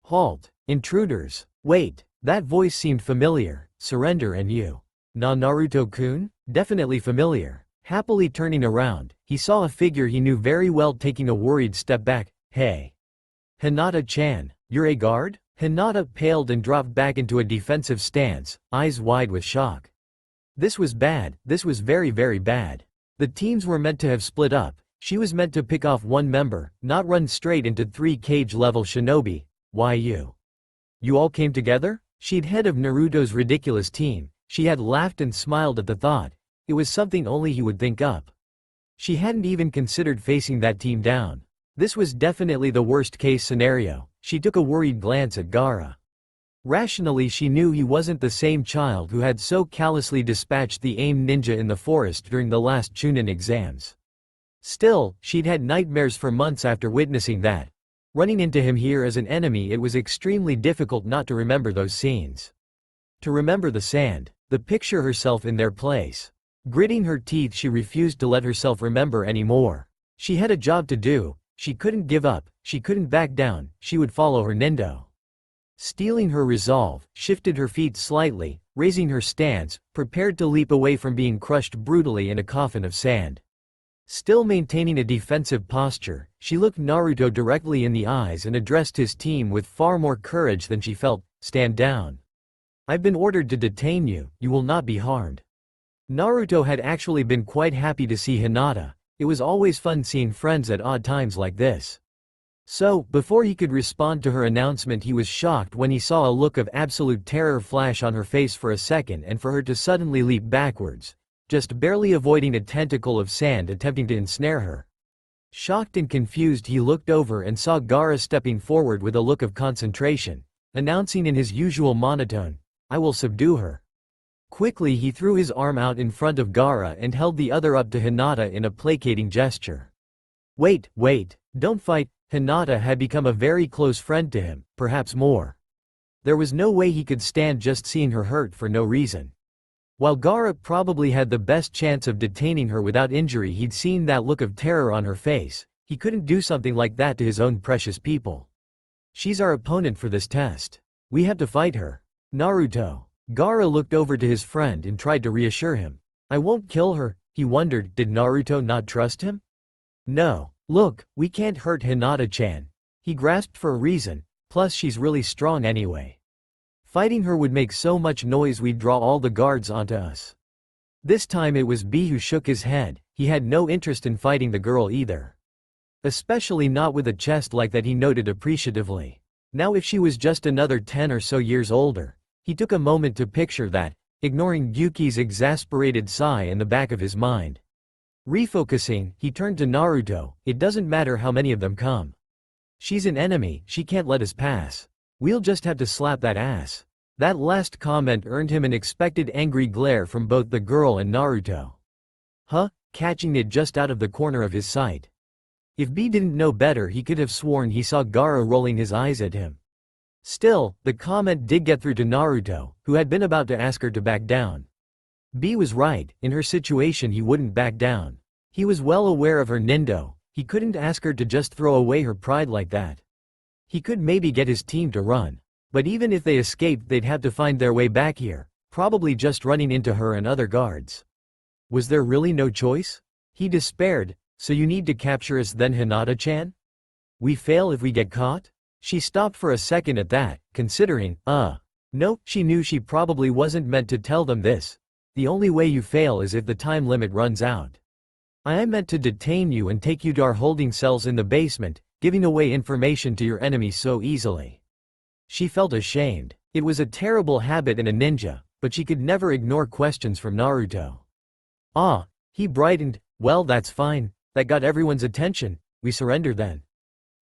Halt, intruders. Wait, that voice seemed familiar. Surrender and you. Naruto-kun? Definitely familiar. Happily turning around, he saw a figure he knew very well taking a worried step back. Hey. Hinata-chan, you're a guard? Hinata paled and dropped back into a defensive stance, eyes wide with shock. This was bad, this was very very bad. The teams were meant to have split up, she was meant to pick off one member, not run straight into 3 cage-level shinobi. Why you? You all came together? She'd head of Naruto's ridiculous team, she had laughed and smiled at the thought. It was something only he would think up. She hadn't even considered facing that team down. This was definitely the worst-case scenario. She took a worried glance at Gaara. Rationally she knew he wasn't the same child who had so callously dispatched the AIM ninja in the forest during the last Chunin exams. Still, she'd had nightmares for months after witnessing that. Running into him here as an enemy, it was extremely difficult not to remember those scenes. To remember the sand, the picture herself in their place. Gritting her teeth, she refused to let herself remember anymore. She had a job to do, she couldn't give up, she couldn't back down, she would follow her Nindo. Steeling her resolve, shifted her feet slightly, raising her stance, prepared to leap away from being crushed brutally in a coffin of sand. Still maintaining a defensive posture, she looked Naruto directly in the eyes and addressed his team with far more courage than she felt. Stand down. I've been ordered to detain you, you will not be harmed. Naruto had actually been quite happy to see Hinata. It was always fun seeing friends at odd times like this. So, before he could respond to her announcement, he was shocked when he saw a look of absolute terror flash on her face for a second and for her to suddenly leap backwards, just barely avoiding a tentacle of sand attempting to ensnare her. Shocked and confused, he looked over and saw Gaara stepping forward with a look of concentration, announcing in his usual monotone, I will subdue her. Quickly he threw his arm out in front of Gaara and held the other up to Hinata in a placating gesture. Wait, don't fight. Hinata had become a very close friend to him, perhaps more. There was no way he could stand just seeing her hurt for no reason. While Gaara probably had the best chance of detaining her without injury, he'd seen that look of terror on her face. He couldn't do something like that to his own precious people. She's our opponent for this test. We have to fight her. Naruto. Gaara looked over to his friend and tried to reassure him. I won't kill her. He wondered, did Naruto not trust him? No. Look, we can't hurt Hinata-chan. He grasped for a reason, plus she's really strong anyway. Fighting her would make so much noise we'd draw all the guards onto us. This time it was B who shook his head. He had no interest in fighting the girl either. Especially not with a chest like that, he noted appreciatively. Now if she was just another 10 or so years older. He took a moment to picture that, ignoring Gyuki's exasperated sigh in the back of his mind. Refocusing, he turned to Naruto, it doesn't matter how many of them come. She's an enemy, she can't let us pass. We'll just have to slap that ass. That last comment earned him an expected angry glare from both the girl and Naruto. Catching it just out of the corner of his sight. If B didn't know better, he could have sworn he saw Gaara rolling his eyes at him. Still, the comment did get through to Naruto, who had been about to ask her to back down. B was right, in her situation he wouldn't back down. He was well aware of her Nindo, he couldn't ask her to just throw away her pride like that. He could maybe get his team to run. But even if they escaped, they'd have to find their way back here, probably just running into her and other guards. Was there really no choice? He despaired, so you need to capture us then, Hinata-chan? We fail if we get caught? She stopped for a second at that, considering, no, she knew she probably wasn't meant to tell them this. The only way you fail is if the time limit runs out. I am meant to detain you and take you to our holding cells in the basement, giving away information to your enemies so easily. She felt ashamed. It was a terrible habit in a ninja, but she could never ignore questions from Naruto. He brightened, well that's fine, that got everyone's attention, we surrender then.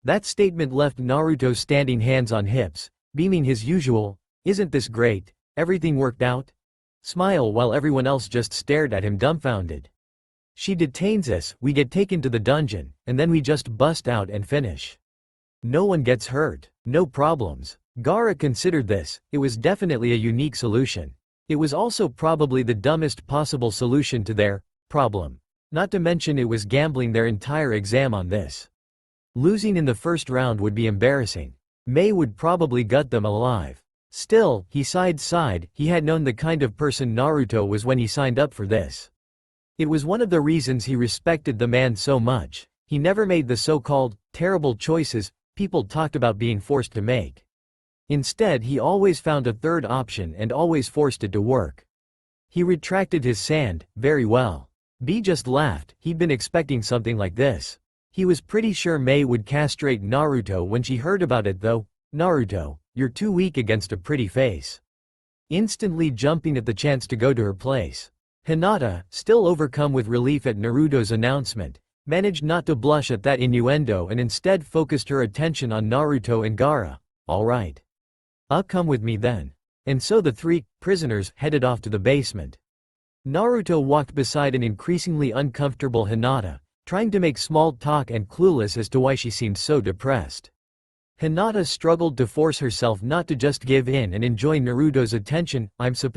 That statement left Naruto standing hands on hips, beaming his usual, isn't this great, everything worked out? Smile while everyone else just stared at him dumbfounded. She detains us, we get taken to the dungeon, and then we just bust out and finish. No one gets hurt, no problems. Gaara considered this, it was definitely a unique solution. It was also probably the dumbest possible solution to their problem. Not to mention it was gambling their entire exam on this. Losing in the first round would be embarrassing. Mei would probably gut them alive. Still, he sighed, he had known the kind of person Naruto was when he signed up for this. It was one of the reasons he respected the man so much. He never made the so-called terrible choices people talked about being forced to make. Instead, he always found a third option and always forced it to work. He retracted his sand, very well. B just laughed, he'd been expecting something like this. He was pretty sure Mei would castrate Naruto when she heard about it though. Naruto, you're too weak against a pretty face. Instantly jumping at the chance to go to her place. Hinata, still overcome with relief at Naruto's announcement, managed not to blush at that innuendo and instead focused her attention on Naruto and Gaara. Alright. Come with me then. And so the three prisoners headed off to the basement. Naruto walked beside an increasingly uncomfortable Hinata, trying to make small talk and clueless as to why she seemed so depressed. Hinata struggled to force herself not to just give in and enjoy Naruto's attention. I'm supposed